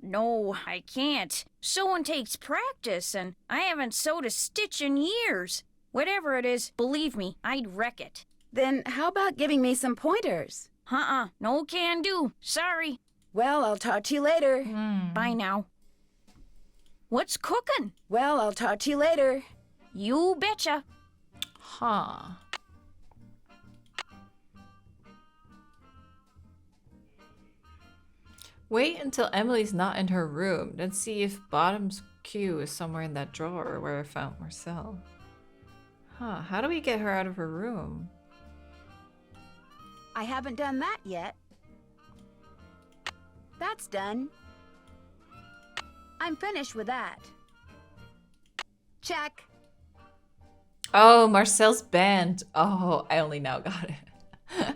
No, I can't. Sewing takes practice, and I haven't sewed a stitch in years. Whatever it is, believe me, I'd wreck it. Then how about giving me some pointers? No can do. Sorry. Well, I'll talk to you later. Bye now. What's cooking? Well, I'll talk to you later. You betcha. Huh. Wait until Emily's not in her room, then see if Bottom's cue is somewhere in that drawer where I found Marcel. Huh, how do we get her out of her room? I haven't done that yet. That's done. I'm finished with that. Check. Oh, Marcel's band. Oh, I only now got it.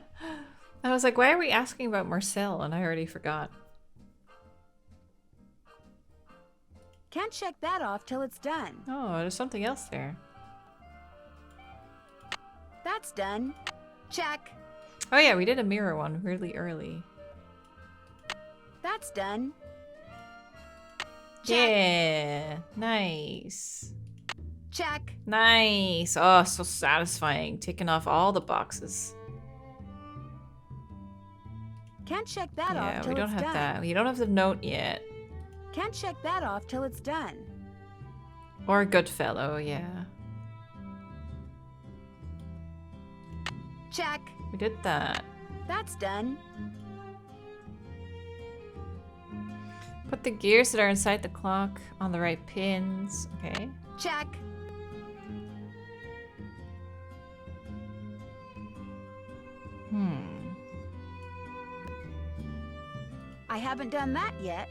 I was like, why are we asking about Marcel? And I already forgot. Can't check that off till it's done. Oh, there's something else there. That's done. Check. Oh yeah, we did a mirror one really early. That's done. Check. Yeah, nice. Check. Nice. Oh, so satisfying. Ticking off all the boxes. Can't check that off till it's done. Yeah, we don't have that. We don't have the note yet. Can't check that off till it's done. Or Goodfellow, yeah. Check. We did that. That's done. Put the gears that are inside the clock on the right pins. Okay. Check. I haven't done that yet.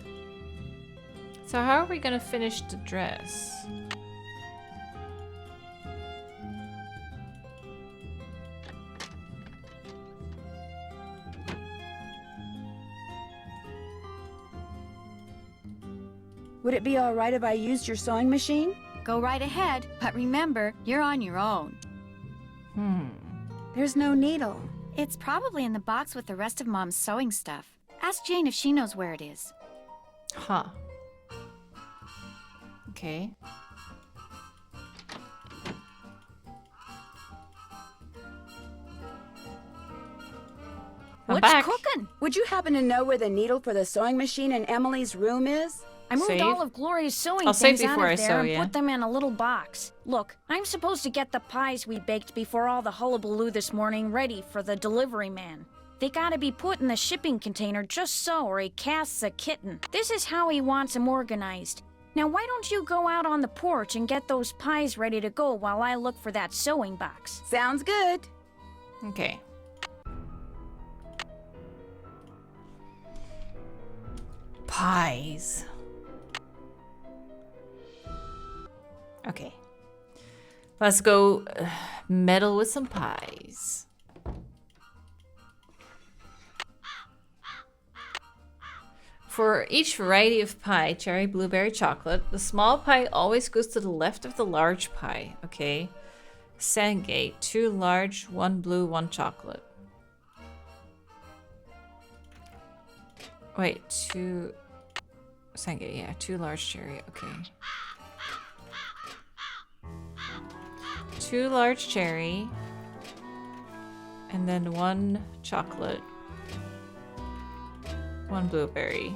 So how are we gonna finish the dress? Would it be all right if I used your sewing machine? Go right ahead, but remember, you're on your own. There's no needle. It's probably in the box with the rest of Mom's sewing stuff. Ask Jane if she knows where it is. Huh. Okay. What's back. cooking? Would you happen to know where the needle for the sewing machine in Emily's room is? I moved Save. all of Gloria's sewing I'll save things out before I of there sew, and yeah. put them in a little box. Look, I'm supposed to get the pies we baked before all the hullabaloo this morning ready for the delivery man. They gotta be put in the shipping container just so, or he casts a kitten. This is how he wants them organized. Now why don't you go out on the porch and get those pies ready to go while I look for that sewing box? Sounds good. Okay. pies. Okay. Let's go meddle with some pies. For each variety of pie, cherry, blueberry, chocolate, the small pie always goes to the left of the large pie. Okay. Sandgate, 2 large, 1 blue, 1 chocolate. Wait, 2... Sandgate, yeah, 2 large cherry, okay. 2 large cherry. And then 1 chocolate. 1 blueberry.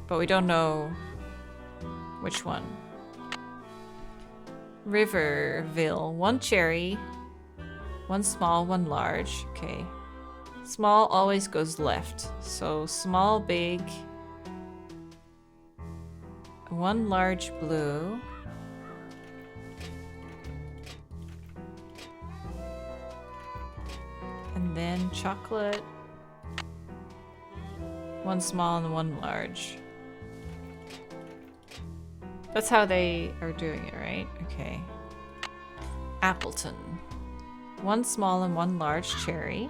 But we don't know which one. Riverville, 1 cherry. 1 small, 1 large. Okay. Small always goes left. So small, big. 1 large blue. And then chocolate. 1 small and 1 large. That's how they are doing it, right? Okay. Appleton. 1 small and 1 large cherry.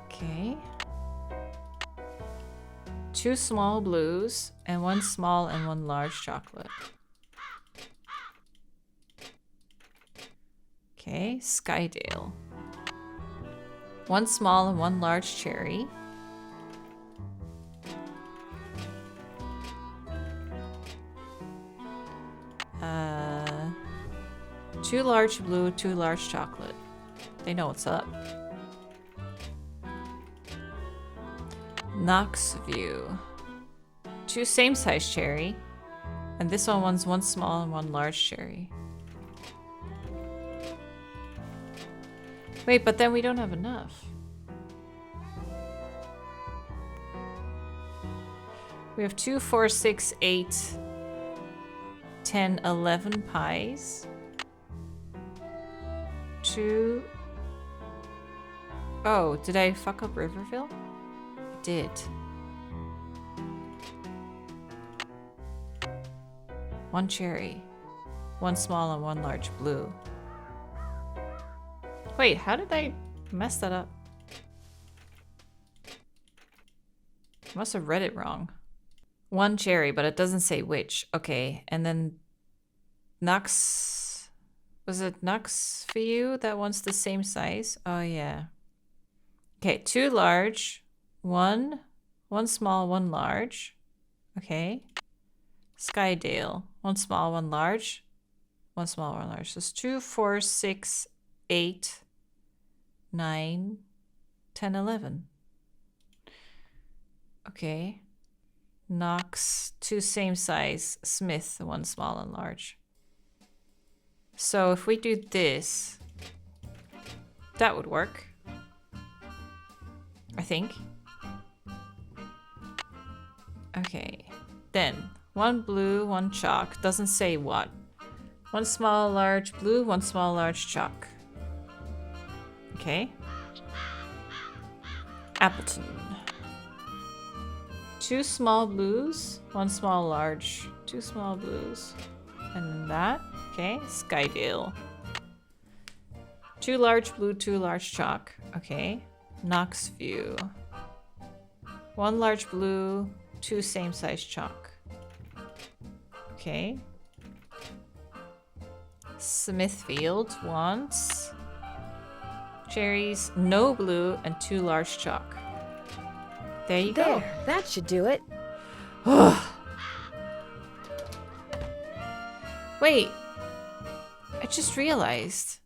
Okay. 2 small blues and 1 small and 1 large chocolate. Okay, Skydale. 1 small and 1 large cherry. Uh, 2 large blue, 2 large chocolate. They know what's up. Knoxview. 2 same size cherry. And this one's 1 small and 1 large cherry. Wait, but then we don't have enough. We have 2, 4, 6, 8, 10, 11 pies. 2. Oh, did I fuck up Riverville? I did. 1 cherry. 1 small and 1 large blue. Wait, how did I mess that up? I must have read it wrong. 1 cherry, but it doesn't say which. Okay, and then Knox... Was it Knoxview that wants the same size? Oh, yeah. Okay, 2 large. 1 small, 1 large. Okay. Skydale. 1 small, 1 large. 1 small, 1 large. So it's 2, 4, 6, 8, 9, 10, 11. Okay. Knox, 2 same size. Smith, 1 small and large. So if we do this, that would work. I think. Okay. Then 1 blue, 1 chalk. Doesn't say what. 1 small, large blue, 1 small, large chalk. Okay. Appleton. 2 small blues, 1 small, large. 2 small blues. And then that. Okay. Skydale. 2 large blue, 2 large chalk. Okay. Knoxview. 1 large blue, 2 same size chalk. Okay. Smithfield wants cherries, no blue, and 2 large chalk. There you go. There, that should do it. Wait, I just realized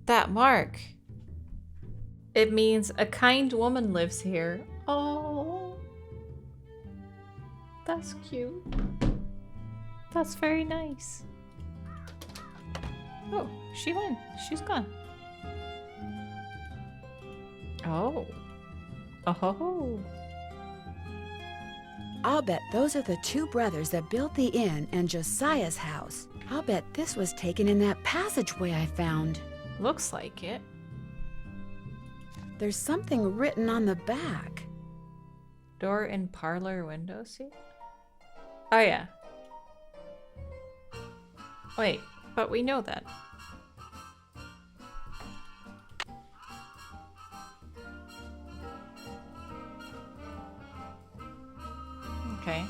that mark. It means a kind woman lives here. Oh, that's cute. That's very nice. Oh, she went. She's gone. Oh. Oh. I'll bet those are the 2 brothers that built the inn and Josiah's house. I'll bet this was taken in that passageway I found. Looks like it. There's something written on the back. Door in parlor window seat? Oh yeah. Wait, but we know that. Okay.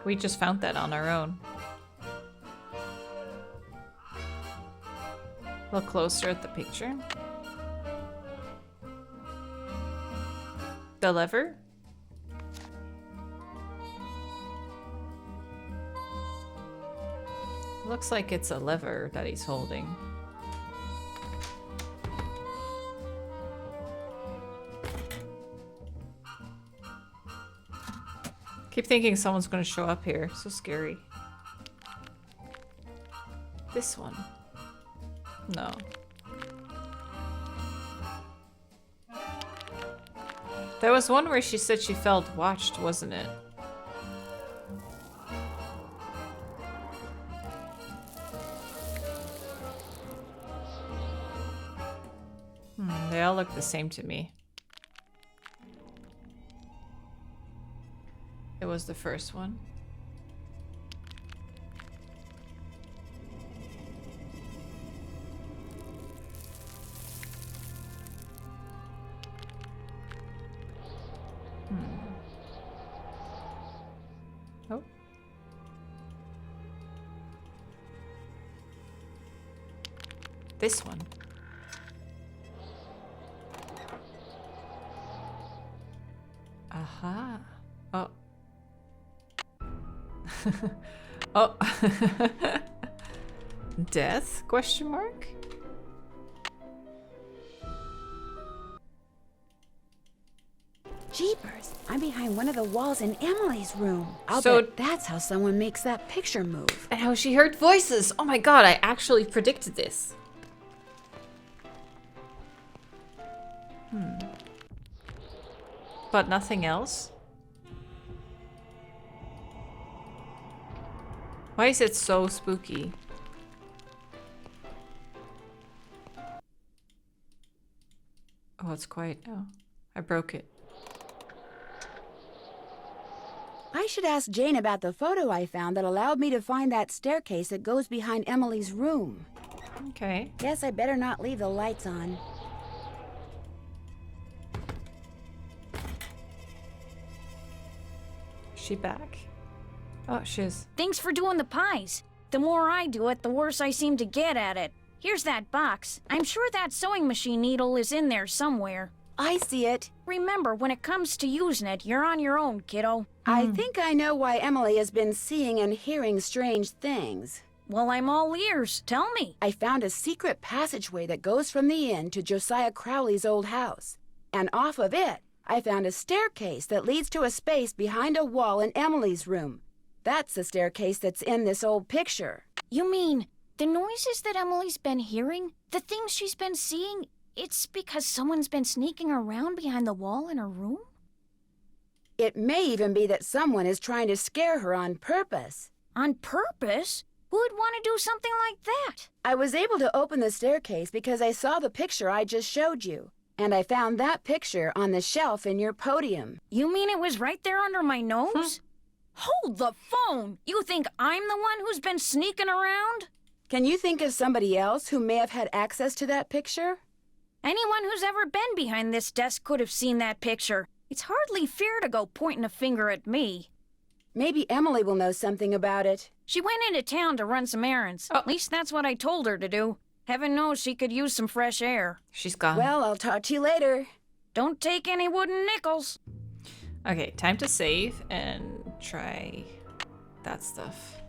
We just found that on our own. Look closer at the picture. The lever? Looks like it's a lever that he's holding. Keep thinking someone's gonna show up here. So scary. This one. No. There was one where she said she felt watched, wasn't it? They all look the same to me. It was the first one. Oh. This one. Aha. Oh. Oh. Death? Question mark? Jeepers, I'm behind one of the walls in Emily's room. I'll So- bet that's how someone makes that picture move. And how she heard voices. Oh my god, I actually predicted this. But nothing else? Why is it so spooky? Oh, it's quiet now. I broke it. I should ask Jane about the photo I found that allowed me to find that staircase that goes behind Emily's room. Okay. Guess I better not leave the lights on. Is she back? Oh, she is. Thanks for doing the pies. The more I do it, the worse I seem to get at it. Here's that box. I'm sure that sewing machine needle is in there somewhere. I see it. Remember, when it comes to using it, you're on your own, kiddo. I think I know why Emily has been seeing and hearing strange things. Well, I'm all ears. Tell me. I found a secret passageway that goes from the inn to Josiah Crowley's old house. And off of it, I found a staircase that leads to a space behind a wall in Emily's room. That's the staircase that's in this old picture. You mean the noises that Emily's been hearing? The things she's been seeing? It's because someone's been sneaking around behind the wall in her room? It may even be that someone is trying to scare her on purpose. On purpose? Who would want to do something like that? I was able to open the staircase because I saw the picture I just showed you. And I found that picture on the shelf in your podium. You mean it was right there under my nose? Hold the phone! You think I'm the one who's been sneaking around? Can you think of somebody else who may have had access to that picture? Anyone who's ever been behind this desk could have seen that picture. It's hardly fair to go pointing a finger at me. Maybe Emily will know something about it. She went into town to run some errands. At least that's what I told her to do. Heaven knows she could use some fresh air. She's gone. Well, I'll talk to you later. Don't take any wooden nickels. Okay, time to save and try that stuff.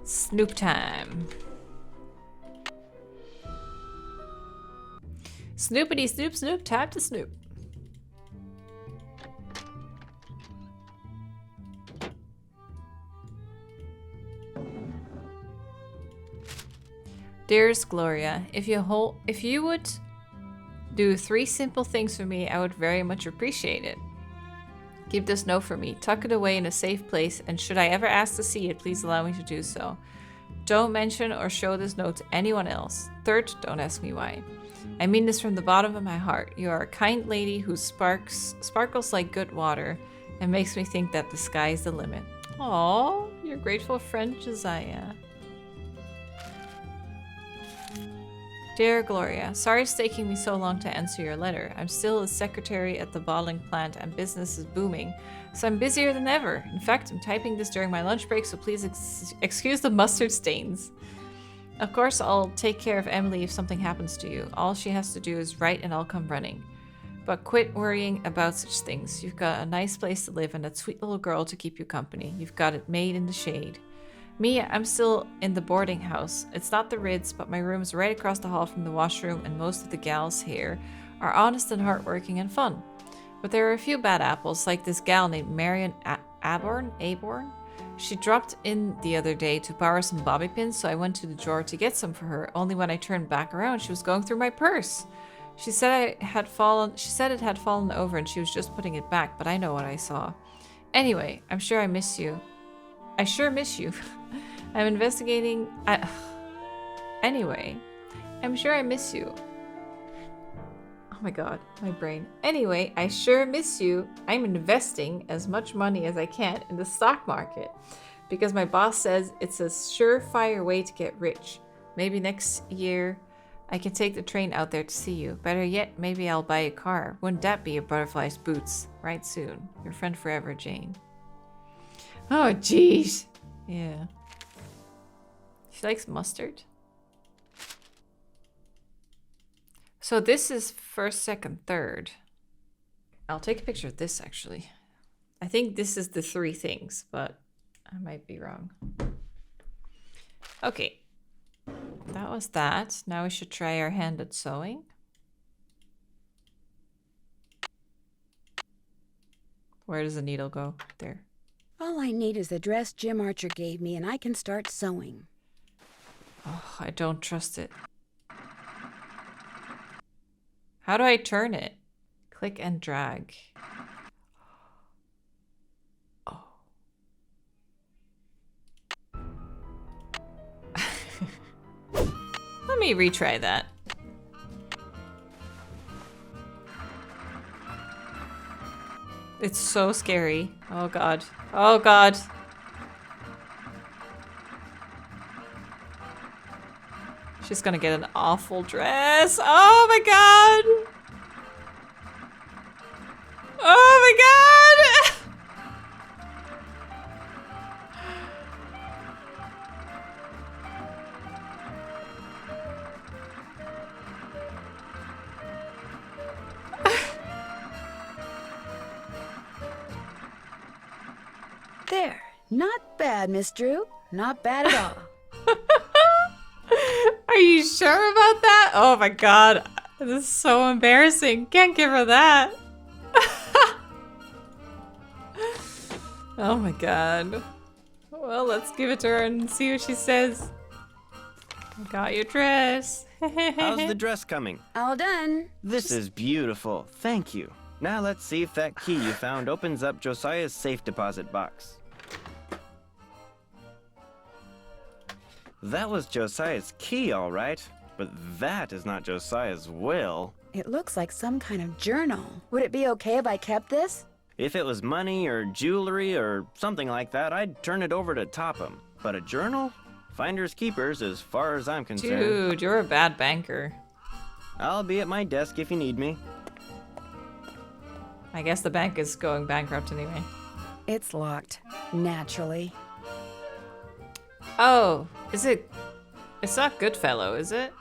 Snoop time. Snoopity snoop snoop, time to snoop. Dearest Gloria, if you would do 3 simple things for me, I would very much appreciate it. Keep this note for me, tuck it away in a safe place, and should I ever ask to see it, please allow me to do so. Don't mention or show this note to anyone else. Third, don't ask me why. I mean this from the bottom of my heart. You are a kind lady who sparkles like good water and makes me think that the sky's the limit. Aww, your grateful friend Josiah. Dear Gloria, sorry it's taking me so long to answer your letter. I'm still a secretary at the bottling plant and business is booming, so I'm busier than ever. In fact, I'm typing this during my lunch break, so please excuse the mustard stains. Of course, I'll take care of Emily if something happens to you. All she has to do is write and I'll come running. But quit worrying about such things. You've got a nice place to live and that sweet little girl to keep you company. You've got it made in the shade. Me, I'm still in the boarding house. It's not the Ritz, but my room is right across the hall from the washroom, and most of the gals here are honest and hardworking and fun. But there are a few bad apples, like this gal named Marion Aborn. She dropped in the other day to borrow some bobby pins, so I went to the drawer to get some for her. Only when I turned back around, she was going through my purse. She said it had fallen over and she was just putting it back, but I know what I saw. Anyway, I'm sure I miss you. I sure miss you. I'm investigating. Anyway, I'm sure I miss you. Oh my god, my brain. Anyway, I sure miss you. I'm investing as much money as I can in the stock market because my boss says it's a surefire way to get rich. Maybe next year I can take the train out there to see you. Better yet, maybe I'll buy a car. Wouldn't that be a butterfly's boots? Right soon. Your friend forever, Jane. Oh, jeez. Yeah. She likes mustard. So this is first, second, third. I'll take a picture of this, actually. I think this is the 3 things, but I might be wrong. Okay. That was that. Now we should try our hand at sewing. Where does the needle go? There. All I need is the dress Jim Archer gave me, and I can start sewing. Oh, I don't trust it. How do I turn it? Click and drag. Oh. Let me retry that. It's so scary. Oh god. Oh god. She's gonna get an awful dress. Oh my god. Oh my god. There. Not bad, Miss Drew. Not bad at all. Are you sure about that? Oh my god. This is so embarrassing. Can't give her that. Oh my god. Well, let's give it to her and see what she says. I got your dress. How's the dress coming? All done. This is beautiful. Thank you. Now let's see if that key you found opens up Josiah's safe deposit box. That was Josiah's key, all right. But that is not Josiah's will. It looks like some kind of journal. Would it be okay if I kept this? If it was money or jewelry or something like that, I'd turn it over to Topham. But a journal? Finders keepers as far as I'm concerned. Dude, you're a bad banker. I'll be at my desk if you need me. I guess the bank is going bankrupt anyway. It's locked. Naturally. Oh, is it? It's not Goodfellow, is it?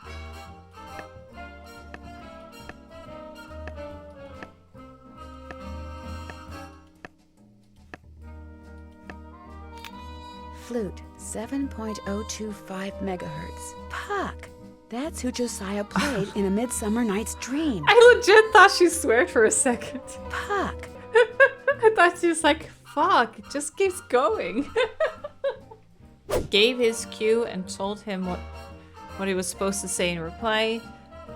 Flute, 7.025 megahertz. Puck! That's who Josiah played in A Midsummer Night's Dream. I legit thought she swore for a second. Puck! I thought she was like, fuck, it just keeps going. Gave his cue and told him what he was supposed to say in reply.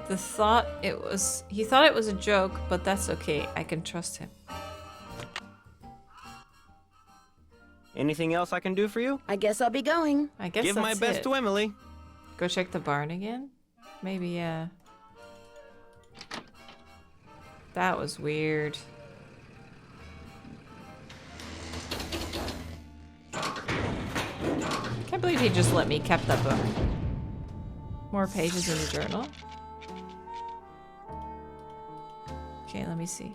He thought it was a joke, but that's okay. I can trust him. Anything else I can do for you? I guess I'll be going. I guess Give my that's best it. to Emily. Go check the barn again? Maybe, yeah. That was weird. Can't believe he just let me keep that book. More pages in the journal. Okay, let me see.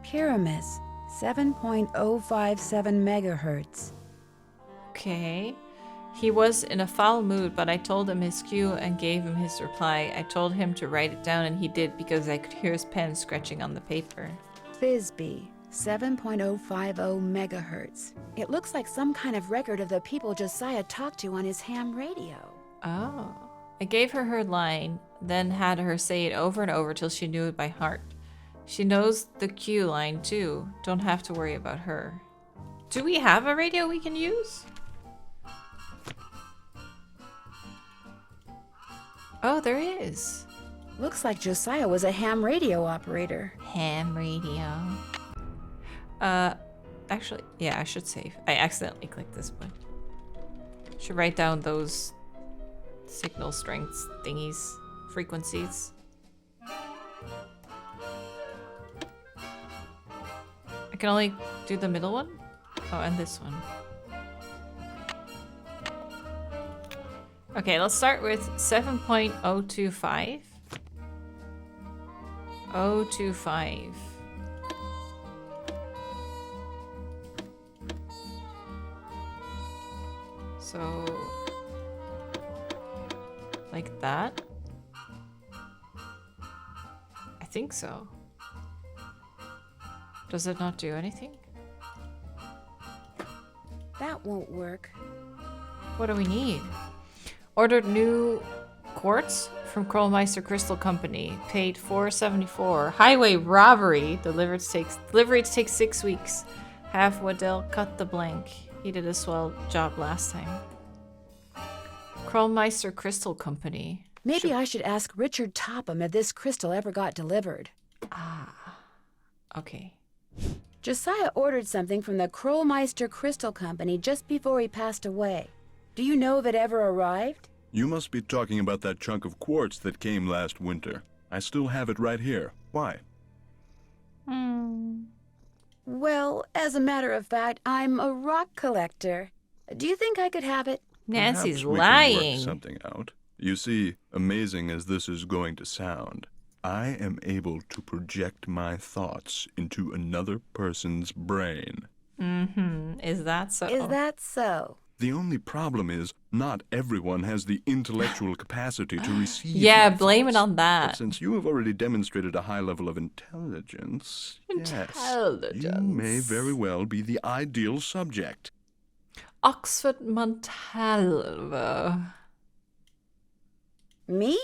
Pyramus, 7.057 megahertz. Okay. He was in a foul mood, but I told him his cue and gave him his reply. I told him to write it down, and he did because I could hear his pen scratching on the paper. Thisbe, 7.050 megahertz. It looks like some kind of record of the people Josiah talked to on his ham radio. Oh. I gave her her line, then had her say it over and over till she knew it by heart. She knows the cue line too. Don't have to worry about her. Do we have a radio we can use? Oh, there is. Looks like Josiah was a ham radio operator. Ham radio. Actually, yeah, I should save. I accidentally clicked this one. Should write down those signal strengths thingies, frequencies. I can only do the middle one? Oh, and this one. Okay, let's start with 7.025. 025. So, like that? I think so. Does it not do anything? That won't work. What do we need? Ordered new quartz from Krollmeister Crystal Company. Paid $4.74. Highway robbery. Delivery to take 6 weeks. Have Waddell cut the blank. He did a swell job last time. Krollmeister Crystal Company. Maybe I should ask Richard Topham if this crystal ever got delivered. Ah. Okay. Josiah ordered something from the Krollmeister Crystal Company just before he passed away. Do you know if it ever arrived? You must be talking about that chunk of quartz that came last winter. I still have it right here. Why? Well, as a matter of fact, I'm a rock collector. Do you think I could have it? Nancy's Perhaps we lying. can work something out. You see, amazing as this is going to sound, I am able to project my thoughts into another person's brain. Mm-hmm. Is that so? Is that so? The only problem is, not everyone has the intellectual capacity to receive. Yeah, my blame it thoughts. on that. But since you have already demonstrated a high level of intelligence, yes, you may very well be the ideal subject. Oxford Montalvo. Me?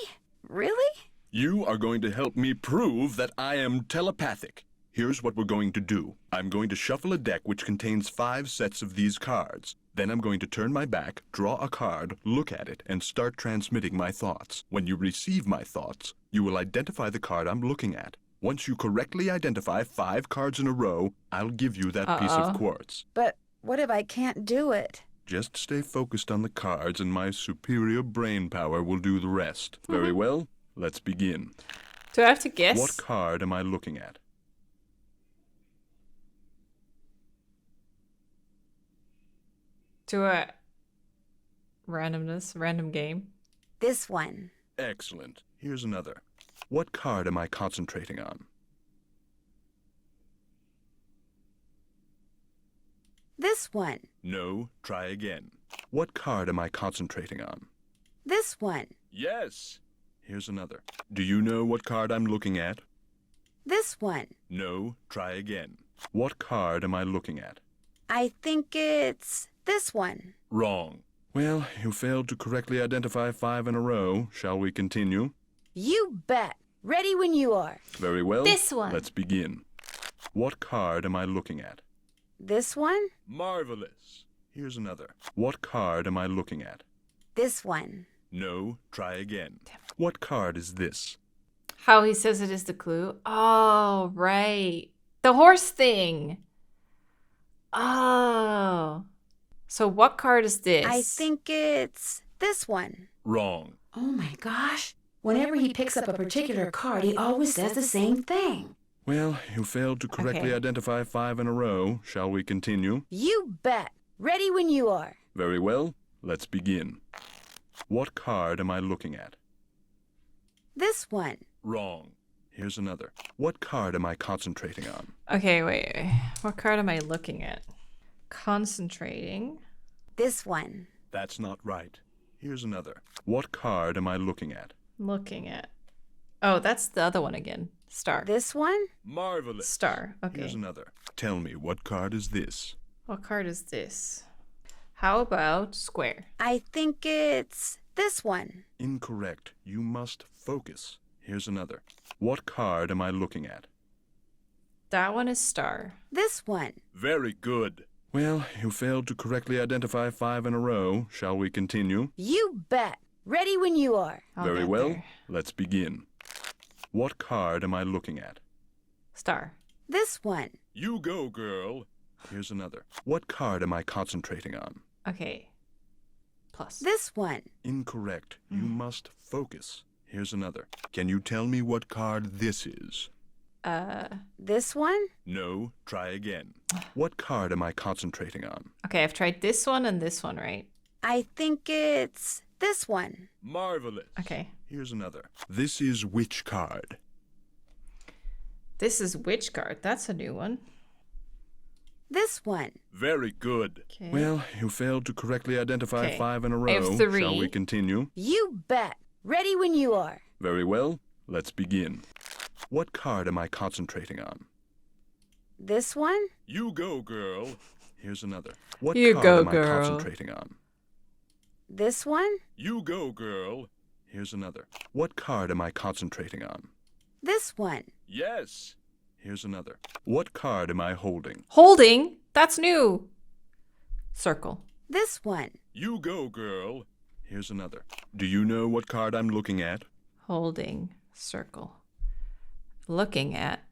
Really? You are going to help me prove that I am telepathic. Here's what we're going to do. I'm going to shuffle a deck which contains 5 sets of these cards. Then I'm going to turn my back, draw a card, look at it, and start transmitting my thoughts. When you receive my thoughts, you will identify the card I'm looking at. Once you correctly identify 5 cards in a row, I'll give you that piece of quartz. But what if I can't do it? Just stay focused on the cards and my superior brain power will do the rest. Very well, let's begin. Do I have to guess? What card am I looking at? To a random game. This one. Excellent. Here's another. What card am I concentrating on? This one. No, try again. What card am I concentrating on? This one. Yes. Here's another. Do you know what card I'm looking at? This one. No, try again. What card am I looking at? I think it's this one. Wrong. Well, you failed to correctly identify 5 in a row. Shall we continue? You bet. Ready when you are. Very well. This one. Let's begin. What card am I looking at? This one? Marvelous. Here's another. What card am I looking at? This one. No, try again. What card is this? How he says it is the clue. Oh, right. The horse thing. Oh. So what card is this? I think it's this one. Wrong. Oh my gosh. Whenever he picks up a particular card, he always says the same thing. Well, you failed to correctly Okay. identify 5 in a row. Shall we continue? You bet. Ready when you are. Very well. Let's begin. What card am I looking at? This one. Wrong. Here's another. What card am I concentrating on? Okay, wait. What card am I looking at? Concentrating. This one. That's not right. Here's another. What card am I looking at? Looking at. Oh, that's the other one again. Star. This one? Marvelous. Star. Okay. Here's another. Tell me, what card is this? What card is this? How about square? I think it's this one. Incorrect. You must focus. Here's another. What card am I looking at? That one is star. This one. Very good. Well, you failed to correctly identify 5 in a row. Shall we continue? You bet. Ready when you are. Very well. Let's begin. What card am I looking at? Star. This one. You go, girl. Here's another. What card am I concentrating on? Okay. Plus. This one. Incorrect. You must focus. Here's another. Can you tell me what card this is? This one? No, try again. What card am I concentrating on? Okay, I've tried this one and this one, right? I think it's this one. Marvelous. Okay. Here's another. This is which card? This is which card? That's a new one. This one. Very good. Okay. Well, you failed to correctly identify Okay. 5 in a I have row. 3. Shall we continue? You bet. Ready when you are. Very well. Let's begin. What card am I concentrating on? This one? You go, girl. Here's another. What You card go, am I girl. concentrating on? This one? You go, girl. Here's another. What card am I concentrating on? This one. Yes. Here's another. What card am I holding? Holding? That's new. Circle. This one. You go, girl. Here's another. Do you know what card I'm looking at? Holding. Circle. Looking at.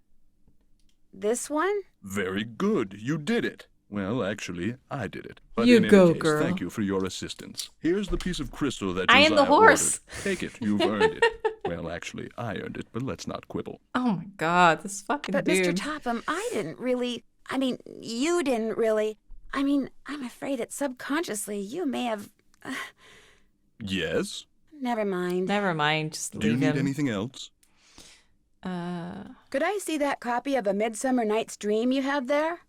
This one? Very good. You did it. Well, actually, I did it. But You in any go, case, girl. thank you for your assistance. Here's the piece of crystal that I am the Josiah horse. ordered. Take it. You've earned it. Well, actually, I earned it, but let's not quibble. Oh my god, this fucking But dude. Mr. Topham, I didn't really. I mean, you didn't really. I mean, I'm afraid that subconsciously you may have. Yes? Never mind. Never mind, just Do you leave need him. anything else? Could I see that copy of A Midsummer Night's Dream you have there?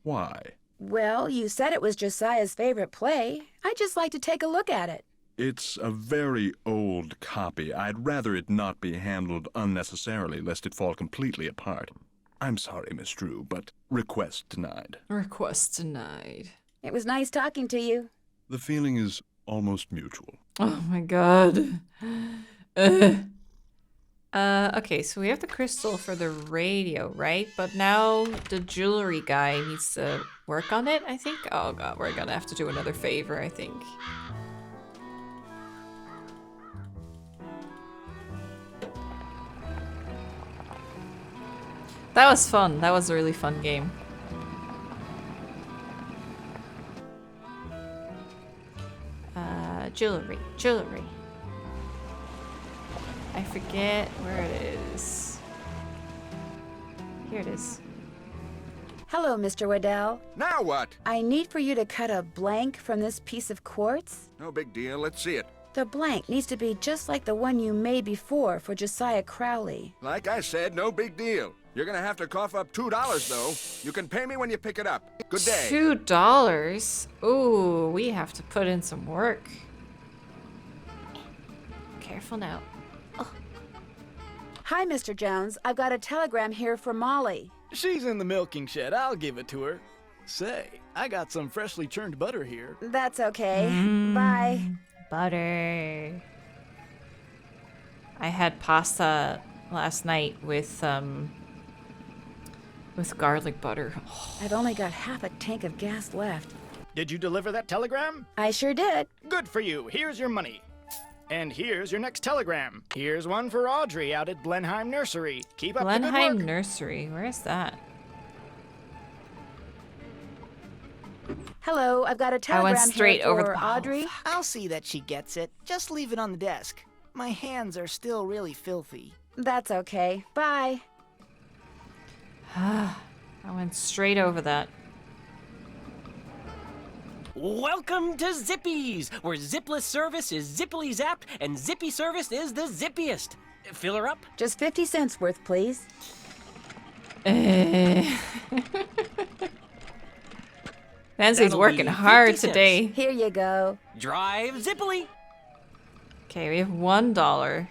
Why? Well, you said it was Josiah's favorite play. I'd just like to take a look at it. It's a very old copy. I'd rather it not be handled unnecessarily, lest it fall completely apart. I'm sorry, Miss Drew, but request denied. Request denied. It was nice talking to you. The feeling is almost mutual. Oh my god. Okay, so we have the crystal for the radio, right? But now the jewelry guy needs to work on it, I think. Oh god, we're gonna have to do another favor, I think. That was fun. That was a really fun game. Jewelry. I forget where it is. Here it is. Hello, Mr. Waddell. Now what? I need for you to cut a blank from this piece of quartz. No big deal. Let's see it. The blank needs to be just like the one you made before for Josiah Crowley. Like I said, no big deal. You're gonna have to cough up $2, though. You can pay me when you pick it up. Good day. $2? Ooh, we have to put in some work. Careful now. Hi, Mr. Jones. I've got a telegram here for Molly. She's in the milking shed. I'll give it to her. Say, I got some freshly churned butter here. That's okay. Bye. Butter. I had pasta last night with garlic butter. I've only got half a tank of gas left. Did you deliver that telegram? I sure did. Good for you. Here's your money. And here's your next telegram. Here's one for Audrey out at Blenheim Nursery. Keep up the good Blenheim work. Nursery. Where is that? Hello, I've got a I telegram went straight here over for the Audrey. I'll see that she gets it. Just leave it on the desk. My hands are still really filthy. That's okay. Bye. I went straight over that. Welcome to Zippies, where zipless service is zippily zapped and zippy service is the zippiest. Fill her up? Just 50 cents worth, please. Nancy's That'll working be hard 50 cents. today. Here you go. Drive zippily. Okay, we have $1.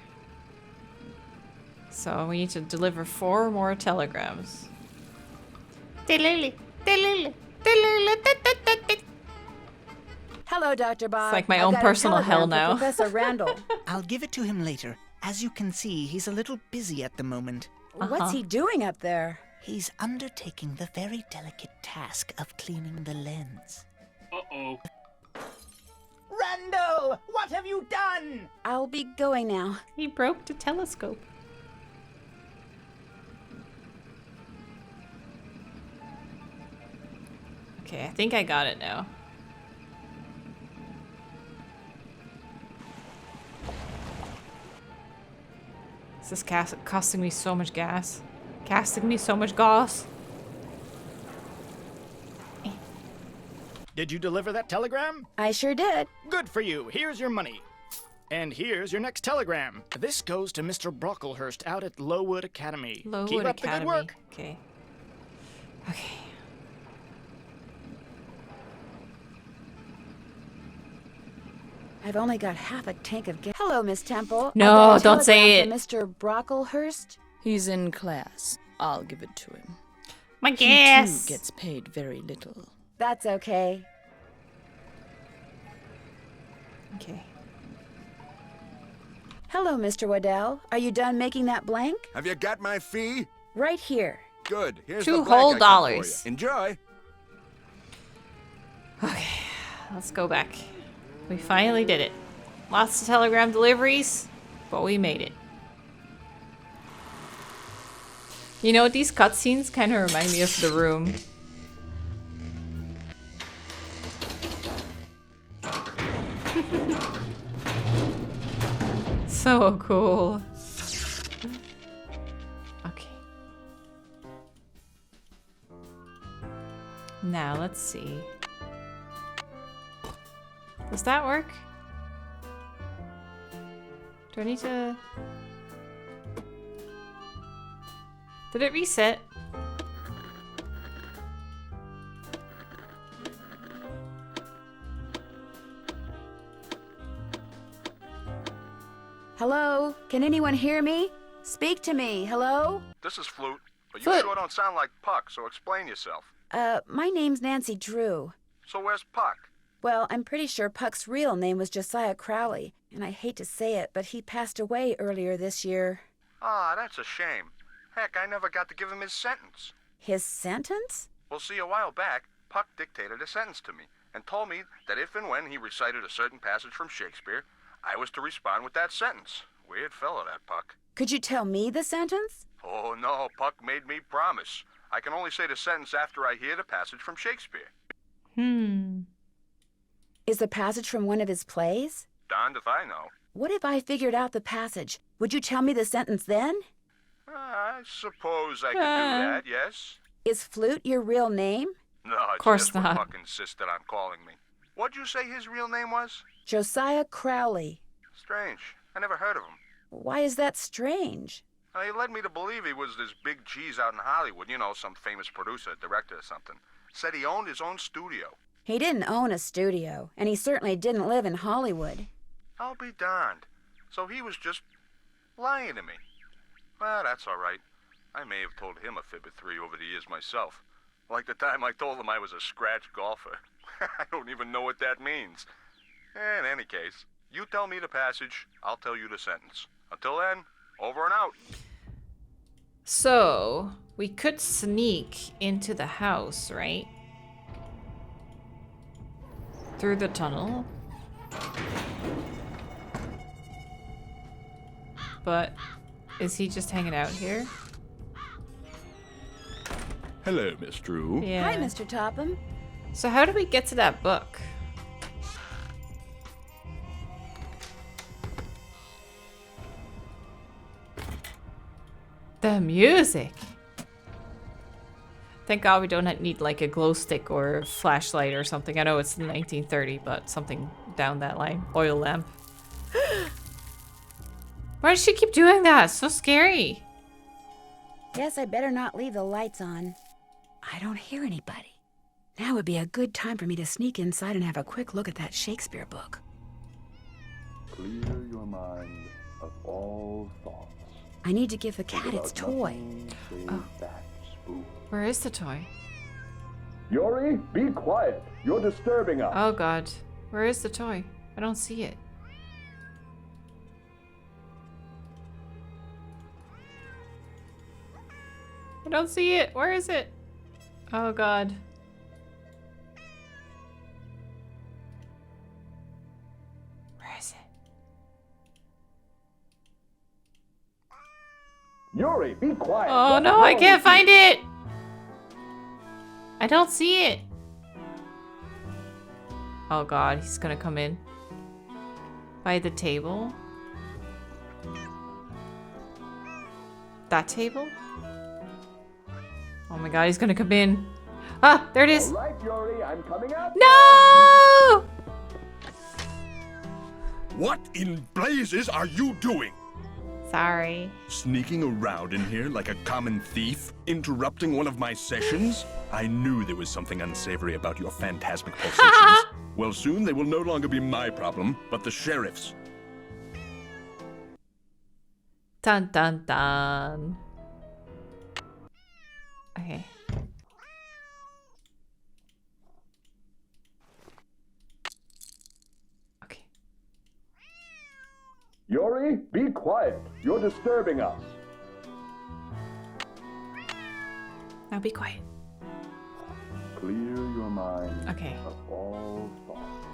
So we need to deliver 4 more telegrams. Hello, Dr. Bob. It's like my I've own got a personal hell telegram now. for Professor Randall. I'll give it to him later. As you can see, he's a little busy at the moment. What's he doing up there? He's undertaking the very delicate task of cleaning the lens. Uh-oh. Randall, what have you done? I'll be going now. He broke the telescope. Okay, I think I got it now. This is costing me so much gas. Casting me so much gas. Did you deliver that telegram? I sure did. Good for you. Here's your money. And here's your next telegram. This goes to Mr. Brocklehurst out at Lowood Academy. Keep Lowood up Academy. the good work. Okay. Okay. I've only got half a tank of gas. Hello, Miss Temple. No, I've got a don't say telegram from Mr. Brocklehurst. He's in class. I'll give it to him. My He gas. too gets paid very little. That's okay. Okay. Hello, Mr. Waddell. Are you done making that blank? Have you got my fee? Right here. Good. Here's 2 the blank whole I cut for dollars. you. Enjoy. Okay, let's go back. We finally did it. Lots of telegram deliveries, but we made it. You know, these cutscenes kind of remind me of The Room. So cool. Okay. Now, let's see. Does that work? Do I need to... Did it reset? Hello? Can anyone hear me? Speak to me. Hello? This is Flute, but you Flute. sure don't sound like Puck, so explain yourself. My name's Nancy Drew. So where's Puck? Well, I'm pretty sure Puck's real name was Josiah Crowley, and I hate to say it, but he passed away earlier this year. Ah, that's a shame. Heck, I never got to give him his sentence. His sentence? Well, see, a while back, Puck dictated a sentence to me and told me that if and when he recited a certain passage from Shakespeare, I was to respond with that sentence. Weird fellow, that Puck. Could you tell me the sentence? Oh, no, Puck made me promise. I can only say the sentence after I hear the passage from Shakespeare. Is the passage from one of his plays? Darned if I know. What if I figured out the passage? Would you tell me the sentence then? I suppose I could do that, yes. Is Flute your real name? No, it's course just what not. Puck insisted on calling me. What'd you say his real name was? Josiah Crowley. Strange. I never heard of him. Why is that strange? He led me to believe he was this big cheese out in Hollywood. You know, some famous producer, director or something. Said he owned his own studio. He didn't own a studio, and he certainly didn't live in Hollywood. I'll be darned. So he was just lying to me. Well, that's all right. I may have told him a fib or 3 over the years myself. Like the time I told him I was a scratch golfer. I don't even know what that means. In any case, you tell me the passage, I'll tell you the sentence. Until then, over and out. So, we could sneak into the house, right? Through the tunnel. but is he just hanging out here? Hello, Miss Drew. Yeah. Hi, Mr. Topham. So how do we get to that book? The music. Thank God we don't need like a glow stick or a flashlight or something. I know it's 1930, but something down that line. Oil lamp. Why does she keep doing that? It's so scary. Guess I better not leave the lights on. I don't hear anybody. Now would be a good time for me to sneak inside and have a quick look at that Shakespeare book. Clear your mind of all thoughts. I need to give the cat its toy. Oh. Where is the toy? Yuri, be quiet. You're disturbing us. Oh God. Where is the toy? I don't see it. I don't see it. Where is it? Oh God. Where is it? Yuri, be quiet. Oh no, I can't find it. I don't see it. Oh God, he's gonna come in. By the table. That table? Oh my God, he's gonna come in. Ah, there it is. All right, Yuri, I'm coming up. No! What in blazes are you doing? Sorry. Sneaking around in here like a common thief? Interrupting one of my sessions? I knew there was something unsavory about your phantasmic pulsations. Well, soon they will no longer be my problem, but the sheriff's. Dun dun dun. Okay. Okay. Yuri, be quiet. You're disturbing us. Now be quiet. Clear your mind Okay. of all thoughts.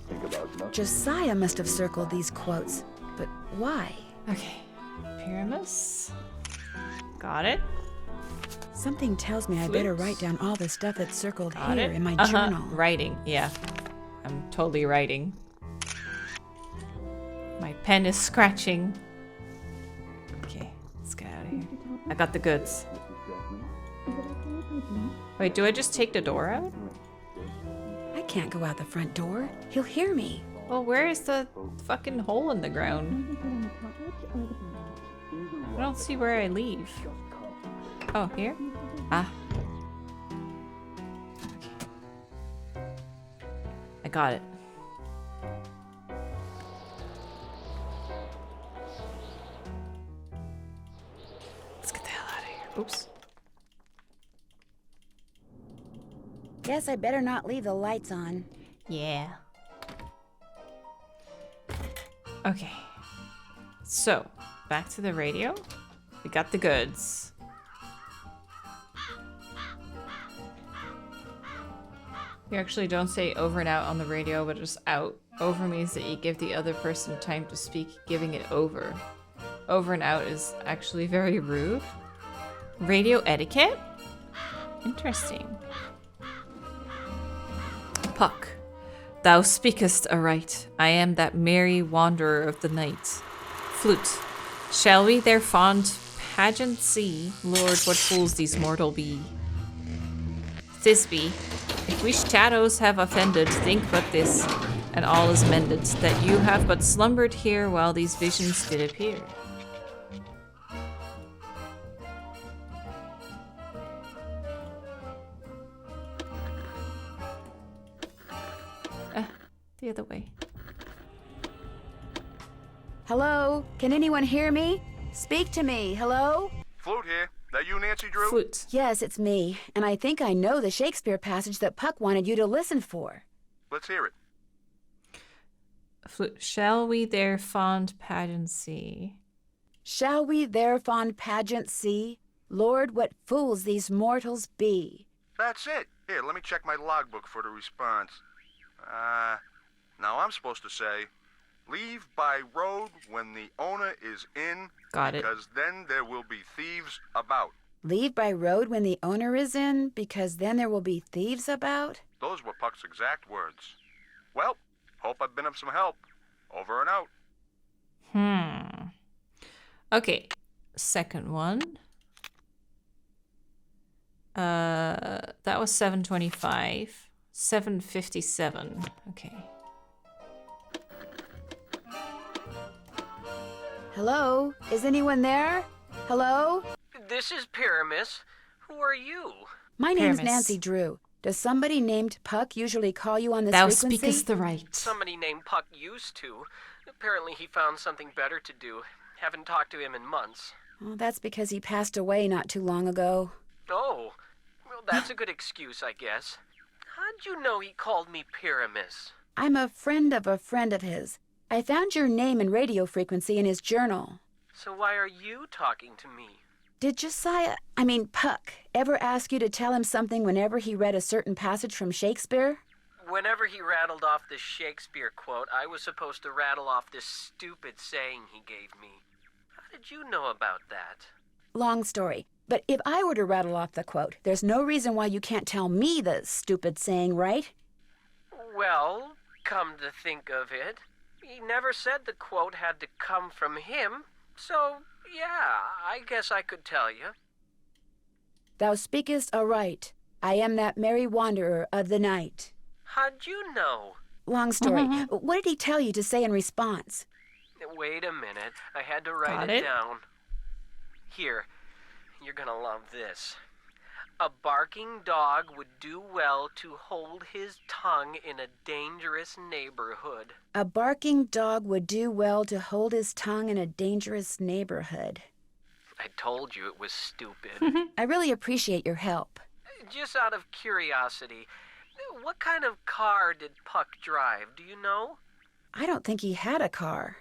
Think about nothing. Josiah must have circled these quotes, but why? Okay. Pyramus. Got it. Something tells me I better write down all the stuff that's circled Got here it. in my journal. Writing, yeah. I'm totally writing. My pen is scratching. Okay, let's get out of here. I got the goods. Wait, do I just take the door out? I can't go out the front door. He'll hear me. Well, where is the fucking hole in the ground? I don't see where I leave. Oh, here? Ah. Okay. I got it. Let's get the hell out of here. Oops. Guess I better not leave the lights on. Yeah. Okay. So, back to the radio. We got the goods. You actually don't say over and out on the radio, but just out. Over means that you give the other person time to speak, giving it over. Over and out is actually very rude. Radio etiquette? Interesting. Puck, thou speakest aright. I am that merry wanderer of the night. Flute, shall we their fond pageant see? Lord, what fools these mortal be. Thisby, if we shadows have offended, think but this, and all is mended, that you have but slumbered here while these visions did appear. The other way. Hello? Can anyone hear me? Speak to me. Hello? Flute here. That you, Nancy Drew? Flute. Yes, it's me. And I think I know the Shakespeare passage that Puck wanted you to listen for. Let's hear it. Flute. Shall we their fond pageant see? Shall we their fond pageant see? Lord, what fools these mortals be. That's it. Here, let me check my logbook for the response. Now I'm supposed to say, Leave by road when the owner is in. Got it. Because then there will be thieves about. Leave by road when the owner is in, because then there will be thieves about? Those were Puck's exact words. Well, hope I've been of some help. Over and out. Okay, second one. That was 725. 757. Okay. Hello? Is anyone there? Hello? This is Pyramus. Who are you? My name's Pyramus. Nancy Drew. Does somebody named Puck usually call you on this Thou frequency? speakest the right. Somebody named Puck used to. Apparently he found something better to do. Haven't talked to him in months. Well, that's because he passed away not too long ago. Oh, well, that's a good excuse, I guess. How'd you know he called me Pyramus? I'm a friend of his. I found your name and radio frequency in his journal. So why are you talking to me? Did Puck, ever ask you to tell him something whenever he read a certain passage from Shakespeare? Whenever he rattled off this Shakespeare quote, I was supposed to rattle off this stupid saying he gave me. How did you know about that? Long story. But if I were to rattle off the quote, there's no reason why you can't tell me the stupid saying, right? Well, come to think of it, he never said the quote had to come from him. So, yeah, I guess I could tell you. Thou speakest aright. I am that merry wanderer of the night. How'd you know? Long story. What did he tell you to say in response? Wait a minute. I had to write Got it it? down. Here, you're gonna love this. A barking dog would do well to hold his tongue in a dangerous neighborhood. A barking dog would do well to hold his tongue in a dangerous neighborhood. I told you it was stupid. I really appreciate your help. Just out of curiosity, what kind of car did Puck drive? Do you know? I don't think he had a car.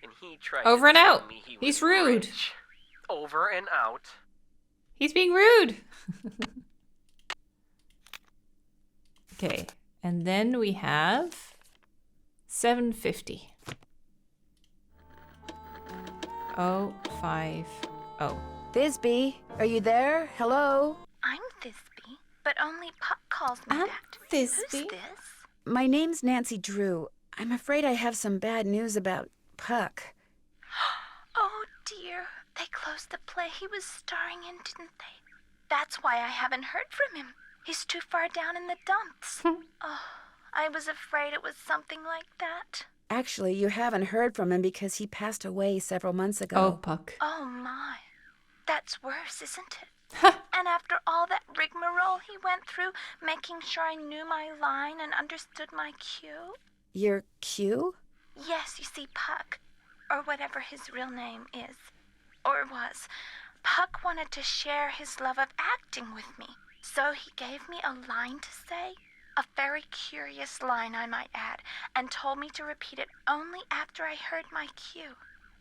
And he tried Over to and tell out. me he He's was rude. rich. Over and out. He's being rude. Okay, and then we have 750. 050. Thisbe, are you there? Hello? I'm Thisbe, but only Puck calls me that. Who's this? My name's Nancy Drew. I'm afraid I have some bad news about Puck. Oh dear, they closed the play he was starring in, didn't they? That's why I haven't heard from him. He's too far down in the dumps. Oh, I was afraid it was something like that. Actually, you haven't heard from him because he passed away several months ago. Oh, Puck. Oh my, that's worse, isn't it? And after all that rigmarole he went through, making sure I knew my line and understood my cue? Your cue? Yes, you see, Puck, or whatever his real name is, or was, Puck wanted to share his love of acting with me. So he gave me a line to say, a very curious line I might add, and told me to repeat it only after I heard my cue.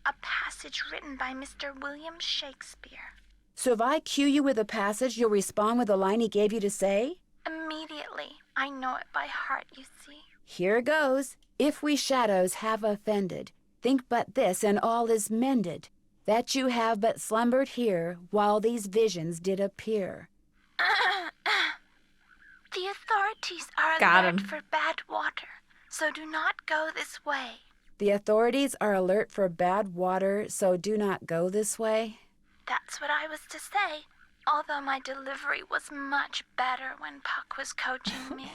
A passage written by Mr. William Shakespeare. So if I cue you with a passage, you'll respond with the line he gave you to say? Immediately. I know it by heart, you see. Here goes. If we shadows have offended, think but this and all is mended, that you have but slumbered here while these visions did appear. The authorities are Got alert him. for bad water, so do not go this way. The authorities are alert for bad water, so do not go this way. That's what I was to say, although my delivery was much better when Puck was coaching me.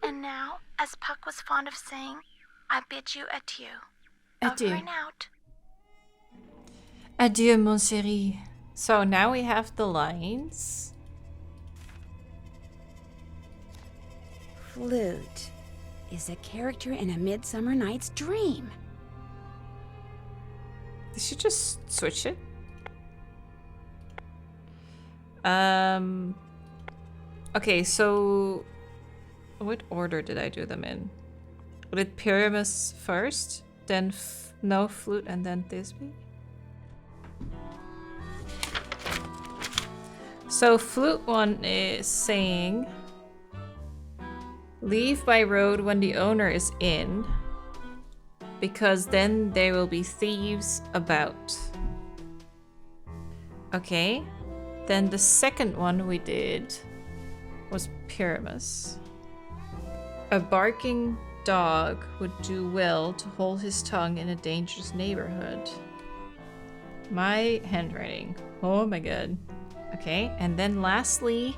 And now, as Puck was fond of saying, I bid you adieu. Adieu. Over and out. Adieu, mon chéri. So now we have the lines. Flute is a character in A Midsummer Night's Dream. They should just switch it. Okay, so what order did I do them in? Did Pyramus first, then no flute, and then Thisbe? So flute one is saying, leave by road when the owner is in. because then there will be thieves about. Okay. Then the second one we did was Pyramus. A barking dog would do well to hold his tongue in a dangerous neighborhood. My handwriting. Oh my god. Okay, and then lastly,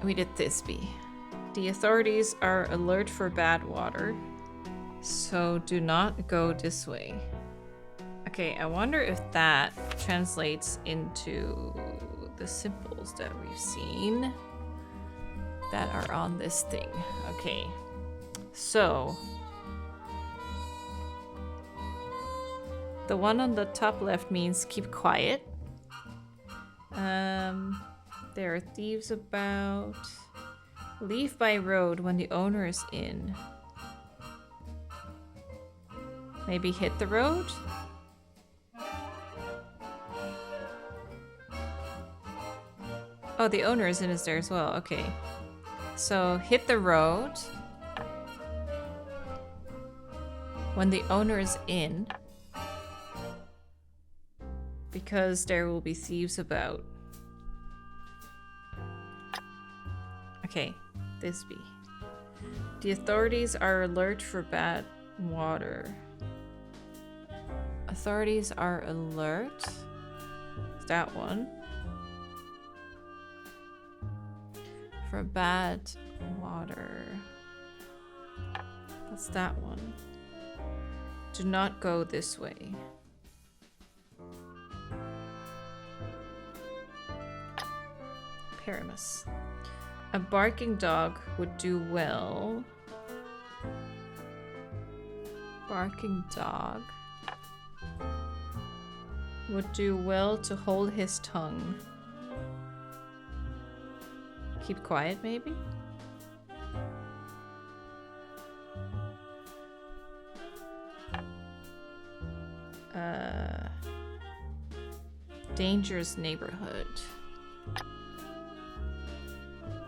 we did Thisbe. The authorities are alert for bad water, so do not go this way. Okay, I wonder if that translates into the symbols that we've seen that are on this thing. Okay, so the one on the top left means keep quiet. There are thieves about. Leave by road when the owner is in. Maybe hit the road? Oh, the owner is in is there as well. Okay. So hit the road when the owner is in, because there will be thieves about. Okay, Thisbe. The authorities are alert for bad water. Authorities are alert. That one. For bad water. That's that one. Do not go this way. Pyramus. A barking dog would do well. Barking dog would do well to hold his tongue. Keep quiet, maybe? Dangerous neighborhood.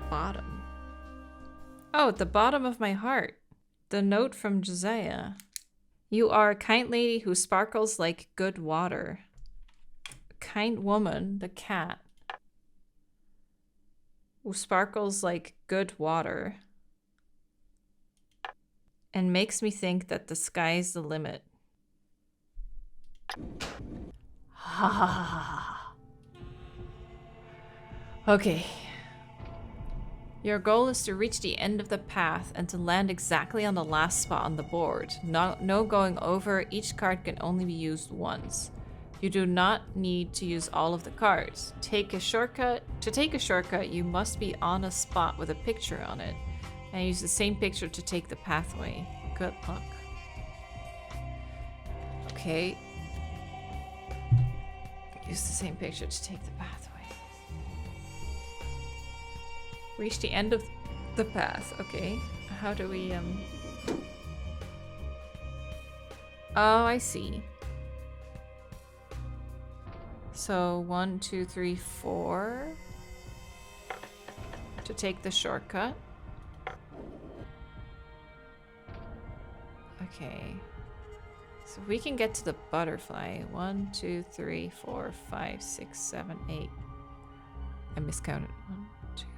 Bottom. Oh, at the bottom of my heart. The note from Josiah. You are a kind lady who sparkles like good water. Kind woman, the cat, who sparkles like good water and makes me think that the sky's the limit. Ha ha ha ha. Okay. Your goal is to reach the end of the path and to land exactly on the last spot on the board. No going over. Each card can only be used once. You do not need to use all of the cards. Take a shortcut. To take a shortcut, you must be on a spot with a picture on it, and use the same picture to take the pathway. Good luck. Okay. Use the same picture to take the pathway. Reach the end of the path. Okay. How do we, Oh, I see. So 1, 2, 3, 4 to take the shortcut. Okay. So we can get to the butterfly. 1, 2, 3, 4, 5, 6, 7, 8. I miscounted. 1, 2, 3,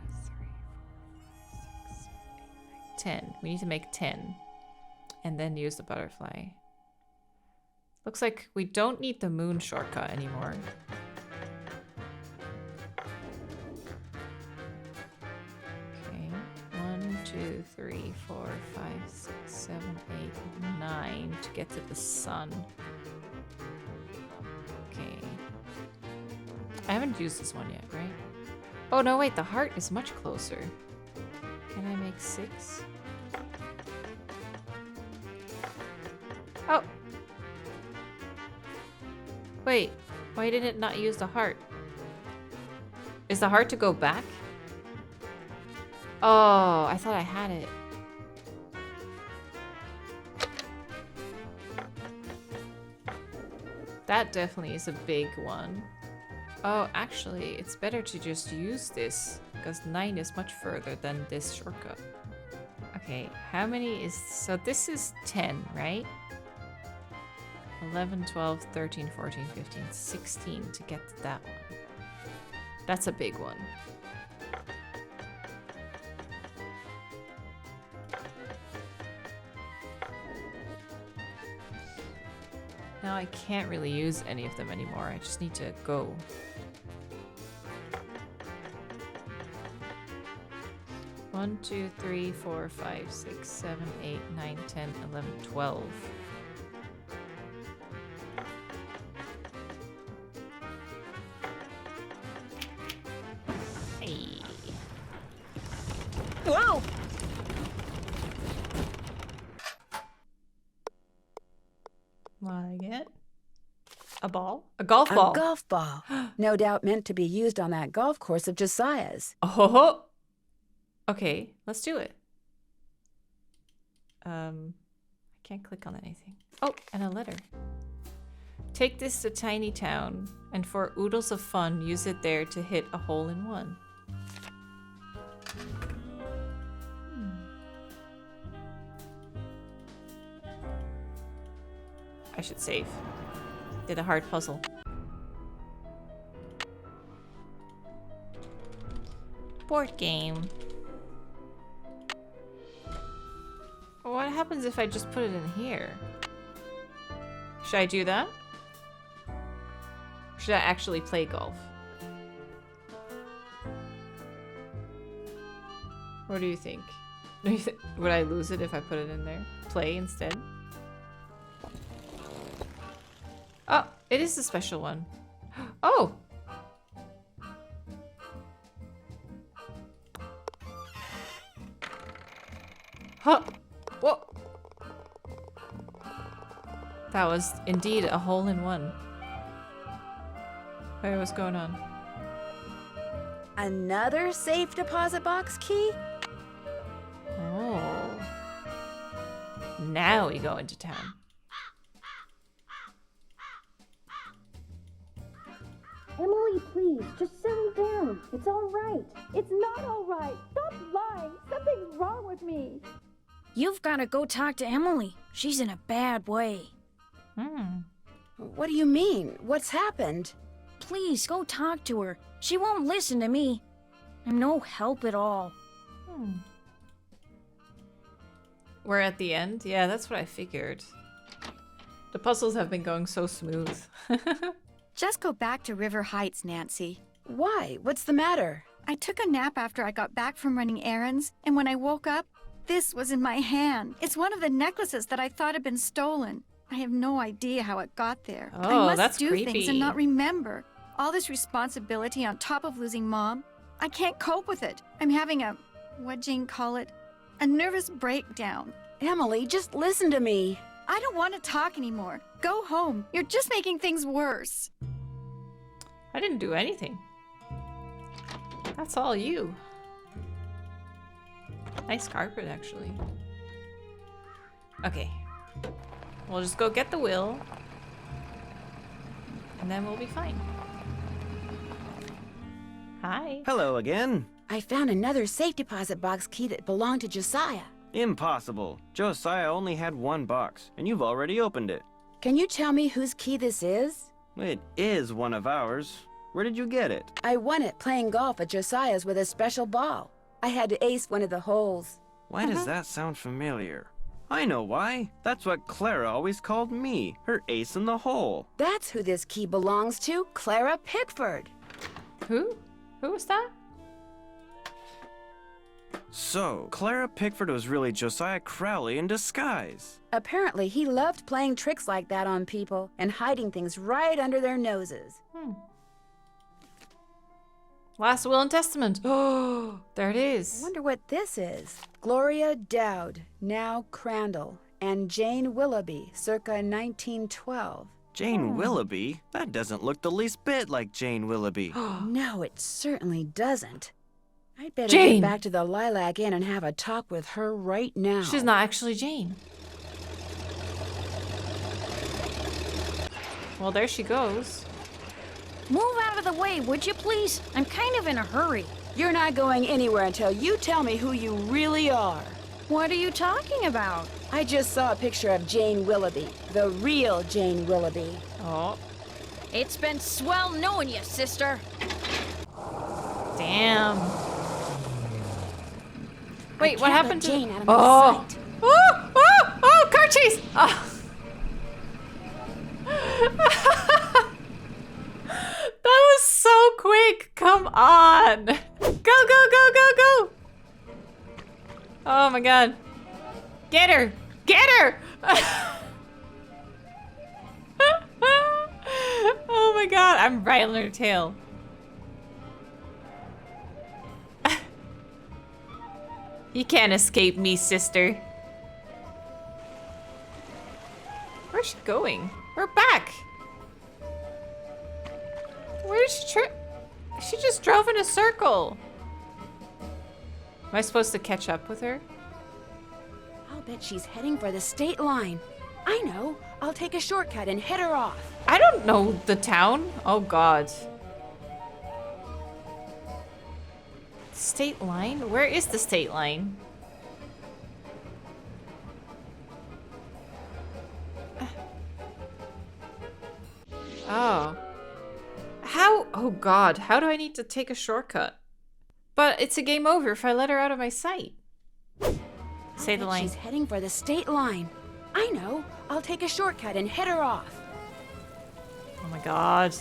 4, 5, 6, 7, 8, 9, 10. We need to make 10 and then use the butterfly. Looks like we don't need the moon shortcut anymore. Okay, 1, 2, 3, 4, 5, 6, 7, 8, 9 to get to the sun. Okay. I haven't used this one yet, right? Oh no, wait, the heart is much closer. Can I make 6? Oh! Wait, why did it not use the heart? Is the heart to go back? Oh, I thought I had it. That definitely is a big one. Oh, actually, it's better to just use this, because 9 is much further than this shortcut. Okay. Okay, how many is... So this is 10, right? 11, 12, 13, 14, 15, 16 to get to that one. That's a big one. Now I can't really use any of them anymore. I just need to go. One, 2, 3, 4, 5, 6, 7, 8, 9, 10, 11, 12. Hey. Whoa! What I get? A ball? A golf ball. A golf ball. No doubt meant to be used on that golf course of Josiah's. Oh. Okay, let's do it. I can't click on anything. Oh, and a letter. Take this to tiny town, and for oodles of fun, use it there to hit a hole in one. I should save. Did a hard puzzle. Board game. What happens if I just put it in here? Should I do that? Should I actually play golf? What do you think? Would I lose it if I put it in there? Play instead? Oh, it is a special one. Oh! Huh! Whoa! That was indeed a hole in one. Wait, what's going on? Another safe deposit box key? Oh. Now we go into town. Emily, please, just settle down. It's all right. It's not all right. Stop lying. Something's wrong with me. You've got to go talk to Emily. She's in a bad way. What do you mean? What's happened? Please, go talk to her. She won't listen to me. I'm no help at all. We're at the end? Yeah, that's what I figured. The puzzles have been going so smooth. Just go back to River Heights, Nancy. Why? What's the matter? I took a nap after I got back from running errands, and when I woke up, this was in my hand. It's one of the necklaces that I thought had been stolen. I have no idea how it got there. Oh, I must that's do creepy. things and not remember. All this responsibility on top of losing Mom. I can't cope with it. I'm having a, what'd Jane call it? A nervous breakdown. Emily, just listen to me. I don't want to talk anymore. Go home. You're just making things worse. I didn't do anything. That's all you. Nice carpet, actually. Okay. We'll just go get the will. And then we'll be fine. Hi. Hello again. I found another safe deposit box key that belonged to Josiah. Impossible. Josiah only had one box, and you've already opened it. Can you tell me whose key this is? It is one of ours. Where did you get it? I won it playing golf at Josiah's with a special ball. I had to ace one of the holes. Why does that sound familiar? I know why. That's what Clara always called me, her ace in the hole. That's who this key belongs to, Clara Pickford. Who? Who was that? So, Clara Pickford was really Josiah Crowley in disguise. Apparently, he loved playing tricks like that on people and hiding things right under their noses. Last will and testament. Oh, there it is. I wonder what this is. Gloria Dowd, now Crandall, and Jane Willoughby, circa 1912. Jane Willoughby? That doesn't look the least bit like Jane Willoughby. No, it certainly doesn't. I'd better Jane. get back to the Lilac Inn and have a talk with her right now. She's not actually Jane. Well, there she goes. Move out of the way, would you please? I'm kind of in a hurry. You're not going anywhere until you tell me who you really are. What are you talking about? I just saw a picture of Jane Willoughby, the real Jane Willoughby. Oh. It's been swell knowing you, sister. Damn. Wait, what happened to Jane out of my sight? Oh! Oh! Car chase! Oh. That was so quick. Come on. Go, go, go, go, go. Oh my god. Get her. Get her. Oh my god. I'm right on her tail. You can't escape me, sister. Where's she going? We're back. Where did she She just drove in a circle. Am I supposed to catch up with her? I'll bet she's heading for the state line. I know. I'll take a shortcut and head her off. I don't know the town. Oh god. State line? Where is the state line? Oh. How? Oh god, how do I need to take a shortcut? But it's a game over if I let her out of my sight. Say the line. She's heading for the state line. I know. I'll take a shortcut and head her off. Oh my god.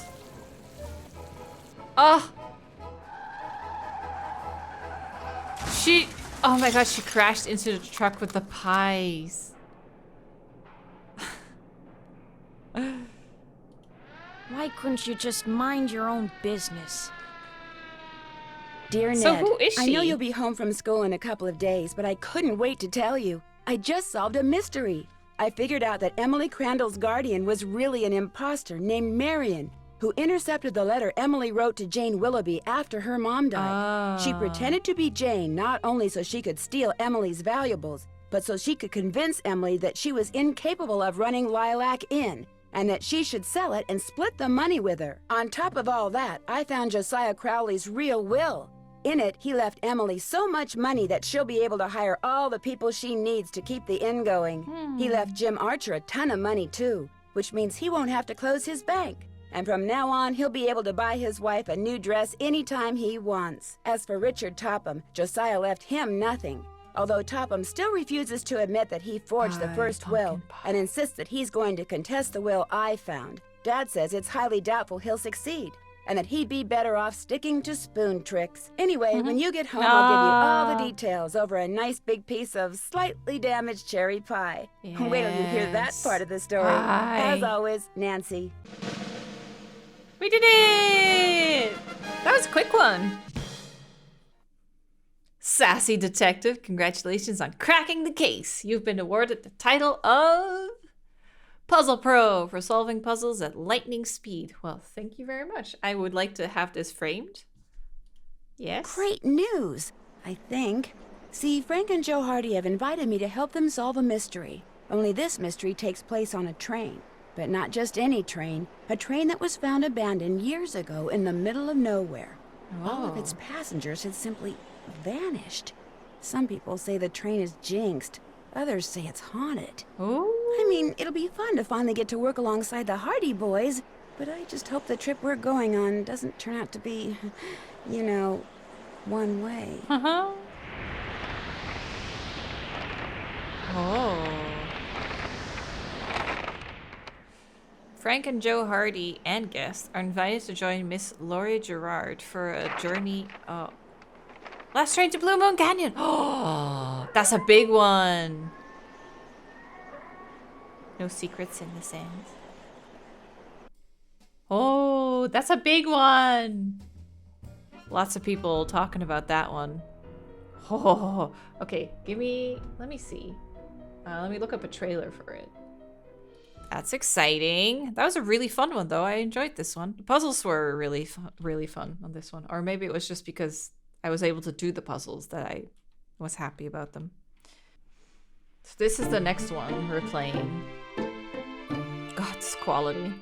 Oh. Oh my god, she crashed into the truck with the pies. Why couldn't you just mind your own business? Dear Ned, So who is I know she? you'll be home from school in a couple of days, but I couldn't wait to tell you. I just solved a mystery. I figured out that Emily Crandall's guardian was really an imposter named Marion, who intercepted the letter Emily wrote to Jane Willoughby after her mom died. She pretended to be Jane not only so she could steal Emily's valuables, but so she could convince Emily that she was incapable of running Lilac Inn, and that she should sell it and split the money with her. On top of all that, I found Josiah Crowley's real will. In it, he left Emily so much money that she'll be able to hire all the people she needs to keep the inn going. He left Jim Archer a ton of money too, which means he won't have to close his bank. And from now on, he'll be able to buy his wife a new dress anytime he wants. As for Richard Topham, Josiah left him nothing. Although Topham still refuses to admit that he forged the first will and insists that he's going to contest the will I found. Dad says it's highly doubtful he'll succeed, and that he'd be better off sticking to spoon tricks. Anyway, when you get home, I'll give you all the details over a nice big piece of slightly damaged cherry pie. Wait till you hear that part of the story. As always, Nancy. We did it! That was a quick one. Sassy detective, congratulations on cracking the case. You've been awarded the title of Puzzle Pro for solving puzzles at lightning speed. Well, thank you very much. I would like to have this framed. Yes? Great news, I think. See, Frank and Joe Hardy have invited me to help them solve a mystery. Only this mystery takes place on a train. But not just any train. A train that was found abandoned years ago in the middle of nowhere. All of its passengers had simply vanished. Some people say the train is jinxed. Others say it's haunted. I mean, it'll be fun to finally get to work alongside the Hardy boys, but I just hope the trip we're going on doesn't turn out to be, you know, one way. Frank and Joe Hardy and guests are invited to join Miss Laurie Gerard for a journey. Last train to Blue Moon Canyon. Oh, that's a big one. No secrets in the sands. Oh, that's a big one. Lots of people talking about that one. Oh, okay. Let me see. Let me look up a trailer for it. That's exciting. That was a really fun one, though. I enjoyed this one. The puzzles were really fun on this one. Or maybe it was just because I was able to do the puzzles that I was happy about them. So this is the next one we're playing. God, this quality.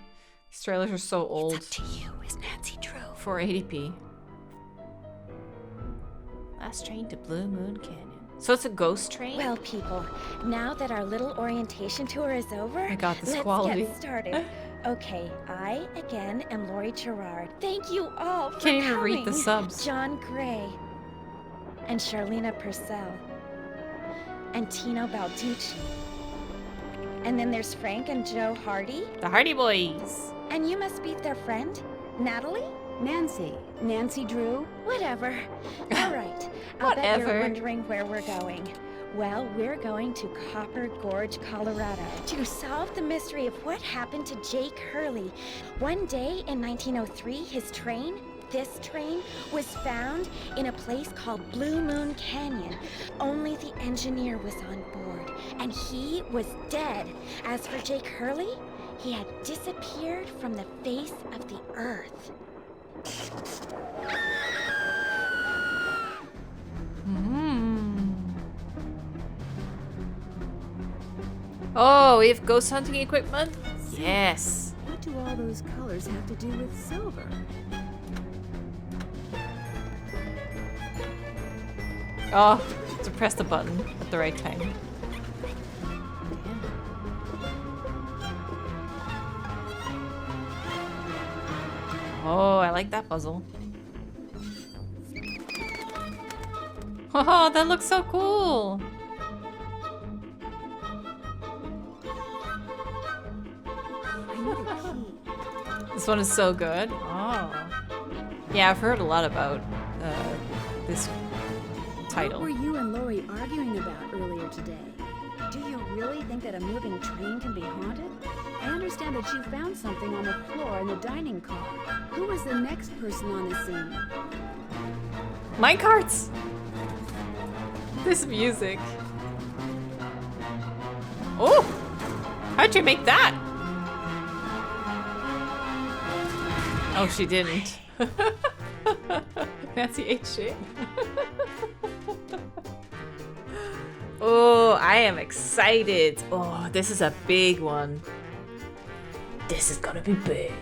These trailers are so old. It's up to you, is Nancy true? 480p. Last train to Blue Moon Canyon. So it's a ghost train? Well, people, now that our little orientation tour is over, I got this let's quality. get started. Okay, I, again, am Lori Gerard. Thank you all for Can't even coming. read the subs. John Gray. And Charlena Purcell. And Tino Balducci. And then there's Frank and Joe Hardy. The Hardy Boys. And you must be their friend, Natalie? Nancy Drew? Whatever. All right. I'll bet you're wondering where we're going. Well, we're going to Copper Gorge, Colorado, to solve the mystery of what happened to Jake Hurley. One day in 1903, his train, this train, was found in a place called Blue Moon Canyon. Only the engineer was on board, and he was dead. As for Jake Hurley, he had disappeared from the face of the earth. Oh, we have ghost hunting equipment? Yes. What do all those colors have to do with silver? Oh, to press the button at the right time. Oh, I like that puzzle. Oh, that looks so cool. This one is so good. Oh. Yeah, I've heard a lot about this title. What were you and Lori arguing about earlier today? Do you really think that a moving train can be haunted? I understand that you found something on the floor in the dining car. Who was the next person on the scene? Minecarts! This music. Oh! How'd you make that? Oh, she didn't. Nancy ate shit. Oh, I am excited. Oh, this is a big one. This is gonna be big.